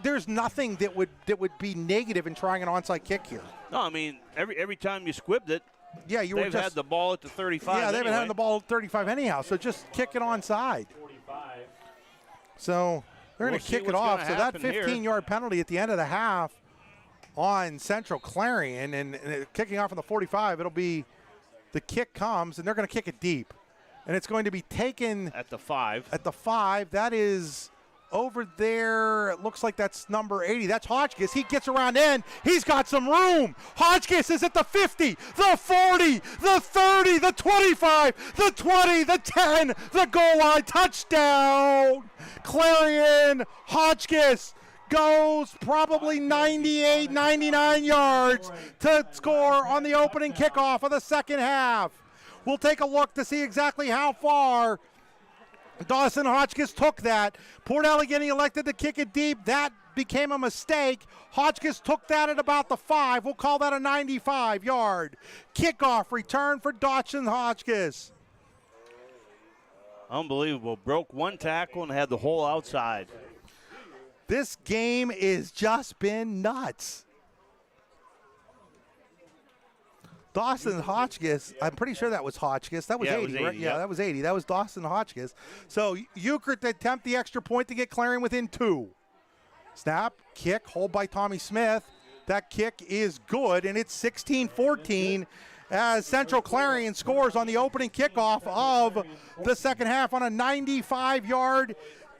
There's nothing that would be negative in trying an onside kick here. No, every time you squibbed it, yeah, they've had the ball at the 35. Yeah, they've been having the ball at 35 anyhow, so just kick it onside. 45. So they're going to kick it off. So that 15-yard penalty at the end of the half on Central Clarion, and kicking off on the 45, it'll be the kick comes, and they're going to kick it deep. And it's going to be taken at the 5. At the 5. That is over there. It looks like that's number 80. That's Hotchkiss. He gets around in. He's got some room. Hotchkiss is at the 50, the 40, the 30, the 25, the 20, the 10, the goal line. Touchdown. Clarion. Hotchkiss goes probably 98, 99 yards to score on the opening kickoff of the second half. We'll take a look to see exactly how far Dawson Hotchkiss took that. Port Allegany elected to kick it deep. That became a mistake. Hotchkiss took that at about the 5. We'll call that a 95-yard kickoff return for Dawson Hotchkiss. Unbelievable. Broke one tackle and had the whole outside. This game has just been nuts. Dawson Hotchkiss, I'm pretty sure that was Hotchkiss. That was 80, right? Yeah, that was 80. That was Dawson Hotchkiss. So Euchert to attempt the extra point to get Clarion within 2. Snap, kick, hold by Tommy Smith. That kick is good, and it's 16-14 as Central Clarion scores on the opening kickoff of the second half on a 95-yard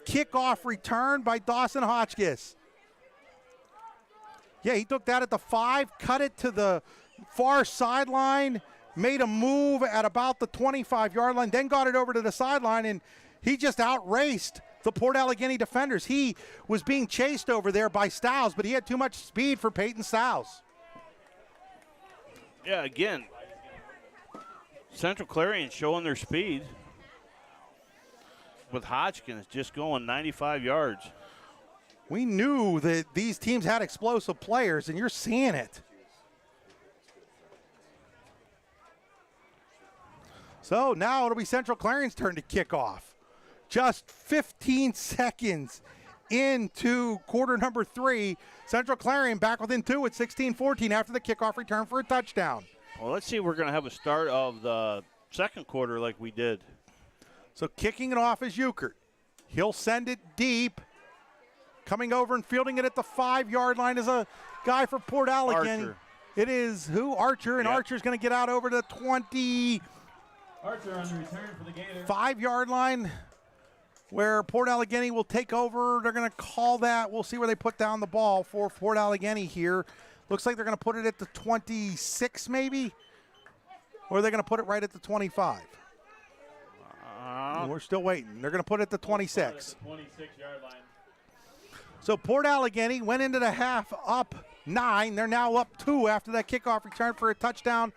kickoff return by Dawson Hotchkiss. Yeah, he took that at the 5, cut it to the far sideline, made a move at about the 25-yard line, then got it over to the sideline, and he just outraced the Port Allegany defenders. He was being chased over there by Stiles, but he had too much speed for Peyton Stiles. Yeah, again, Central Clarion showing their speed with Hodgkins just going 95 yards. We knew that these teams had explosive players, and you're seeing it. So now it'll be Central Clarion's turn to kick off. Just 15 seconds into quarter number 3. Central Clarion back within 2 at 16-14 after the kickoff return for a touchdown. Well, let's see if we're going to have a start of the second quarter like we did. So kicking it off is Euchert. He'll send it deep. Coming over and fielding it at the 5-yard line is a guy for Port Allegany. Archer. It is who? Archer, and Yep. Archer's going to get out over the 20. Archer on the return for the Gators. 5-yard line where Port Allegany will take over. They're going to call that. We'll see where they put down the ball for Port Allegany here. Looks like they're going to put it at the 26 maybe, or are they going to put it right at the 25? We're still waiting. They're going to put it at the 26. 26-yard line. So Port Allegany went into the half up 9. They're now up 2 after that kickoff return for a touchdown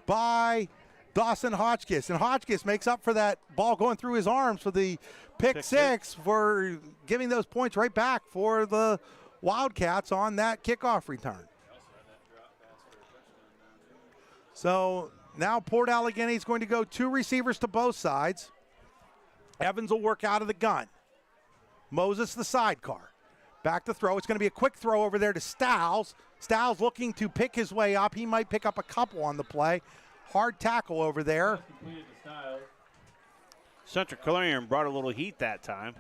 by Dawson Hotchkiss. And Hotchkiss makes up for that ball going through his arms for the pick six for giving those points right back for the Wildcats on that kickoff return. So now Port Allegany is going to go 2 receivers to both sides. Evans will work out of the gun. Moses the sidecar. Back to throw. It's going to be a quick throw over there to Stiles. Stiles looking to pick his way up. He might pick up a couple on the play. Hard tackle over there. Central Clarion brought a little heat that time.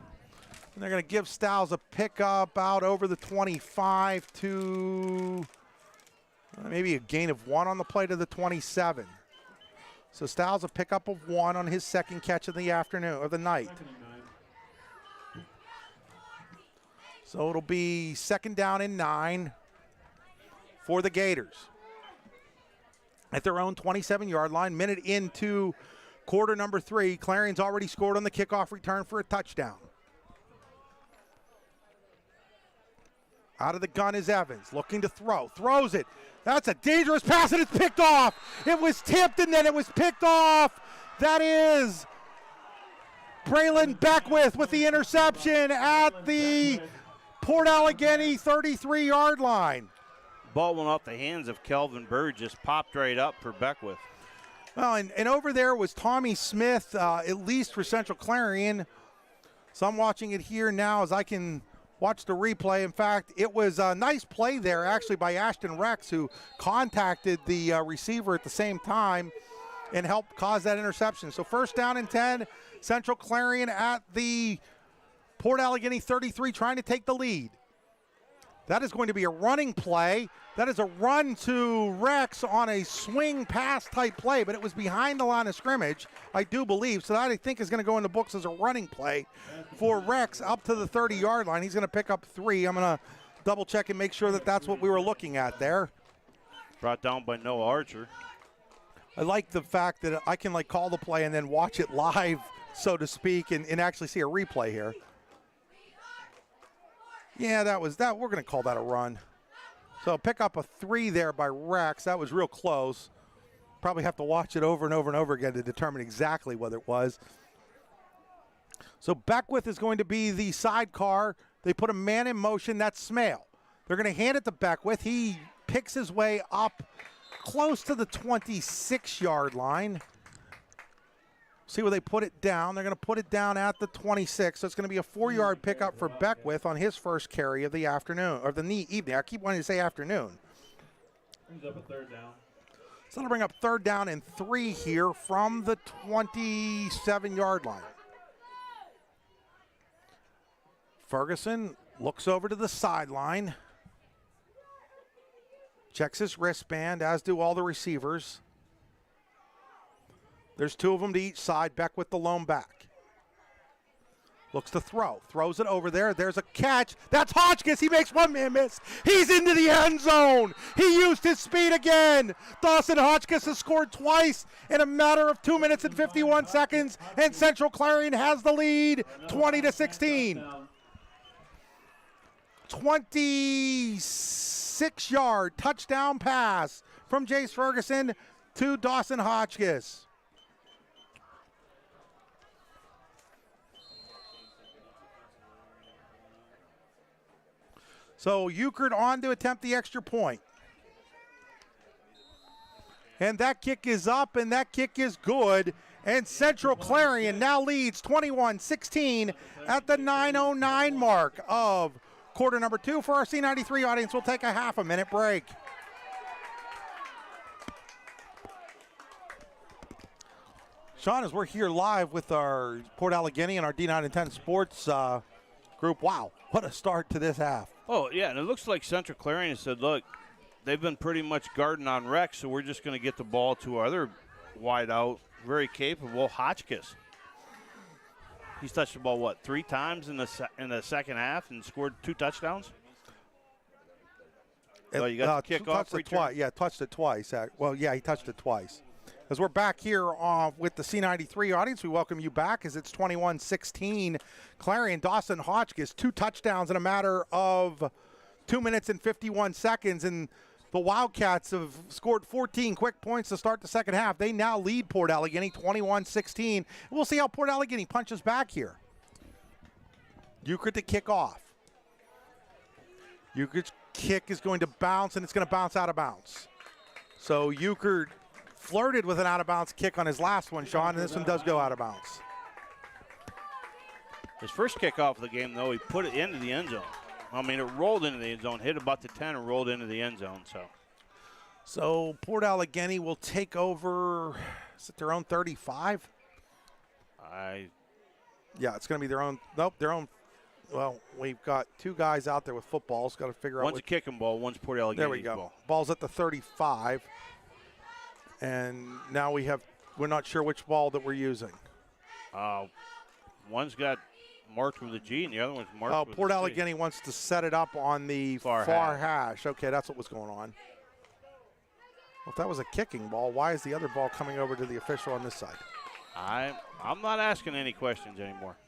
And they're going to give Stiles a pickup out over the 25 to maybe a gain of 1 on the play to the 27. So Stiles a pickup of 1 on his second catch of the afternoon or the night. So it'll be 2nd down and 9 for the Gators. At their own 27-yard line, minute into quarter number 3. Clarion's already scored on the kickoff return for a touchdown. Out of the gun is Evans, looking to throw. Throws it. That's a dangerous pass, and it's picked off. It was tipped, and then it was picked off. That is Braylon Beckwith with the interception at the Port Allegany 33-yard line. Ball went off the hands of Kelvin Bird, just popped right up for Beckwith. Well, and over there was Tommy Smith, at least for Central Clarion. So I'm watching it here now as I can watch the replay. In fact, it was a nice play there actually by Ashton Rex, who contacted the receiver at the same time and helped cause that interception. So 1st down and 10, Central Clarion at the Port Allegany 33 trying to take the lead. That is going to be a running play. That is a run to Rex on a swing pass type play, but it was behind the line of scrimmage, I do believe. So that I think is going to go in the books as a running play for Rex up to the 30-yard line. He's going to pick up 3. I'm going to double check and make sure that that's what we were looking at there. Brought down by Noah Archer. I like the fact that I can call the play and then watch it live, so to speak, and actually see a replay here. Yeah, that was that. We're going to call that a run. So pick up a 3 there by Rex. That was real close. Probably have to watch it over and over and over again to determine exactly what it was. So Beckwith is going to be the sidecar. They put a man in motion. That's Smale. They're going to hand it to Beckwith. He picks his way up close to the 26-yard line. See where they put it down. They're going to put it down at the 26. So it's going to be a 4-yard pickup for Beckwith on his first carry of the afternoon, or the evening. I keep wanting to say afternoon. Brings up a 3rd down. So that'll bring up 3rd down and 3 here from the 27-yard line. Ferguson looks over to the sideline. Checks his wristband, as do all the receivers. There's 2 of them to each side. Beckwith the lone back. Looks to throw. Throws it over there. There's a catch. That's Hotchkiss. He makes one man miss. He's into the end zone. He used his speed again. Dawson Hotchkiss has scored twice in a matter of 2 minutes and 51 seconds, and Central Clarion has the lead 20-16. 26-yard touchdown pass from Jace Ferguson to Dawson Hotchkiss. So Euchred on to attempt the extra point. And that kick is up, and that kick is good. And Central Clarion now leads 21-16 at the 9:09 mark of quarter number 2. For our C93 audience, we'll take a half-a-minute break. Sean, as we're here live with our Port Allegany and our D9 and 10 sports group, wow, what a start to this half. Oh, yeah, and it looks like Central Clarion said, look, they've been pretty much guarding on Rex, so we're just going to get the ball to our other wide-out, very capable Hotchkiss. He's touched the ball, what, 3 times in the second half and scored 2 touchdowns? Oh, you got the kickoff return? Yeah, touched it twice. Well, yeah, he touched it twice. As we're back here with the C93 audience, we welcome you back as it's 21-16. Clarion, Dawson Hotchkiss, 2 touchdowns in a matter of 2 minutes and 51 seconds. And the Wildcats have scored 14 quick points to start the second half. They now lead Port Allegany 21-16. We'll see how Port Allegany punches back here. Euchred to kick off. Euchred's kick is going to bounce, and it's going to bounce out of bounds. So Euchred flirted with an out-of-bounds kick on his last one, Sean, and this one does go out of bounds. His first kickoff of the game, though, he put it into the end zone. I mean, it rolled into the end zone, hit about the 10 and rolled into the end zone. So Port Allegany will take over, is it their own 35? Yeah, it's going to be their own, their own. Well, we've got 2 guys out there with footballs. Got to figure out. One's a kicking ball, one's Port Allegany's There we go. ball. Ball's at the 35. And now we're not sure which ball that we're using. One's got marked with a G and the other one's marked with Port a C. Allegany wants to set it up on the far hash. Okay, that's what was going on. Well, if that was a kicking ball, why is the other ball coming over to the official on this side? I'm not asking any questions anymore.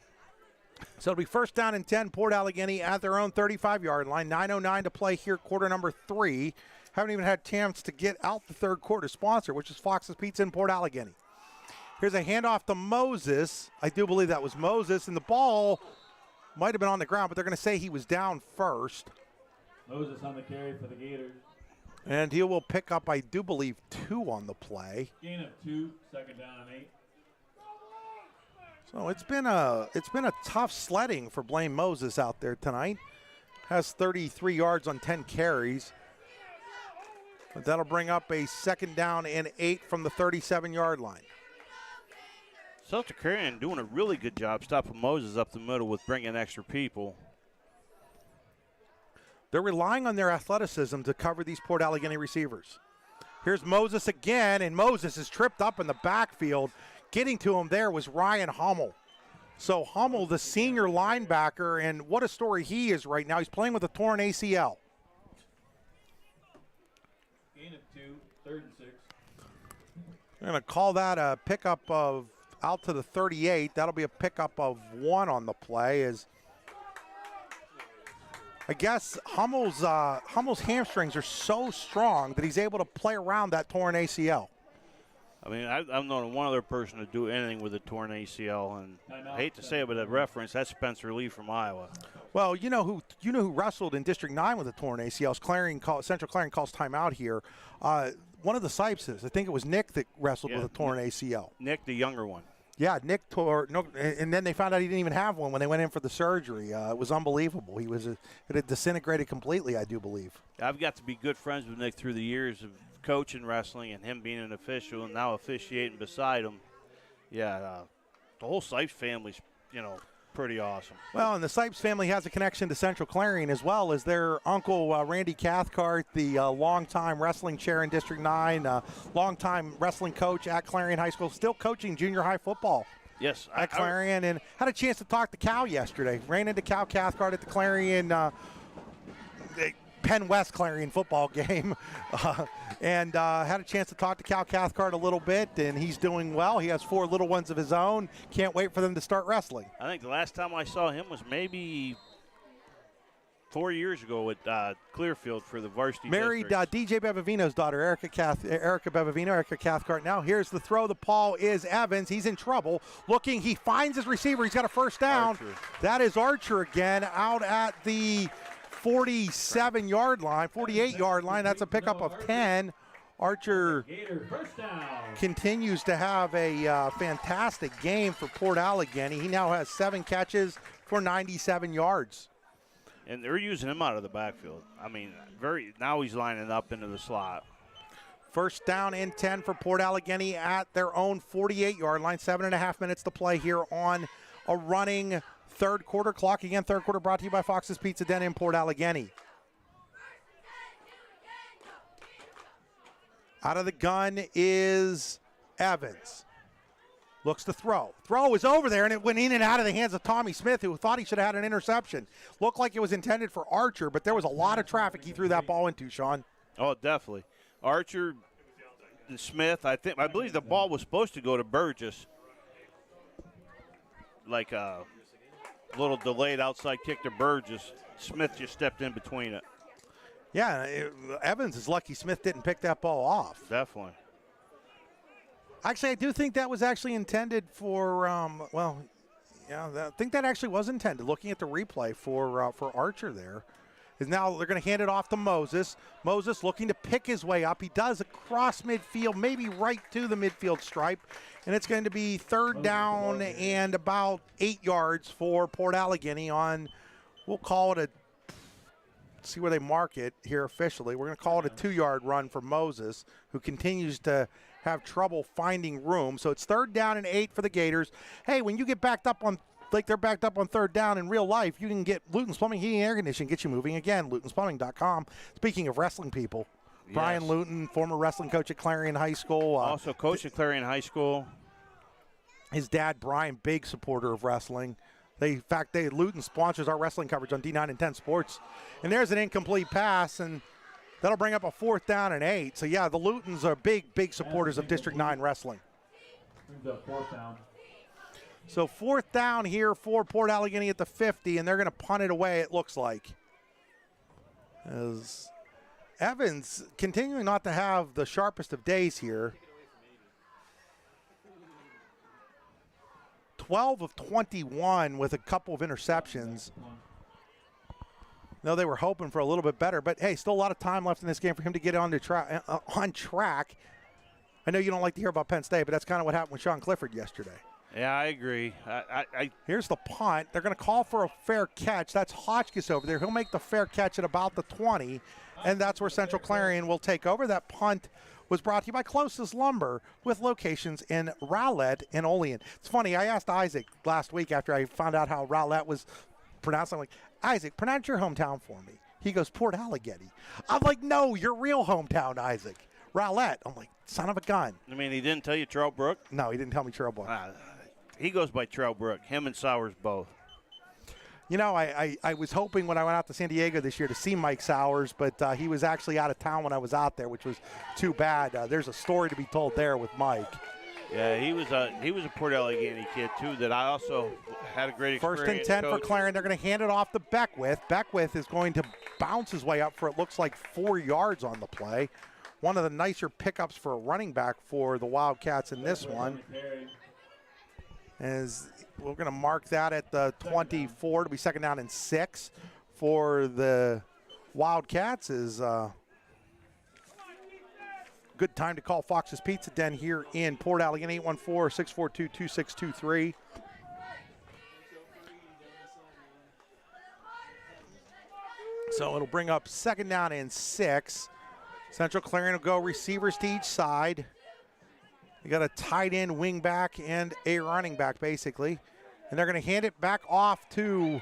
So it'll be first down and 10, Port Allegany at their own 35-yard line. 9:09 to play here, quarter number 3. Haven't even had a chance to get out the third quarter sponsor, which is Fox's Pizza in Port Allegany. Here's a handoff to Moses. I do believe that was Moses, and the ball might have been on the ground, but they're going to say he was down first. Moses on the carry for the Gators. And he will pick up, I do believe, 2 on the play. Gain of 2, second down and 8. So it's been a tough sledding for Blaine Moses out there tonight. Has 33 yards on 10 carries. But that'll bring up a second down and 8 from the 37-yard line. Central Clarion doing a really good job stopping Moses up the middle with bringing extra people. They're relying on their athleticism to cover these Port Allegany receivers. Here's Moses again, and Moses is tripped up in the backfield. Getting to him there was Ryan Hummel. So Hummel, the senior linebacker, and what a story he is right now. He's playing with a torn ACL. Gain of 2, third and 6. They're going to call that a pickup of out to the 38. That'll be a pickup of 1 on the play. As I guess Hummel's hamstrings are so strong that he's able to play around that torn ACL. I mean, I've known one other person to do anything with a torn ACL, and I hate to say it, but a reference, that's Spencer Lee from Iowa. Well, you know who wrestled in District 9 with a torn ACL. Central Clarion calls timeout here. One of the Sypeses, I think it was Nick that wrestled with a torn ACL. Nick, the younger one. Yeah, Nick tore, and then they found out he didn't even have one when they went in for the surgery. It was unbelievable. It had disintegrated completely, I do believe. I've got to be good friends with Nick through the years of coaching wrestling and him being an official and now officiating beside him. Yeah, the whole Sipes family's, pretty awesome. Well, and the Sipes family has a connection to Central Clarion as well as their uncle, Randy Cathcart, the longtime wrestling chair in District 9, longtime wrestling coach at Clarion High School, still coaching junior high football. Yes. At Clarion, and had a chance to talk to Cal yesterday. Ran into Cal Cathcart at the Clarion Penn West Clarion football game, and had a chance to talk to Cal Cathcart a little bit, and he's doing well. He has 4 little ones of his own. Can't wait for them to start wrestling. I think the last time I saw him was maybe 4 years ago at Clearfield for the varsity. Married DJ Bevavino's daughter, Erica Bevavino, Erica Cathcart. Now here's the throw. The ball is Evans. He's in trouble. Looking, he finds his receiver. He's got a first down. Archer. That is Archer again out at the 47-yard line, 48-yard line. That's a pickup of 10. Archer continues to have a fantastic game for Port Allegany. He now has 7 catches for 97 yards. And they're using him out of the backfield. I mean, now he's lining up into the slot. First down and 10 for Port Allegany at their own 48-yard line. 7.5 minutes to play here on a running third quarter clock. Again, third quarter brought to you by Fox's Pizza Den in Port Allegany. Out of the gun is Evans. Looks to throw. Throw is over there, and it went in and out of the hands of Tommy Smith, who thought he should have had an interception. Looked like it was intended for Archer, but there was a lot of traffic he threw that ball into, Sean. Oh, definitely. Archer, Smith, I believe the ball was supposed to go to Burgess. Like a little delayed outside kick to Burgess. Smith just stepped in between it. Yeah, Evans is lucky Smith didn't pick that ball off. Definitely. Actually, I do think that was actually intended for, I think that actually was intended. Looking at the replay for Archer there. Is now they're going to hand it off to Moses. Moses looking to pick his way up. He does across midfield, maybe right to the midfield stripe. And it's going to be third down and about 8 yards for Port Allegany on, we'll call it see where they mark it here officially. We're going to call it a 2-yard run for Moses, who continues to have trouble finding room. So it's third down and 8 for the Gators. Hey, when you get backed up on, like they're backed up on third down in real life, you can get Luton's Plumbing, Heating, and Air Conditioning, get you moving again, lutonsplumbing.com. Speaking of wrestling people, yes. Brian Luton, former wrestling coach at Clarion High School. Also coach at Clarion High School. His dad, Brian, big supporter of wrestling. Luton sponsors our wrestling coverage on D9 and 10 Sports. And there's an incomplete pass, and that'll bring up a fourth down and 8. So, yeah, the Lutons are big supporters of District 9 wrestling. Fourth down. So fourth down here for Port Allegany at the 50, and they're going to punt it away, it looks like. As Evans continuing not to have the sharpest of days here. 12 of 21 with a couple of interceptions. No, they were hoping for a little bit better, but hey, still a lot of time left in this game for him to get on track. I know you don't like to hear about Penn State, but that's kind of what happened with Sean Clifford yesterday. Yeah, I agree. Here's the punt. They're going to call for a fair catch. That's Hotchkiss over there. He'll make the fair catch at about the 20, and that's where Central Clarion will take over. That punt was brought to you by Closest Lumber with locations in Rowlett and Olean. It's funny, I asked Isaac last week after I found out how Rowlett was pronounced. I'm like, Isaac, pronounce your hometown for me. He goes, Port Allegany. I'm like, no, your real hometown, Isaac. Rowlett. I'm like, son of a gun. I mean, he didn't tell you Trout Brook? No, he didn't tell me Trout Brook. He goes by Trout Brook, him and Sowers both. You know, I was hoping when I went out to San Diego this year to see Mike Sowers, but he was actually out of town when I was out there, which was too bad. There's a story to be told there with Mike. Yeah, he was a Port Allegany kid, too, that I also had a great experience. First and 10 for Clarion. They're going to hand it off to Beckwith. Beckwith is going to bounce his way up for, it looks like, 4 yards on the play. One of the nicer pickups for a running back for the Wildcats in this one. As we're going to mark that at the 24 to be second down and 6 for the Wildcats. Is good time to call Fox's Pizza Den here in Port Allegany, 814-642-2623. So it'll bring up second down and 6. Central Clarion will go receivers to each side. You got a tight end, wing back, and a running back, basically. And they're going to hand it back off to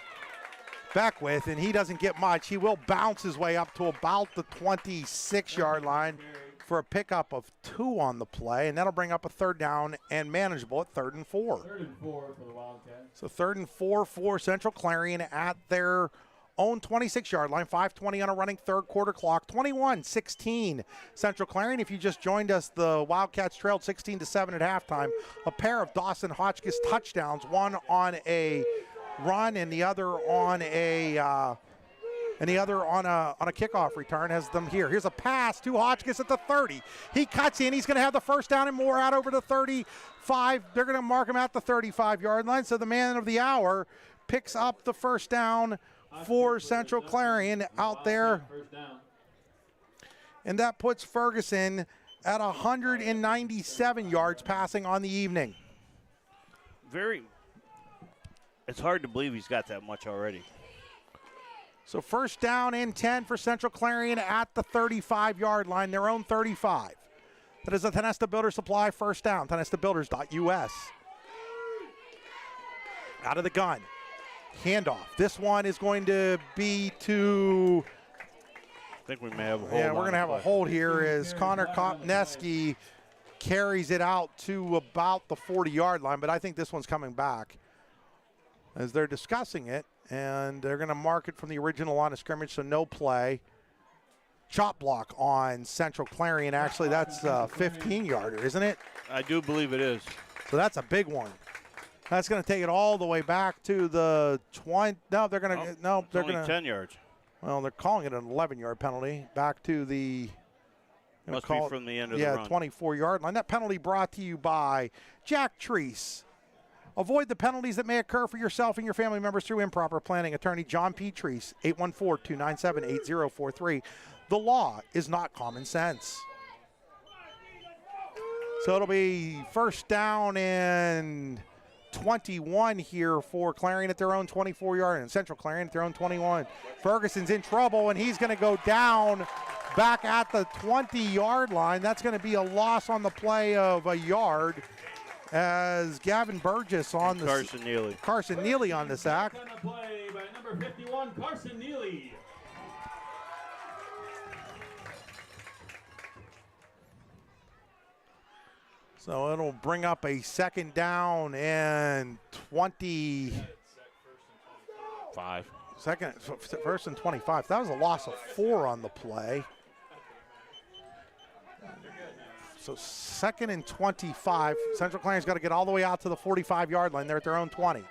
Beckwith, and he doesn't get much. He will bounce his way up to about the 26-yard line for a pickup of 2 on the play, and that'll bring up a third down and manageable at 3rd and 4. 3rd and 4 for the Wildcats. So 3rd and 4 for Central Clarion at their own 26-yard line, 5:20 on a running third quarter clock, 21-16 Central Clarion. If you just joined us, the Wildcats trailed 16-7 at halftime. A pair of Dawson Hotchkiss touchdowns, one on a run and the other on a kickoff return, has them here. Here's a pass to Hotchkiss at the 30. He cuts in. He's going to have the first down and more out over the 35. They're going to mark him at the 35-yard line. So the man of the hour picks up the first down for Central Clarion out there. And that puts Ferguson at 197 yards passing on the evening. It's hard to believe he's got that much already. So first down and 10 for Central Clarion at the 35-yard line, their own 35. That is a Tenesta Builder Supply first down, tenestabuilders.us. Out of the gun, handoff. This one is going to be to... I think we may have a hold. Yeah, we're going to have a hold here as Connor Kopneski carries it out to about the 40-yard line, but I think this one's coming back as they're discussing it, and they're going to mark it from the original line of scrimmage, so no play. Chop block on Central Clarion. Actually, that's a 15-yarder, isn't it? I do believe it is. So that's a big one. That's going to take it all the way back to the 20. No, they're going to. No, they're going to 10 yards. Well, they're calling it an 11-yard penalty. Back to the. Must be from the end of the run. 24-yard line. That penalty brought to you by Jack Treese. Avoid the penalties that may occur for yourself and your family members through improper planning. Attorney John P. Treese, 814-297-8043. The law is not common sense. So it'll be first down and 21 here for Clarion at their own 24-yard, and Central Clarion at their own 21. Ferguson's in trouble, and he's going to go down back at the 20-yard line. That's going to be a loss on the play of a yard as Gavin Burgess on the Carson Neely on the sack. On the play by number 51, Carson Neely. So it'll bring up a second down and 25. First and 25. That was a loss of 4 on the play. So second and 25. Central Clarion's got to get all the way out to the 45-yard line. They're at their own 20.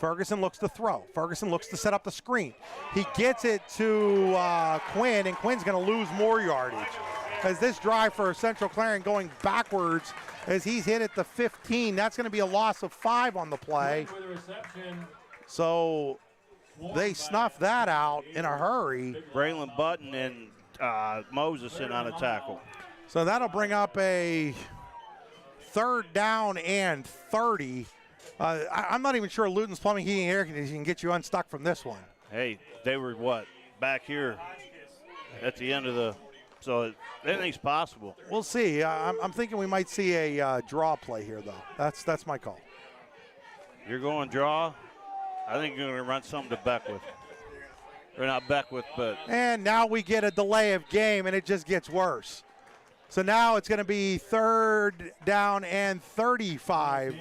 Ferguson looks to throw. Ferguson looks to set up the screen. He gets it to Quinn, and Quinn's going to lose more yardage. As this drive for Central Clarion going backwards as he's hit at the 15. That's going to be a loss of 5 on the play. So they snuff that out in a hurry. Braylon Button and Moses in on a tackle. So that'll bring up a third down and 30. I'm not even sure Luton's Plumbing, Heating, and Air Conditioning can get you unstuck from this one. Hey, they were back here at the end of the. So anything's possible. We'll see. I'm thinking we might see a draw play here, though. That's my call. You're going draw. I think you're going to run something to Beckwith. Or not Beckwith, but. And now we get a delay of game, and it just gets worse. So now it's going to be third down and 35.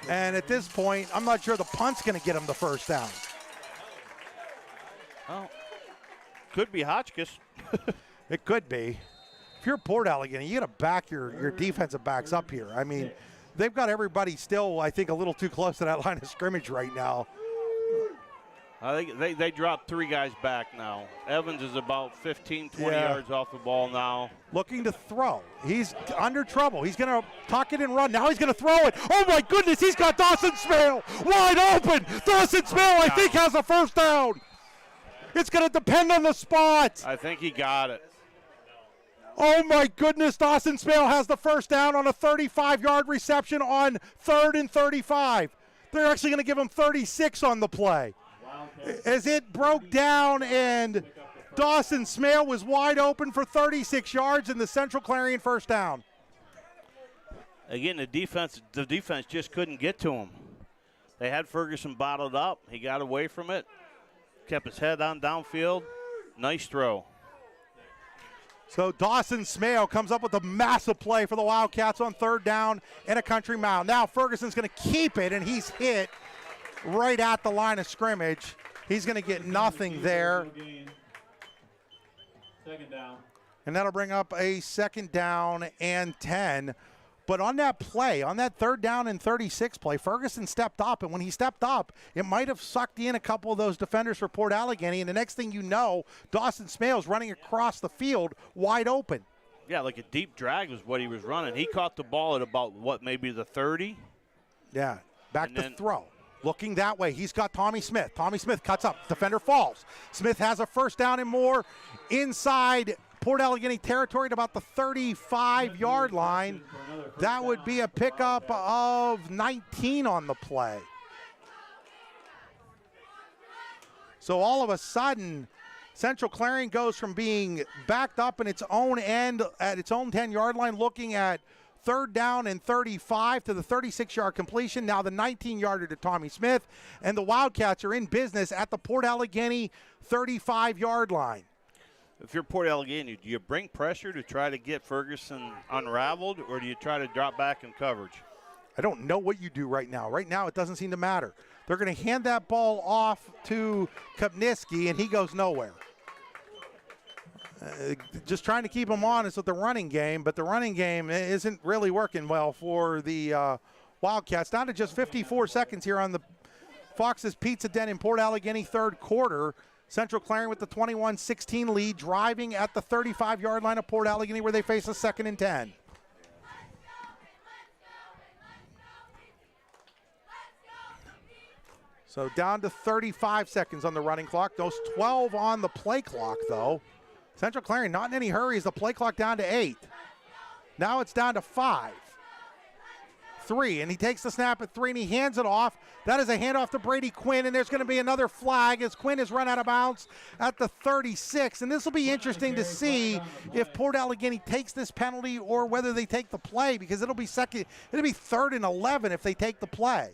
And at this point, I'm not sure the punt's going to get him the first down. Well, could be Hotchkiss. It could be. If you're Port Allegany, you got to back your defensive backs up here. I mean, they've got everybody still, I think, a little too close to that line of scrimmage right now. I think they dropped 3 guys back now. Evans is about 15, 20 yards off the ball now. Looking to throw. He's under trouble. He's going to tuck it and run. Now he's going to throw it. Oh, my goodness, he's got Dawson Smale wide open. Dawson Smale, I think, has a first down. It's going to depend on the spot. I think he got it. Oh, my goodness. Dawson Smale has the first down on a 35-yard reception on 3rd and 35. They're actually going to give him 36 on the play. As it broke down and Dawson Smale was wide open for 36 yards in the Central Clarion first down. Again, the defense just couldn't get to him. They had Ferguson bottled up. He got away from it, kept his head on downfield. Nice throw. So Dawson Smale comes up with a massive play for the Wildcats on 3rd down and a country mile. Now Ferguson's going to keep it, and he's hit right at the line of scrimmage. He's going to get nothing there. Second down. And that'll bring up a second down and 10. But on that play, on that 3rd down and 36 play, Ferguson stepped up. And when he stepped up, it might have sucked in a couple of those defenders for Port Allegany. And the next thing you know, Dawson Smale's running across the field wide open. Yeah, like a deep drag was what he was running. He caught the ball at about, maybe the 30? Yeah, back to throw. Looking that way, he's got Tommy Smith. Tommy Smith cuts up, defender falls. Smith has a first down and more inside Port Allegany territory at about the 35-yard line. That would be a pickup of 19 on the play. So all of a sudden, Central Clarion goes from being backed up in its own end at its own 10-yard line, looking at third down and 35 to the 36-yard completion. Now the 19-yarder to Tommy Smith, and the Wildcats are in business at the Port Allegany 35-yard line. If you're Port Allegany, do you bring pressure to try to get Ferguson unraveled, or do you try to drop back in coverage? I don't know what you do right now. Right now, it doesn't seem to matter. They're going to hand that ball off to Kopniski, and he goes nowhere. Just trying to keep him honest with the running game, but the running game isn't really working well for the Wildcats. Down to just 54 seconds here on the Fox's Pizza Den in Port Allegany third quarter. Central Clarion with the 21-16 lead, driving at the 35-yard line of Port Allegany where they face a 2nd and 10. So down to 35 seconds on the running clock. Those 12 on the play clock, though. Central Clarion not in any hurry as the play clock down to 8. Now it's down to 5. 3, and he takes the snap at 3, and he hands it off. That is a handoff to Brady Quinn, and there's going to be another flag as Quinn has run out of bounds at the 36. And this will be interesting to see if Port Allegany takes this penalty or whether they take the play, because it'll be 3rd and 11 if they take the play.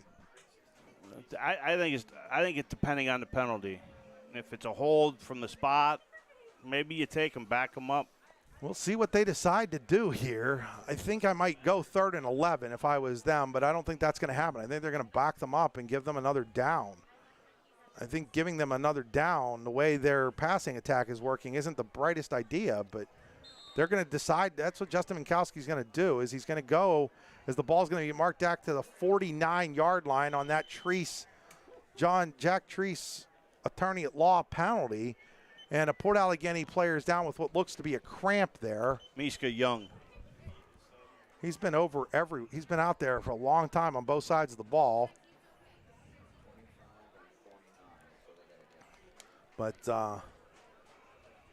I think it's depending on the penalty. If it's a hold from the spot, maybe you take them, back them up. We'll see what they decide to do here. I think I might go 3rd and 11 if I was them, but I don't think that's going to happen. I think they're going to back them up and give them another down. I think giving them another down, the way their passing attack is working, isn't the brightest idea, but they're going to decide. That's what Justin Minkowski's going to do, is he's going to go as the ball's going to get marked back to the 49-yard line on that Jack Treese attorney at law penalty. And a Port Allegany player is down with what looks to be a cramp there. Miska Young. He's been out there for a long time on both sides of the ball. But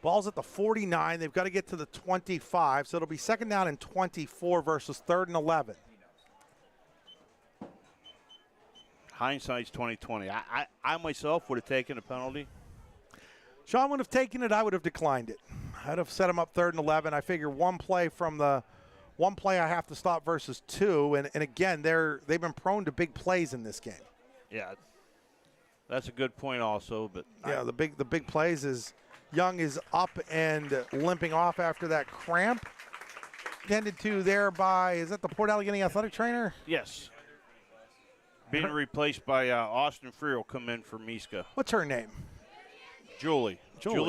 ball's at the 49. They've got to get to the 25. So it'll be 2nd down and 24 versus 3rd and 11. Hindsight's 20/20. I myself would have taken a penalty. Sean would have taken it. I would have declined it. I'd have set him up 3rd and 11. I figure one play I have to stop versus 2. And again, they've been prone to big plays in this game. Yeah, that's a good point also. But yeah, the big plays is Young is up and limping off after that cramp. Tended to there by, is that the Port Allegany athletic trainer? Yes. Being replaced by Austin Freer will come in for Miska. What's her name? Julie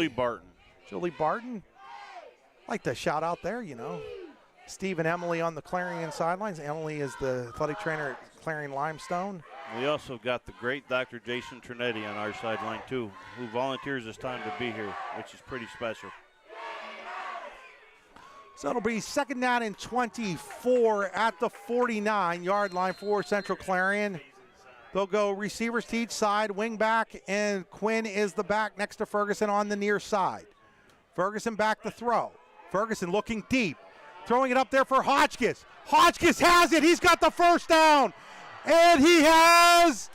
Barton. Julie Barton. Like to shout out there, Steve and Emily on the Clarion sidelines. Emily is the athletic trainer at Clarion Limestone. We also got the great Dr. Jason Trinetti on our sideline too, who volunteers his time to be here, which is pretty special. So it'll be 2nd down and 24 at the 49-yard line for Central Clarion. They'll go receivers to each side, wing back, and Quinn is the back next to Ferguson on the near side. Ferguson back to throw. Ferguson looking deep, throwing it up there for Hotchkiss. Hotchkiss has it. He's got the first down. And he has,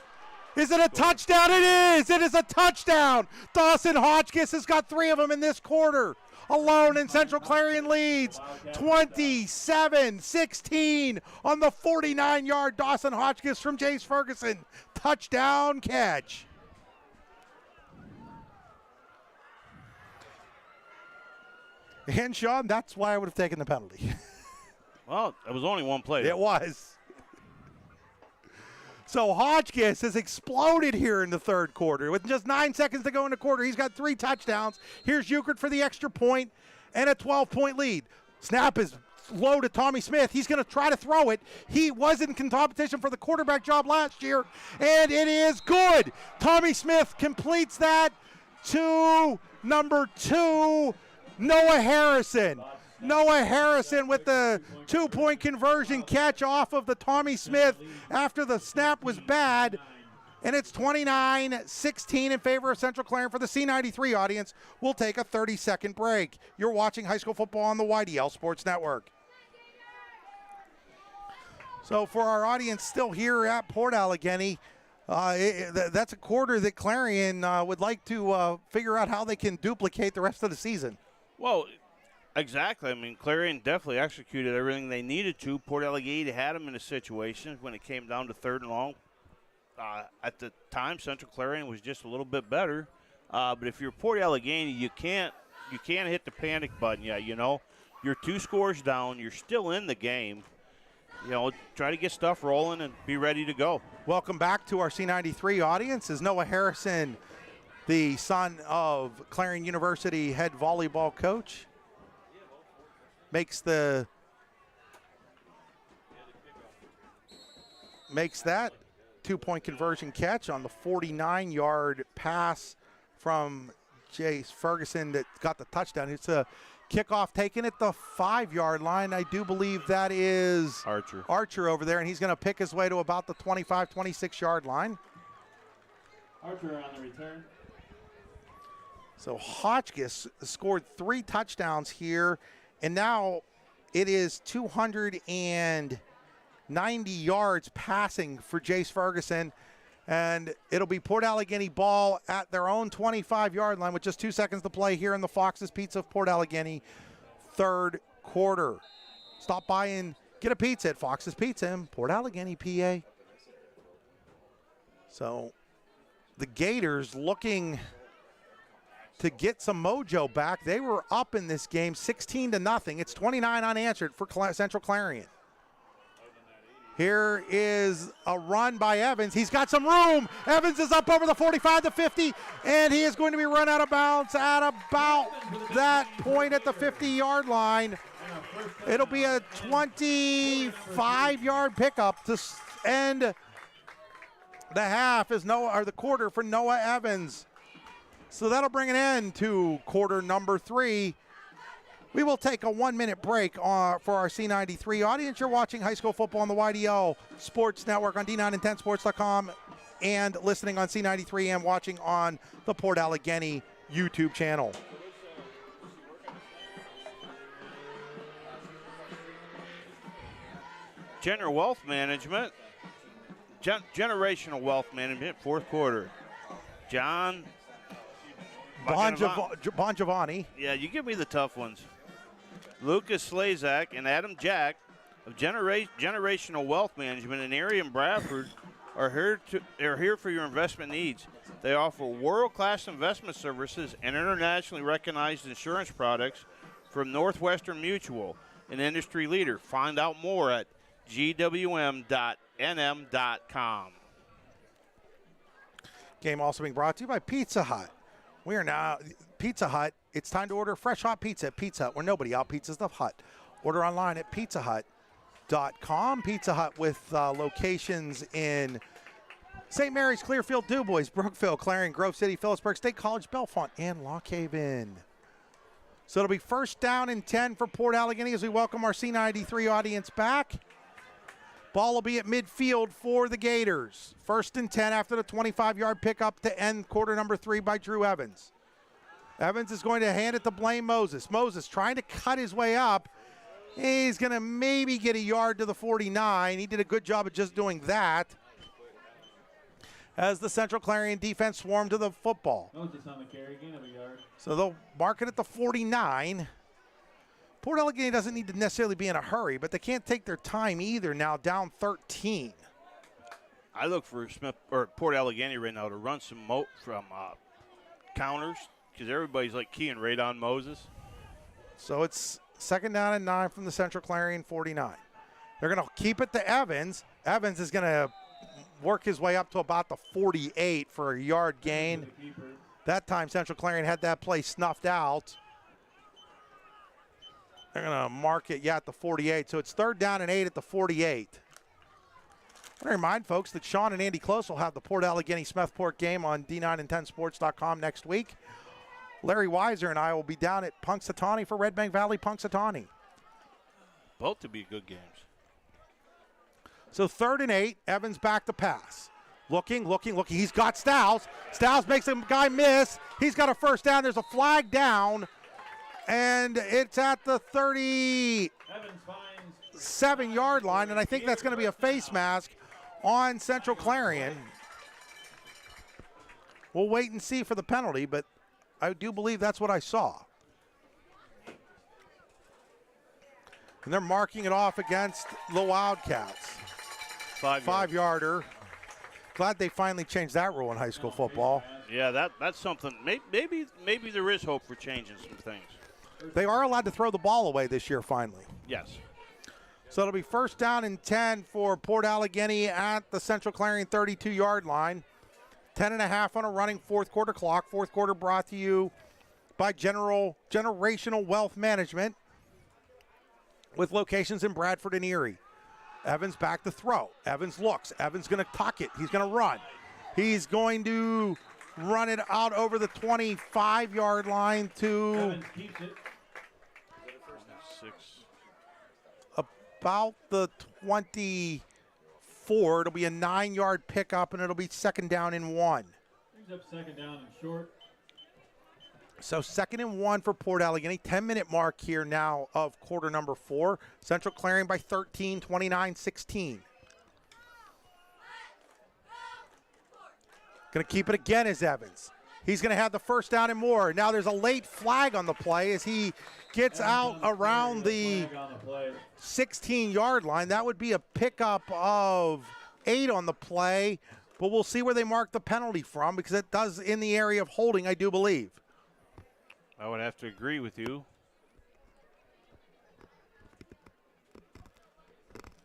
is it a touchdown? It is. It is a touchdown. Dawson Hotchkiss has got 3 of them in this quarter. Alone, and Central Clarion leads 27-16 on the 49-yard Dawson Hotchkiss from Jace Ferguson. Touchdown catch. And Sean, that's why I would have taken the penalty. Well, it was only one play. It was. So Hotchkiss has exploded here in the third quarter. With just 9 seconds to go in the quarter, he's got 3 touchdowns. Here's Euchert for the extra point and a 12-point lead. Snap is low to Tommy Smith. He's going to try to throw it. He was in competition for the quarterback job last year, and it is good. Tommy Smith completes that to number 2, Noah Harrison. Noah Harrison with the 2-point conversion catch off of the Tommy Smith after the snap was bad. And it's 29-16 in favor of Central Clarion for the C93 audience. We'll take a 30-second break. You're watching high school football on the YDL Sports Network. So for our audience still here at Port Allegany, that's a quarter that Clarion would like to figure out how they can duplicate the rest of the season. Well, exactly. I mean, Clarion definitely executed everything they needed to. Port Allegany had them in a situation when it came down to 3rd and long. At the time, Central Clarion was just a little bit better. But if you're Port Allegany, you can't hit the panic button yet. You know, you're 2 scores down. You're still in the game. You know, try to get stuff rolling and be ready to go. Welcome back to our C93 audience. As Noah Harrison, the son of Clarion University head volleyball coach, makes that 2-point conversion catch on the 49-yard pass from Jace Ferguson that got the touchdown. It's a kickoff taken at the 5-yard line. I do believe that is Archer over there, and he's going to pick his way to about the 25, 26-yard line. Archer on the return. So Hotchkiss scored 3 touchdowns here, and now it is 290 yards passing for Jace Ferguson, and it'll be Port Allegany ball at their own 25-yard line with just 2 seconds to play here in the Fox's Pizza of Port Allegany, 3rd quarter. Stop by and get a pizza at Fox's Pizza in Port Allegany, PA. So the Gators looking to get some mojo back. They were up in this game 16-0. It's 29 unanswered for Central Clarion. Here is a run by Evans. He's got some room. Evans is up over the 45 to 50, and he is going to be run out of bounds at about that point at the 50-yard line. It'll be a 25-yard pickup to end the half the quarter for Noah Evans. So that'll bring an end to quarter number 3. We will take a 1-minute break for our C93 audience. You're watching high school football on the YDL Sports Network on D9and10sports.com and listening on C93 and watching on the Port Allegany YouTube channel. Generational wealth management, 4th quarter. John Bongiovanni. Yeah, you give me the tough ones. Lucas Slazak and Adam Jack of Generational Wealth Management in Erie and Bradford are here for your investment needs. They offer world-class investment services and internationally recognized insurance products from Northwestern Mutual, an industry leader. Find out more at gwm.nm.com. Game also being brought to you by Pizza Hut. We are now Pizza Hut. It's time to order fresh hot pizza at Pizza Hut, where nobody out-pizzas the hut. Order online at pizzahut.com. Pizza Hut with locations in St. Mary's, Clearfield, DuBois, Brookville, Clarion, Grove City, Phillipsburg State College, Bellefonte, and Lock Haven. So it'll be 1st down and 10 for Port Allegany as we welcome our C93 audience back. Ball will be at midfield for the Gators. 1st and 10 after the 25-yard pickup to end quarter number 3 by Drew Evans. Evans is going to hand it to Blaine Moses. Moses trying to cut his way up. He's going to maybe get a yard to the 49. He did a good job of just doing that as the Central Clarion defense swarmed to the football. Moses on the carry, gain of a yard. So they'll mark it at the 49. Port Allegany doesn't need to necessarily be in a hurry, but they can't take their time either now, down 13. I look for Port Allegany right now to run some from counters because everybody's like keying right on Moses. So it's 2nd down and 9 from the Central Clarion 49. They're going to keep it to Evans. Evans is going to work his way up to about the 48 for a yard gain. That time Central Clarion had that play snuffed out. They're going to mark it, at the 48. So it's 3rd down and 8 at the 48. I want to remind folks that Sean and Andy Close will have the Port Allegany Smethport game on D9and10sports.com next week. Larry Weiser and I will be down at Punxsutawney for Red Bank Valley Punxsutawney. Both to be good games. So 3rd and 8, Evans back to pass. Looking. He's got Styles. Styles makes a guy miss. He's got a first down. There's a flag down, and it's at the 37-yard line, and I think that's going to be a face mask on Central Clarion. We'll wait and see for the penalty, but I do believe that's what I saw. And they're marking it off against the Wildcats. 5-yarder. Glad they finally changed that rule in high school football. Yeah, that's something. Maybe there is hope for changing some things. They are allowed to throw the ball away this year finally. Yes. So it'll be first down and 10 for Port Allegany at the Central Clarion 32-yard line. 10.5 on a running fourth quarter clock. Fourth quarter brought to you by Generational Wealth Management with locations in Bradford and Erie. Evans back to throw. Evans looks. Evans going to tuck it. He's going to run. He's going to run it out over the 25-yard line to Evans keeps it. about the 24. It'll be a 9-yard pickup, and it'll be second down and 1. Brings up second down and short. So second and 1 for Port Allegany. 10-minute mark here now of quarter number 4. Central Clarion by 13, 29-16. Going to keep it again as Evans. He's going to have the first down and more. Now there's a late flag on the play as he gets out around the 16-yard line. That would be a pickup of 8 on the play, but we'll see where they mark the penalty from because it does in the area of holding, I do believe. I would have to agree with you.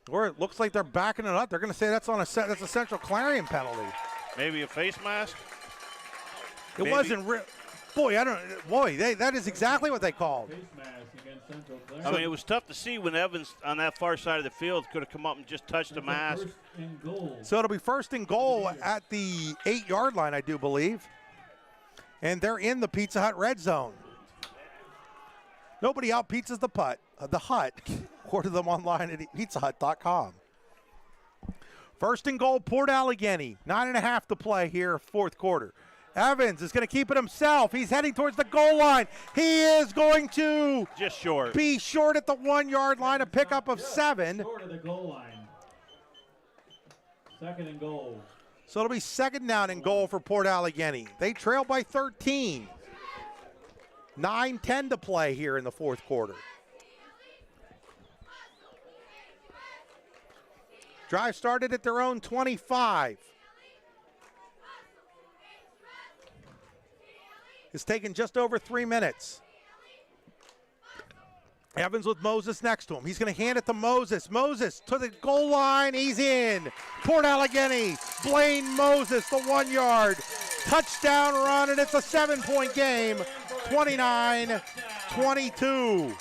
Or it looks like they're backing it up. They're going to say that's a Central Clarion penalty. Maybe a face mask? It wasn't real. That is exactly what they called. Face mask against Central Clarion. I mean, it was tough to see when Evans on that far side of the field could have come up and just touched the mask. First and goal. So it'll be first and goal at the 8-yard line, I do believe. And they're in the Pizza Hut red zone. Nobody out pizzas the hut. Order them online at pizzahut.com. First and goal, Port Allegany. 9.5 to play here, fourth quarter. Evans is going to keep it himself. He's heading towards the goal line. He is going to just short. Be short at the 1-yard line, a pickup of 7. Short of the goal line. Second and goal. So it'll be second down and goal for Port Allegany. They trail by 13. 9-10 to play here in the fourth quarter. Drive started at their own 25. It's taken just over 3 minutes. Evans with Moses next to him. He's going to hand it to Moses. Moses to the goal line. He's in. Port Allegany. Blaine Moses, the 1-yard touchdown run, and it's a 7-point game. 29-22.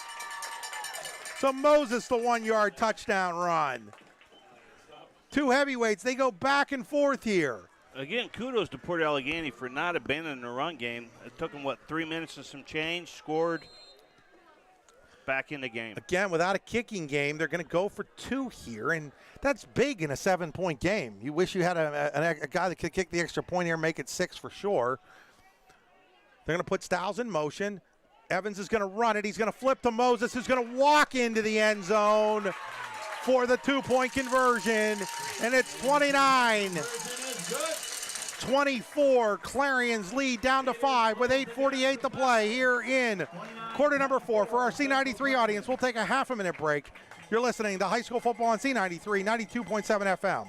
So Moses, the 1-yard touchdown run. Two heavyweights. They go back and forth here. Again, kudos to Port Allegany for not abandoning the run game. It took them, 3 minutes and some change, scored, back in the game. Again, without a kicking game, they're going to go for 2 here, and that's big in a 7-point game. You wish you had a guy that could kick the extra point here and make it 6 for sure. They're going to put Styles in motion. Evans is going to run it. He's going to flip to Moses, who's going to walk into the end zone for the 2-point conversion, and it's 29-24. Clarion's lead down to 5 with 8:48 to play here in quarter number 4. For our C93 audience, we'll take a half-a-minute break. You're listening to High School Football on C93, 92.7 FM.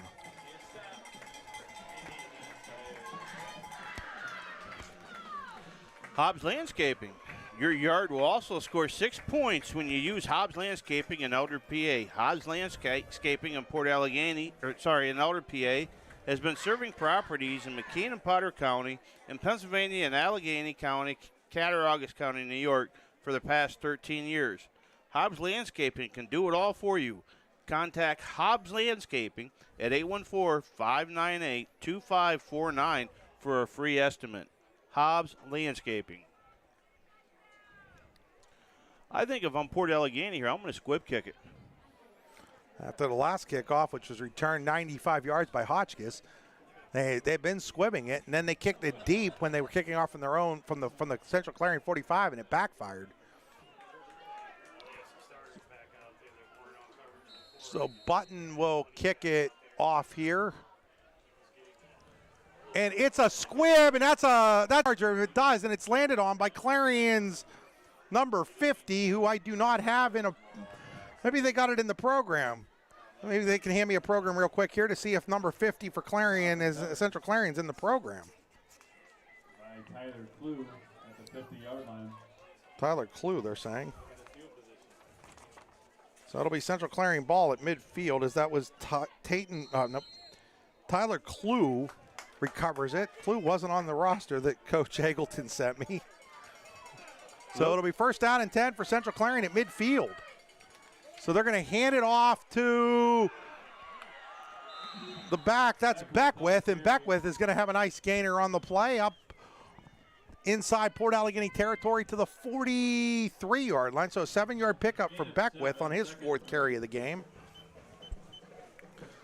Hobbs Landscaping. Your yard will also score 6 points when you use Hobbs Landscaping in Elder, PA. Hobbs Landscaping in Port Allegany, in Elder, PA, has been serving properties in McKean and Potter County, in Pennsylvania and Allegheny County, Cattaraugus County, New York, for the past 13 years. Hobbs Landscaping can do it all for you. Contact Hobbs Landscaping at 814-598-2549 for a free estimate. Hobbs Landscaping. I think if I'm Port Allegany here, I'm going to squib kick it. After the last kickoff, which was returned 95 yards by Hotchkiss, They've been squibbing it, and then they kicked it deep when they were kicking off from their own from the Central Clarion 45, and it backfired. So Button will kick it off here. And it's a squib, and that's larger if it does, and it's landed on by Clarion's number 50, who I do not have in a, maybe they got it in the program. Maybe they can hand me a program real quick here to see if number 50 for Clarion is Central Clarion's in the program. By Tyler Clue at the 50-yard line. Tyler Clue, they're saying. So it'll be Central Clarion ball at midfield, as that was Tyler Clue recovers it. Clue wasn't on the roster that Coach Eggleton sent me. So it'll be first down and 10 for Central Clarion at midfield. So they're going to hand it off to the back. That's Beckwith, and Beckwith is going to have a nice gainer on the play up inside Port Allegany territory to the 43-yard line. So a 7-yard pickup for Beckwith on his 4th carry of the game.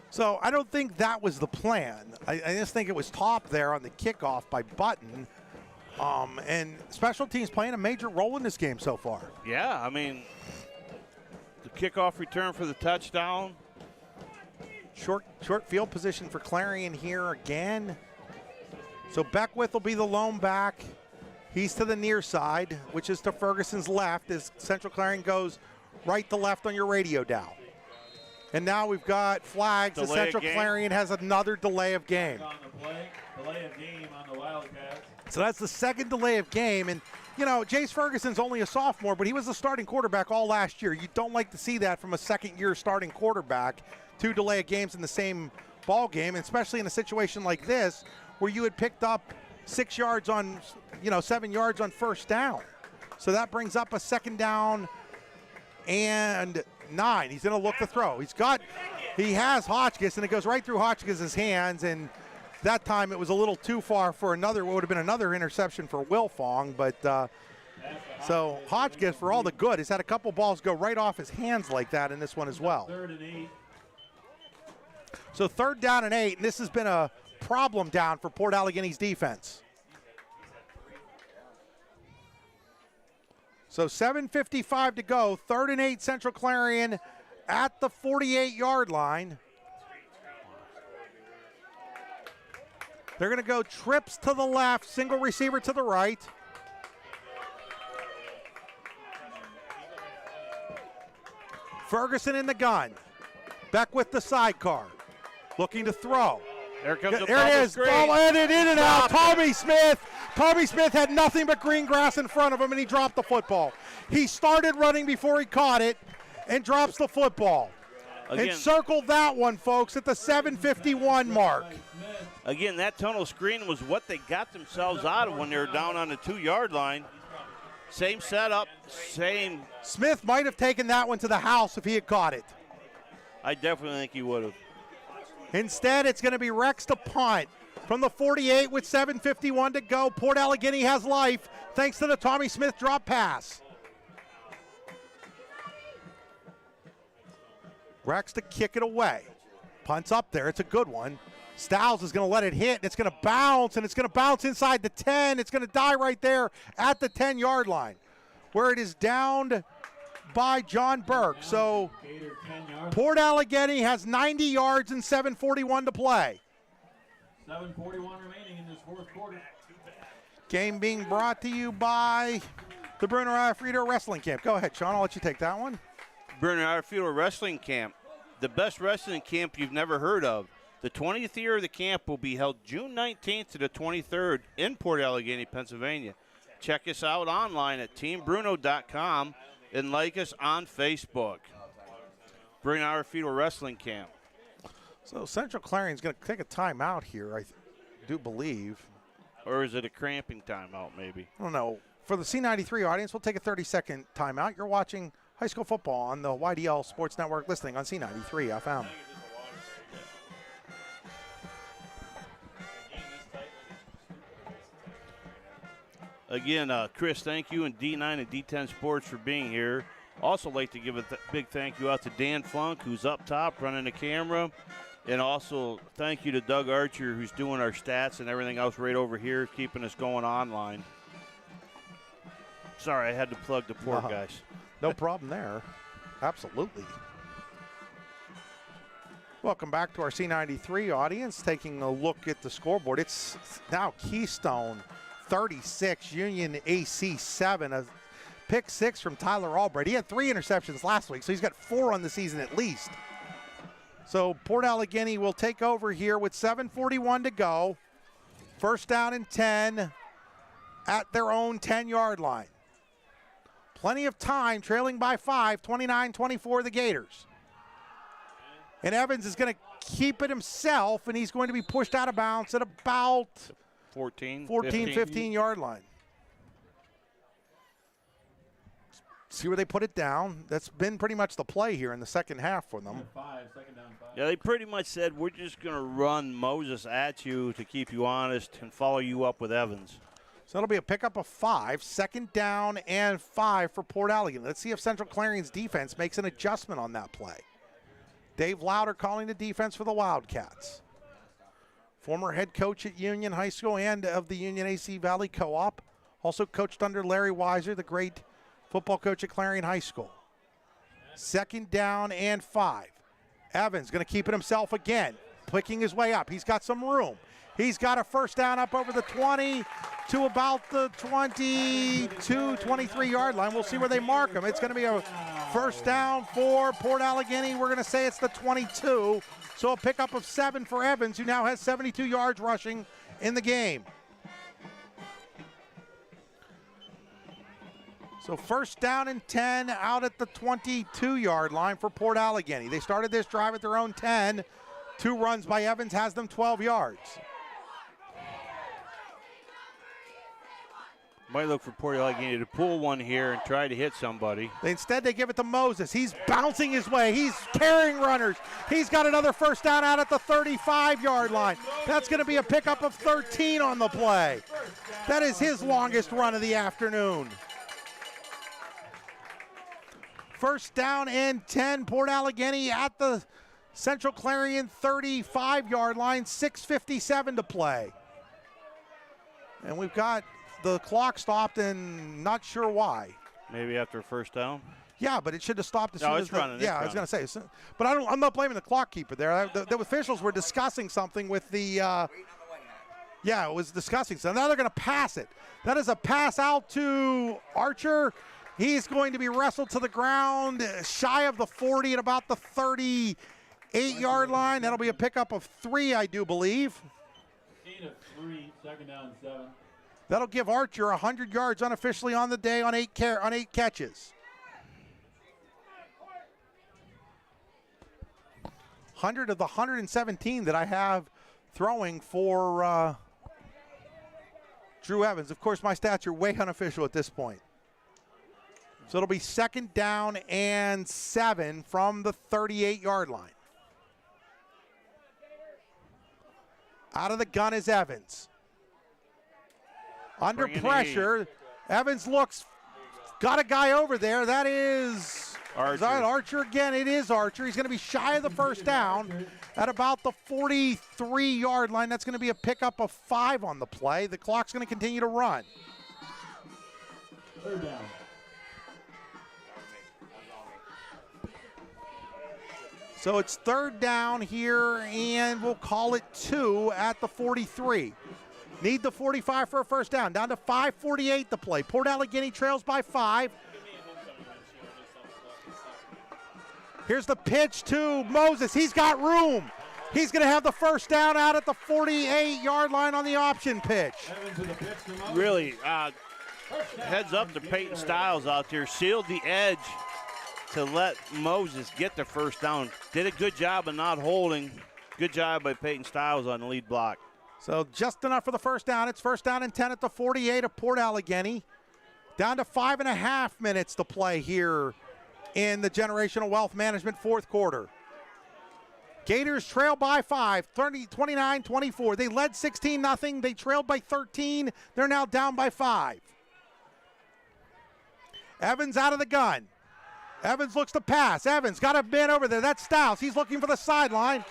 So I don't think that was the plan. I just think it was top there on the kickoff by Button. And special teams playing a major role in this game so far. Yeah, I mean, the kickoff return for the touchdown. Short field position for Clarion here again. So Beckwith will be the lone back. He's to the near side, which is to Ferguson's left, as Central Clarion goes right to left on your radio dial. And now we've got flags. As Central Clarion has another delay of game. On the play, delay of game on the Wildcats. So that's the second delay of game. And, you know, Jace Ferguson's only a sophomore, but he was the starting quarterback all last year. You don't like to see that from a second-year starting quarterback, 2 delay of games in the same ball game, and especially in a situation like this where you had picked up 6 yards on, 7 yards on first down. So that brings up a second down and 9. He's going to look to throw. He has Hotchkiss, and it goes right through Hotchkiss's hands, and that time it was a little too far for what would have been another interception for Wilfong, but so Hotchkiss, for all the good, has had a couple balls go right off his hands like that in this one as well. 3rd and 8. So 3rd down and 8, and this has been a problem down for Port Allegany's defense. So 7:55 to go, 3rd and 8 Central Clarion at the 48-yard line. They're going to go trips to the left, single receiver to the right. Ferguson in the gun. Beckwith the sidecar. Looking to throw. There comes the There it is. Ball ended in and out. Tommy Smith. Tommy Smith had nothing but green grass in front of him, and he dropped the football. He started running before he caught it and drops the football. And circle that one, folks, at the 7:51 mark. Again, that tunnel screen was what they got themselves out of when they were down on the 2-yard line. Same setup, same. Smith might have taken that one to the house if he had caught it. I definitely think he would have. Instead, it's going to be Rex to punt from the 48 with 7:51 to go. Port Allegany has life thanks to the Tommy Smith drop pass. Rex to kick it away. Punts up there. It's a good one. Stiles is going to let it hit, and it's going to bounce, and it's going to bounce inside the 10. It's going to die right there at the 10-yard line, where it is downed by John Burke. So Port Allegany has 90 yards and 7:41 to play. 7:41 remaining in this 4th quarter. Game being brought to you by the Bruno Alfredo Wrestling Camp. Go ahead, Sean. I'll let you take that one. Bruno Alfredo Wrestling Camp, the best wrestling camp you've never heard of. The 20th year of the camp will be held June 19th to the 23rd in Port Allegany, Pennsylvania. Check us out online at teambruno.com and like us on Facebook. Bruno Alfredo Wrestling Camp. So Central Clarion's going to take a timeout here, I do believe. Or is it a cramping timeout, maybe? I don't know. For the C93 audience, we'll take a 30-second timeout. You're watching high school football on the YDL Sports Network, listening on C93 FM. Again, Chris, thank you, and D9 and D10 Sports for being here. Also like to give a big thank you out to Dan Funk, who's up top running the camera. And also, thank you to Doug Archer, who's doing our stats and everything else right over here, keeping us going online. Sorry, I had to plug the port, guys. No problem there. Absolutely. Welcome back to our C93 audience, taking a look at the scoreboard. It's now Keystone 36, Union AC 7. A pick 6 from Tyler Albright. He had 3 interceptions last week, so he's got 4 on the season at least. So Port Allegany will take over here with 7:41 to go. First down and 10 at their own 10-yard line. Plenty of time, trailing by 5, 29-24 the Gators. And Evans is going to keep it himself, and he's going to be pushed out of bounds at about 15-yard line. See where they put it down. That's been pretty much the play here in the second half for them. Second down 5. Yeah, they pretty much said, we're just going to run Moses at you to keep you honest and follow you up with Evans. So it'll be a pickup of 5, second down and 5 for Port Allegany. Let's see if Central Clarion's defense makes an adjustment on that play. Dave Lauder calling the defense for the Wildcats. Former head coach at Union High School and of the Union AC Valley Co-op. Also coached under Larry Weiser, the great football coach at Clarion High School. Second down and 5. Evans going to keep it himself again, picking his way up. He's got some room. He's got a first down up over the 20 to about the 22, 23-yard line. We'll see where they mark him. It's going to be a first down for Port Allegany. We're going to say it's the 22. So a pickup of 7 for Evans, who now has 72 yards rushing in the game. So first down and 10 out at the 22-yard line for Port Allegany. They started this drive at their own 10. 2 runs by Evans has them 12 yards. Might look for Port Allegany to pull one here and try to hit somebody. Instead, they give it to Moses. He's bouncing his way. He's carrying runners. He's got another first down out at the 35-yard line. That's going to be a pickup of 13 on the play. That is his longest run of the afternoon. First down and 10, Port Allegany at the Central Clarion 35-yard line, 6:57 to play. And we've got the clock stopped and not sure why. Maybe after a first down? Yeah, but it should have stopped as soon as running. Yeah, I was going to say. But I'm not blaming the clock keeper there. The officials were discussing something with the yeah, it was discussing. So now they're going to pass it. That is a pass out to Archer. He's going to be wrestled to the ground shy of the 40 at about the 38-yard line. That'll be a pickup of 3, I do believe. 8 of 3, second down 7. That'll give Archer 100 yards unofficially on the day on 8 catches. 100 of the 117 that I have throwing for Drew Evans. Of course, my stats are way unofficial at this point. So it'll be second down and 7 from the 38-yard line. Out of the gun is Evans. Under pressure, Evans looks, got a guy over there. That is Archer again. It is Archer. He's going to be shy of the first down at about the 43-yard line. That's going to be a pickup of 5 on the play. The clock's going to continue to run. Third down. So it's third down here, and we'll call it 2 at the 43. Need the 45 for a first down. Down to 5:48 to play. Port Allegany trails by 5. Here's the pitch to Moses. He's got room. He's going to have the first down out at the 48-yard line on the option pitch. Really, heads up to Peyton Stiles out there. Sealed the edge to let Moses get the first down. Did a good job of not holding. Good job by Peyton Stiles on the lead block. So just enough for the first down. It's first down and 10 at the 48 of Port Allegany. Down to 5.5 minutes to play here in the Generational Wealth Management fourth quarter. Gators trail by 5, 29-24. They led 16-0. They trailed by 13. They're now down by 5. Evans out of the gun. Evans looks to pass. Evans got a man over there. That's Stiles. He's looking for the sideline.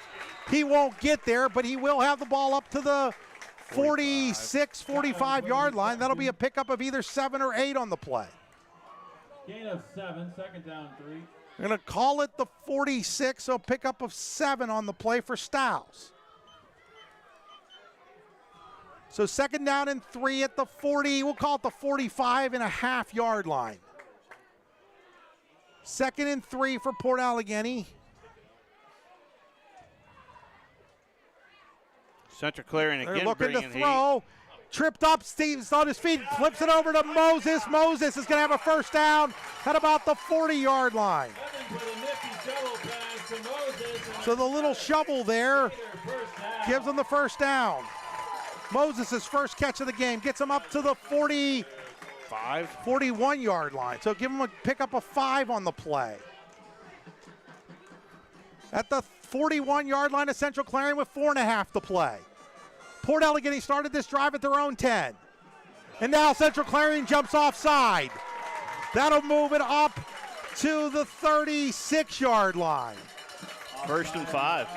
He won't get there, but he will have the ball up to the 46, 45-yard line. That'll be a pickup of either 7 or 8 on the play. Gain of 7, second down 3. They're going to call it the 46, so a pickup of 7 on the play for Stiles. So second down and 3 at the 40, we'll call it the 45.5-yard line. Second and 3 for Port Allegany. Central Clarion again. They're looking to bringing throw. Tripped up, Steve's on his feet, flips it over to Moses. Moses is going to have a first down at about the 40-yard line. So the little shovel there gives them the first down. Moses' first catch of the game gets him up to the 41-yard line. So give him a pickup of 5 on the play. At the 41-yard line of Central Clarion with 4.5 to play. Port Allegany started this drive at their own 10. And now Central Clarion jumps offside. That'll move it up to the 36-yard line. First and 5.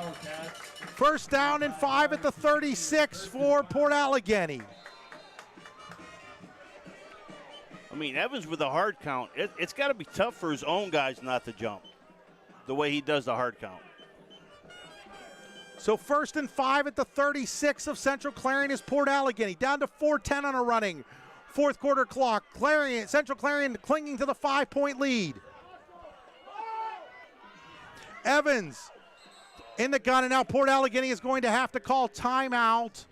First down and 5 at the 36 for Port Allegany. I mean, Evans with a hard count. It's got to be tough for his own guys not to jump the way he does the hard count. So first and 5 at the 36 of Central Clarion is Port Allegany. Down to 4:10 on a running fourth quarter clock. Central Clarion clinging to the 5-point lead. Evans in the gun, and now Port Allegany is going to have to call timeout.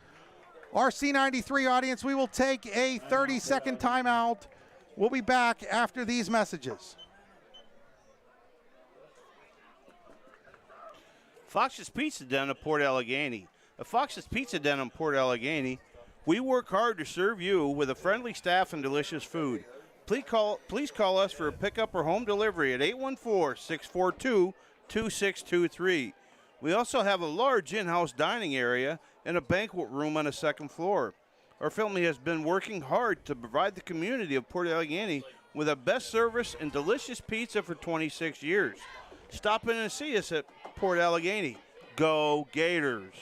Our C93 audience, we will take a 30-second timeout. We'll be back after these messages. Fox's Pizza Den of Port Allegany. At Fox's Pizza Den in Port Allegany, we work hard to serve you with a friendly staff and delicious food. Please call us for a pickup or home delivery at 814-642-2623. We also have a large in-house dining area and a banquet room on the second floor. Our family has been working hard to provide the community of Port Allegany with the best service and delicious pizza for 26 years. Stop in and see us at Port Allegany. Go Gators!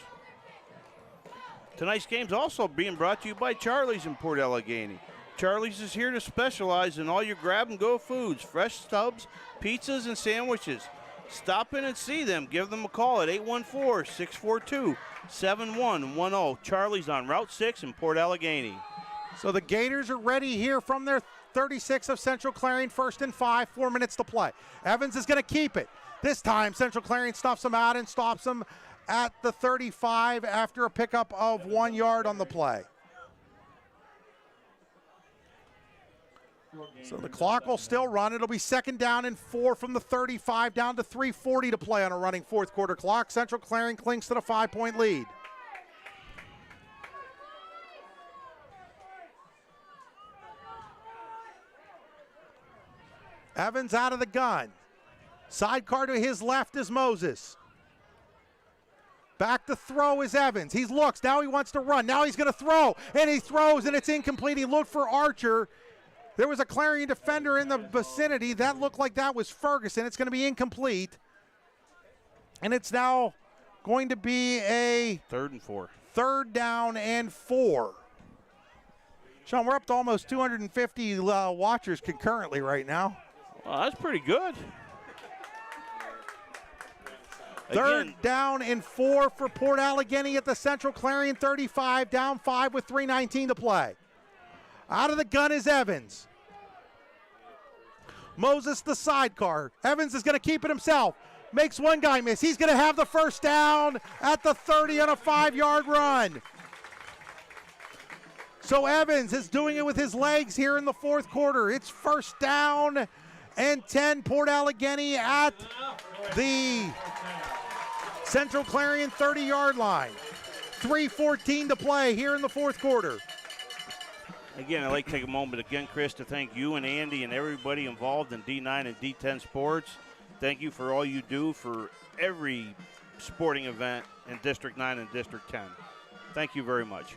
Tonight's game's also being brought to you by Charlie's in Port Allegany. Charlie's is here to specialize in all your grab-and-go foods, fresh subs, pizzas, and sandwiches. Stop in and see them. Give them a call at 814-642-7110. Charlie's on Route 6 in Port Allegany. So the Gators are ready here from their 36 of Central Clarion, first and 5, 4 minutes to play. Evans is going to keep it. This time, Central Clarion stuffs him out and stops him at the 35 after a pickup of 1 yard on the play. So the clock will still run. It'll be second down and 4 from the 35, down to 3:40 to play on a running fourth quarter clock. Central Clarion clings to the 5-point lead. Evans out of the gun. Sidecar to his left is Moses. Back to throw is Evans. He looks. Now he wants to run. Now he's going to throw. And he throws, and it's incomplete. He looked for Archer. There was a Clarion defender in the vicinity. That looked like that was Ferguson. It's going to be incomplete. And it's now going to be a third and 4. Third down and 4. Sean, we're up to almost 250 watchers concurrently right now. Well, that's pretty good. Third down and 4 for Port Allegany at the Central Clarion 35, down 5 with 3:19 to play. Out of the gun is Evans. Moses the sidecar. Evans is going to keep it himself. Makes one guy miss. He's going to have the first down at the 30 on a 5-yard run. So Evans is doing it with his legs here in the fourth quarter. It's first down and 10. Port Allegany at the Central Clarion 30-yard line. 3:14 to play here in the fourth quarter. Again, I'd like to take a moment again, Chris, to thank you and Andy and everybody involved in D9 and D10 sports. Thank you for all you do for every sporting event in District 9 and District 10. Thank you very much.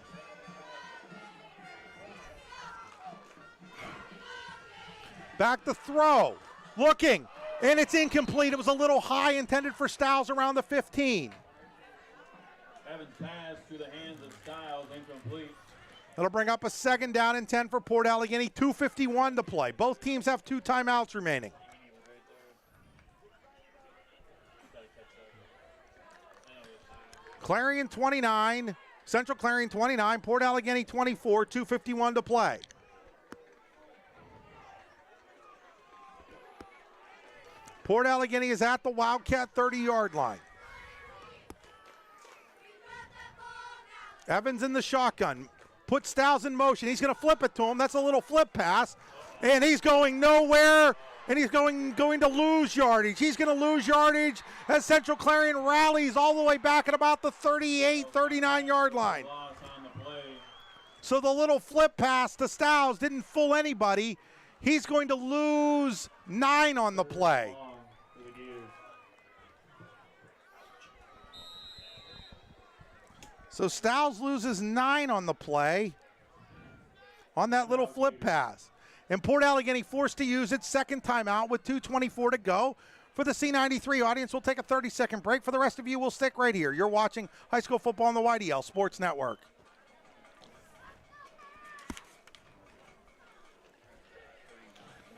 Back to throw. Looking. And it's incomplete. It was a little high, intended for Stiles around the 15. Evans pass through the hands of Styles, incomplete. That'll bring up a 2nd down and 10 for Port Allegany. 2:51 to play. Both teams have 2 timeouts remaining. Clarion 29, Central Clarion 29, Port Allegany 24, 2:51 to play. Port Allegany is at the Wildcat 30-yard line. Evans in the shotgun. Put Styles in motion. He's going to flip it to him. That's a little flip pass. And he's going nowhere. And he's going to lose yardage. He's going to lose yardage as Central Clarion rallies all the way back at about the 38, 39-yard line. So the little flip pass to Styles didn't fool anybody. He's going to lose 9 on the play. So Styles loses 9 on the play on that little flip pass. And Port Allegany forced to use its 2nd timeout with 2:24 to go. For the C93 audience, we'll take a 30-second break. For the rest of you, we'll stick right here. You're watching high school football on the YDL Sports Network.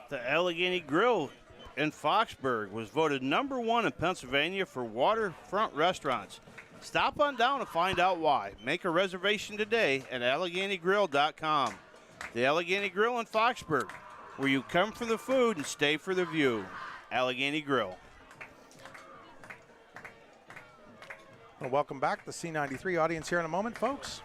The Allegany Grill in Foxburg was voted #1 in Pennsylvania for waterfront restaurants. Stop on down to find out why. Make a reservation today at AlleganyGrill.com. The Allegany Grill in Foxburg, where you come for the food and stay for the view. Allegany Grill. Well, welcome back to the C93 audience here in a moment, folks.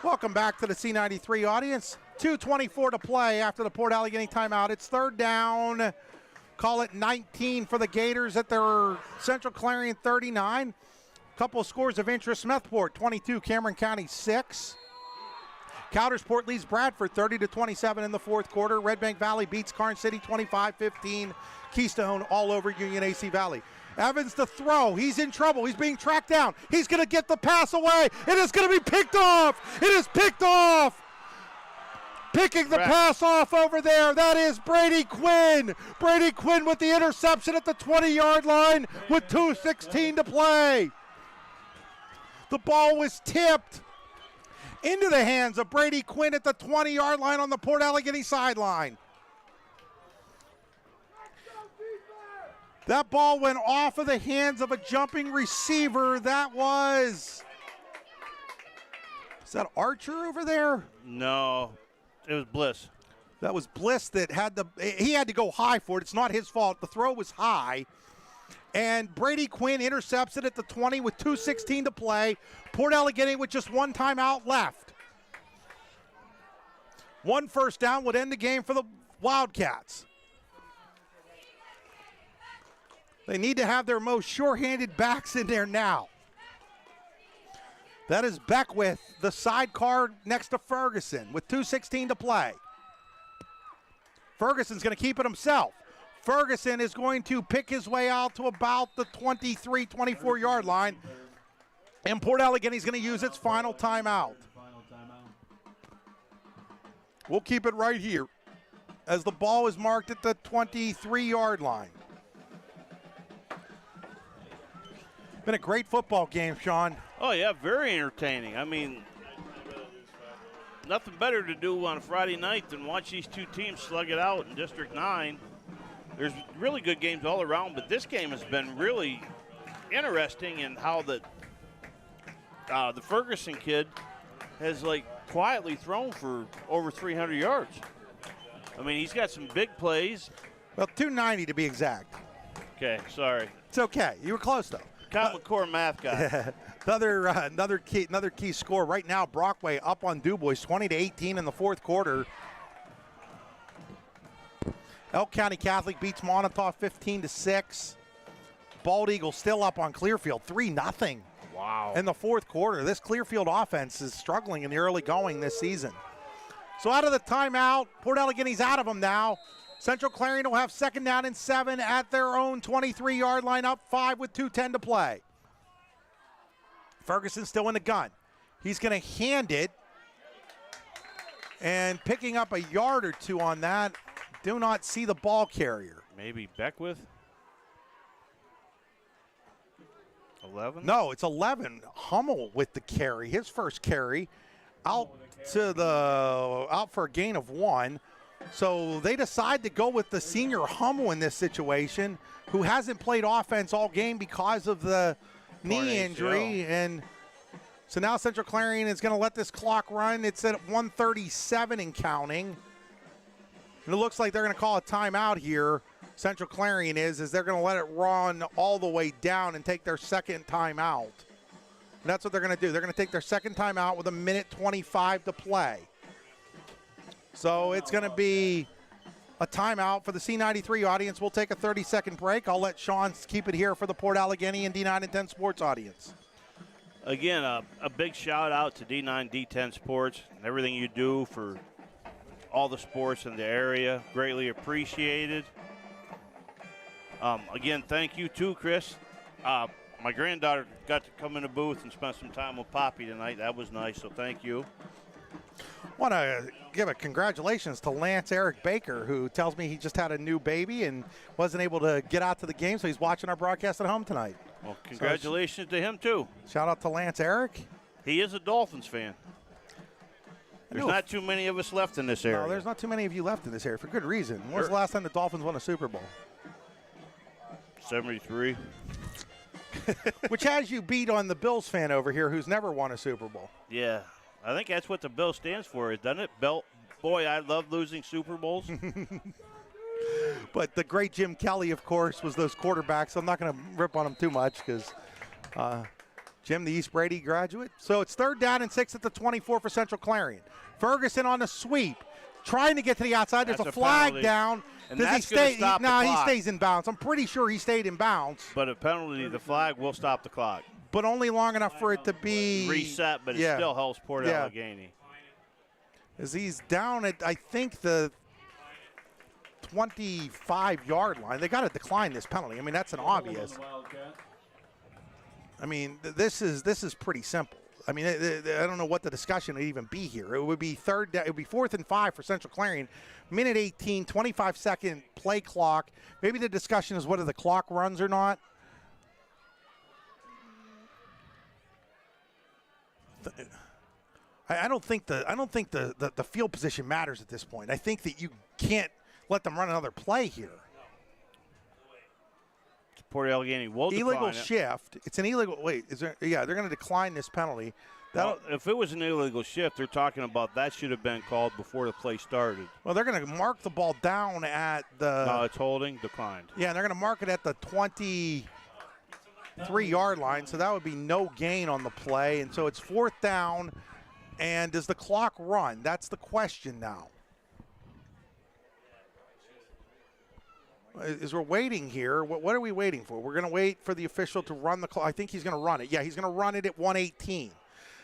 Welcome back to the C93 audience. 2:24 to play after the Port Allegany timeout. It's 3rd down. Call it 19 for the Gators at their Central Clarion 39. Couple of scores of interest. Smethport 22, Cameron County 6. Coudersport leads Bradford 30-27 in the 4th quarter. Red Bank Valley beats Karn City 25-15. Keystone all over Union AC Valley. Evans to throw. He's in trouble. He's being tracked down. He's going to get the pass away. It is going to be picked off. It is picked off. Picking the pass off over there. That is Brady Quinn. Brady Quinn with the interception at the 20-yard line with 2:16 to play. The ball was tipped into the hands of Brady Quinn at the 20-yard line on the Port Allegany sideline. That ball went off of the hands of a jumping receiver. That was, is that Archer over there? No, it was Bliss. That was Bliss that he had to go high for it. It's not his fault. The throw was high. And Brady Quinn intercepts it at the 20 with 2:16 to play. Port Allegany with just 1 timeout left. 1 first down would end the game for the Wildcats. They need to have their most sure-handed backs in there now. That is Beckwith, the sidecar next to Ferguson with 2:16 to play. Ferguson's going to keep it himself. Ferguson is going to pick his way out to about the 23, 24-yard line. And Port Allegany is going to use its final timeout. We'll keep it right here as the ball is marked at the 23-yard line. Been a great football game, Sean. Oh, yeah, very entertaining. I mean, nothing better to do on a Friday night than watch these two teams slug it out in District 9. There's really good games all around, but this game has been really interesting in how the Ferguson kid has, like, quietly thrown for over 300 yards. I mean, he's got some big plays. Well, 290 to be exact. Okay, sorry. It's okay. You were close, though. Common Core math guy. Another key score right now. Brockway up on DuBois, 20-18 in the 4th quarter. Elk County Catholic beats Montauk 15-6. Bald Eagle still up on Clearfield, 3-0. Wow. In the 4th quarter. This Clearfield offense is struggling in the early going this season. So out of the timeout, Port Allegany's out of them now. Central Clarion will have 2nd down and 7 at their own 23-yard line, up 5 with 2:10 to play. Ferguson still in the gun. He's going to hand it, and picking up a yard or 2 on that. Do not see the ball carrier. Maybe Beckwith? 11? No, it's 11. Hummel with the carry, his first carry, out for a gain of 1. So they decide to go with the senior Hummel in this situation, who hasn't played offense all game because of the knee injury. And so now Central Clarion is going to let this clock run. It's at 1:37 and counting. And it looks like they're going to call a timeout here. Central Clarion is they're going to let it run all the way down and take their second timeout. And that's what they're going to do. They're going to take their second timeout with 1:25 to play. So it's going to be a timeout for the C93 audience. We'll take a 30-second break. I'll let Sean keep it here for the Port Allegany and D9 and 10 Sports audience. Again, a big shout out to D9, D10 Sports and everything you do for all the sports in the area. Greatly appreciated. Again, thank you too, Chris. My granddaughter got to come in the booth and spend some time with Poppy tonight. That was nice, so thank you. Want to give a congratulations to Lance Eric Baker, who tells me he just had a new baby and wasn't able to get out to the game, so he's watching our broadcast at home tonight. Well, congratulations to him, too. Shout out to Lance Eric. He is a Dolphins fan. There's not too many of us left in this area. No, there's not too many of you left in this area for good reason. When was the last time the Dolphins won a Super Bowl? 73. Which has you beat on the Bills fan over here who's never won a Super Bowl. Yeah. I think that's what the Bill stands for, doesn't it? Boy, I love losing Super Bowls. But the great Jim Kelly, of course, was those quarterbacks. I'm not going to rip on him too much because Jim, the East Brady graduate. So it's 3rd down and 6 at the 24 for Central Clarion. Ferguson on the sweep, trying to get to the outside. There's a flag penalty. down. And Does he that's gonna stay? stop the No, he clock. stays in bounds. I'm pretty sure he stayed in bounds. But a penalty, the flag will stop the clock. But only long enough for it to be reset, but it still helps Port Allegany. As he's down at, I think, the 25-yard line. They got to decline this penalty. I mean, that's an obvious. I mean, this is pretty simple. I mean, I don't know what the discussion would even be here. It would be 4th and 5 for Central Clarion. Minute 18, 25-second play clock. Maybe the discussion is whether the clock runs or not. I don't think the field position matters at this point. I think that you can't let them run another play here. Port Allegany will illegal decline shift. It's an illegal. Wait, is there? Yeah, they're going to decline this penalty. Well, if it was an illegal shift, they're talking about that should have been called before the play started. Well, they're going to mark the ball down at the. No, it's holding, declined. Yeah, they're going to mark it at the 23-yard line, so that would be no gain on the play, and so it's 4th down. And does the clock run? That's the question now. As we're waiting here, what are we waiting for? We're going to wait for the official to run the clock. I think he's going to run it. Yeah, he's going to run it at 1:18.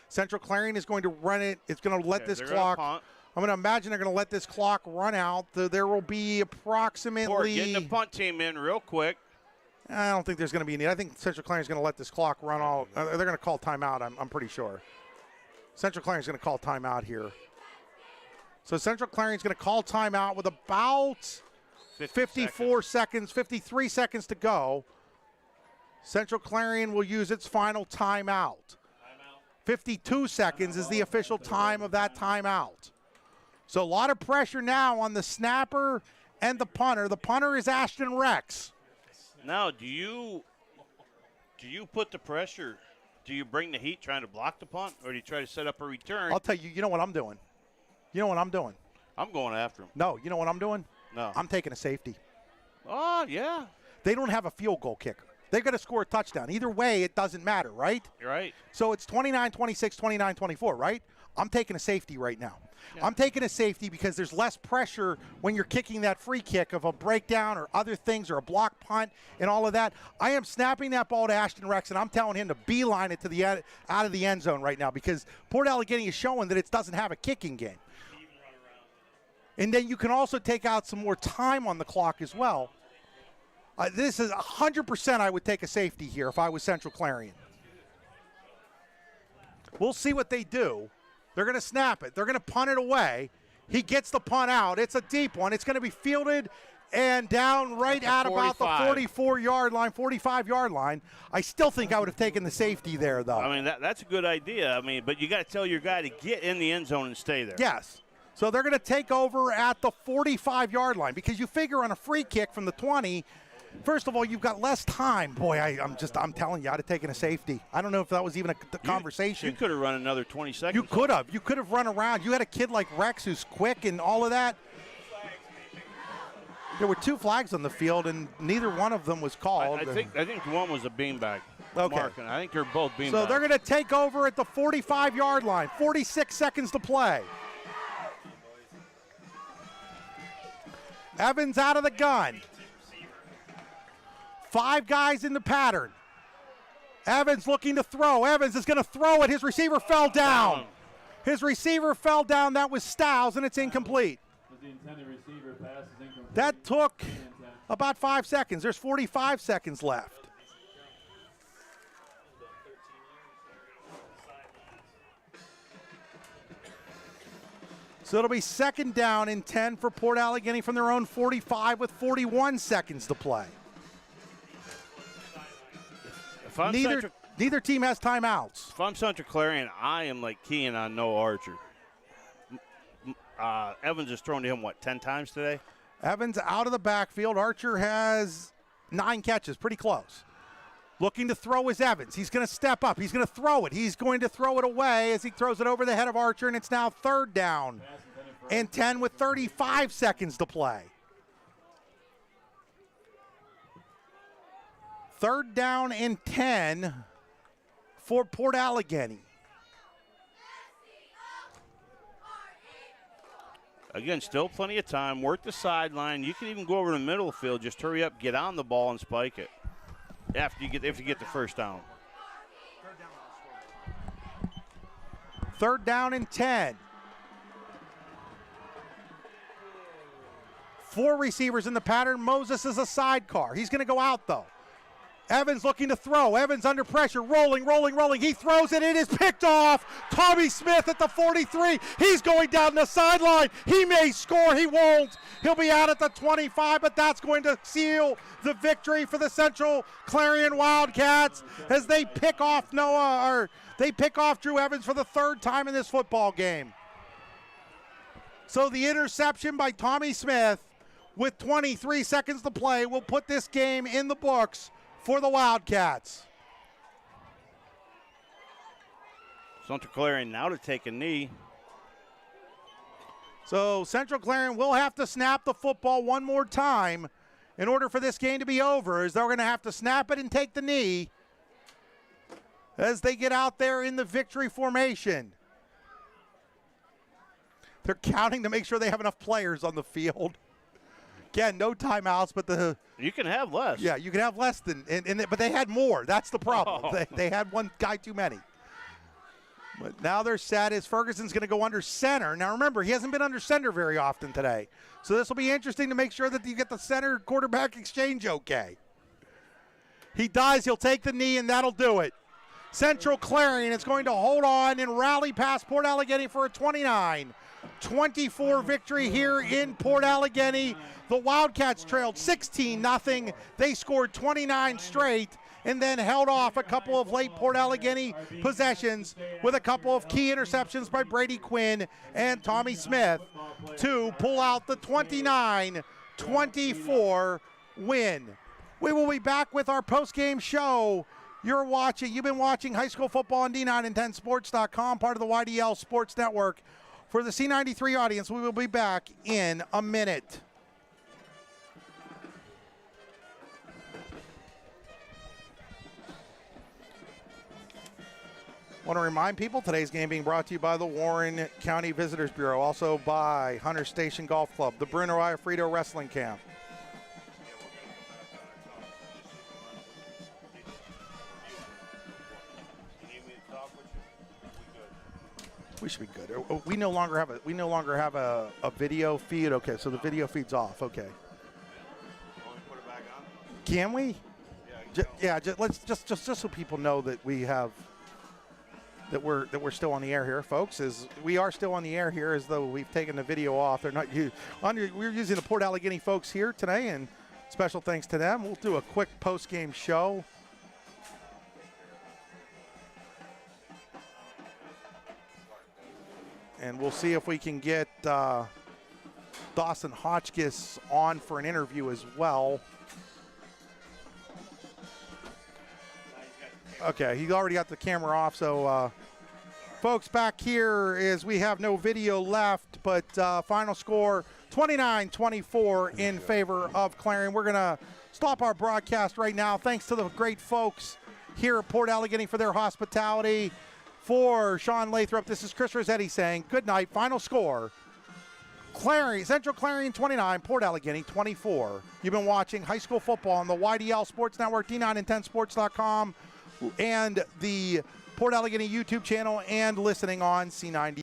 Central Clarion is going to run it. It's going to let this clock. I'm going to imagine they're going to let this clock run out. There will be approximately. Port getting the punt team in real quick. I don't think there's going to be any. I think Central Clarion is going to let this clock run all. They're going to call timeout. I'm pretty sure. Central Clarion is going to call timeout here. So Central Clarion is going to call timeout with about 53 seconds to go. Central Clarion will use its final timeout. 52 seconds is the official time of that timeout. So a lot of pressure now on the snapper and the punter. The punter is Ashton Rex. Now, do you put the pressure? Do you bring the heat trying to block the punt, or do you try to set up a return? I'll tell you, you know what I'm doing. I'm going after him. No, you know what I'm doing? No. I'm taking a safety. Oh, yeah. They don't have a field goal kicker. They're going to score a touchdown. Either way, it doesn't matter, right? You're right. So it's 29-26, 29-24, right? I'm taking a safety right now. Yeah. I'm taking a safety because there's less pressure when you're kicking that free kick of a breakdown or other things or a block punt and all of that. I am snapping that ball to Ashton Rex, and I'm telling him to beeline it to the out of the end zone right now because Port Allegany is showing that it doesn't have a kicking game. And then you can also take out some more time on the clock as well. This is 100% I would take a safety here if I was Central Clarion. We'll see what they do. They're going to snap it. They're going to punt it away. He gets the punt out. It's a deep one. It's going to be fielded and down right at about the 44-yard line, 45-yard line. I still think I would have taken the safety there, though. I mean, that's a good idea. I mean, but you got to tell your guy to get in the end zone and stay there. Yes. So they're going to take over at the 45-yard line because you figure on a free kick from the 20, first of all, you've got less time. Boy, I'm telling you, I'd have taken a safety. I don't know if that was even a conversation. You could have run another 20 seconds. You could have. You could have run around. You had a kid like Rex who's quick and all of that. There were 2 flags on the field, and neither one of them was called. I think one was a beanbag. Okay. Mark, and I think they're both beanbags. So they're going to take over at the 45-yard line. 46 seconds to play. Evans out of the gun. 5 guys in the pattern. Evans looking to throw. Evans is going to throw it. His receiver fell down. His receiver fell down. That was Stiles, and it's incomplete. The intended receiver pass is incomplete. That took about 5 seconds. There's 45 seconds left. So it'll be 2nd down and 10 for Port Allegany from their own 45 with 41 seconds to play. Neither team has timeouts. If I'm Central Clarion, I am like keying on no Archer. Evans has thrown to him, 10 times today? Evans out of the backfield. Archer has 9 catches, pretty close. Looking to throw is Evans. He's going to step up. He's going to throw it. He's going to throw it away as he throws it over the head of Archer, and it's now 3rd down and 10 with 35 seconds to play. 3rd down and 10 for Port Allegany. Again, still plenty of time. Work the sideline. You can even go over to the middle of the field. Just hurry up, get on the ball, and spike it if you get the 1st down. 3rd down and 10. 4 receivers in the pattern. Moses is a sidecar. He's going to go out, though. Evans looking to throw. Evans under pressure. Rolling. He throws it. It is picked off. Tommy Smith at the 43. He's going down the sideline. He may score. He won't. He'll be out at the 25, but that's going to seal the victory for the Central Clarion Wildcats as they pick off Drew Evans for the 3rd time in this football game. So the interception by Tommy Smith with 23 seconds to play will put this game in the books for the Wildcats. Central Clarion now to take a knee. So Central Clarion will have to snap the football one more time in order for this game to be over, as they're going to have to snap it and take the knee as they get out there in the victory formation. They're counting to make sure they have enough players on the field. Again, no timeouts, but you can have less. Yeah, you can have less than, but they had more. That's the problem. Oh. They had one guy too many. But now they're set as Ferguson's going to go under center. Now remember, he hasn't been under center very often today, so this will be interesting to make sure that you get the center quarterback exchange okay. He does. He'll take the knee, and that'll do it. Central Clarion is going to hold on and rally past Port Allegany for a 29-24 victory here in Port Allegany. The Wildcats trailed 16-0. They scored 29 straight and then held off a couple of late Port Allegany possessions with a couple of key interceptions by Brady Quinn and Tommy Smith to pull out the 29-24 win. We will be back with our post-game show. You've been watching high school football on D9and10sports.com, part of the YDL Sports Network. For the C93 audience, we will be back in a minute. Want to remind people, today's game being brought to you by the Warren County Visitors Bureau, also by Hunter Station Golf Club, the Bruno Iafrito Wrestling Camp. We should be good. We no longer have a video feed. Okay, so the video feed's off. Okay. Put it back on? Can we? Let's just so people know that we have. that we're still on the air here, folks. We are still on the air here, as though we've taken the video off. They're not we're using the Port Allegany folks here today, and special thanks to them. We'll do a quick post-game show. And we'll see if we can get Dawson Hotchkiss on for an interview as well. Okay, he already got the camera off, so folks, back here is we have no video left, but final score 29-24 in favor of Clarion. We're going to stop our broadcast right now. Thanks to the great folks here at Port Allegany for their hospitality. For Sean Lathrop, this is Chris Rossetti saying good night. Final score, Central Clarion 29, Port Allegany 24. You've been watching high school football on the YDL Sports Network, D9and10sports.com, and the Port Allegany YouTube channel, and listening on C90.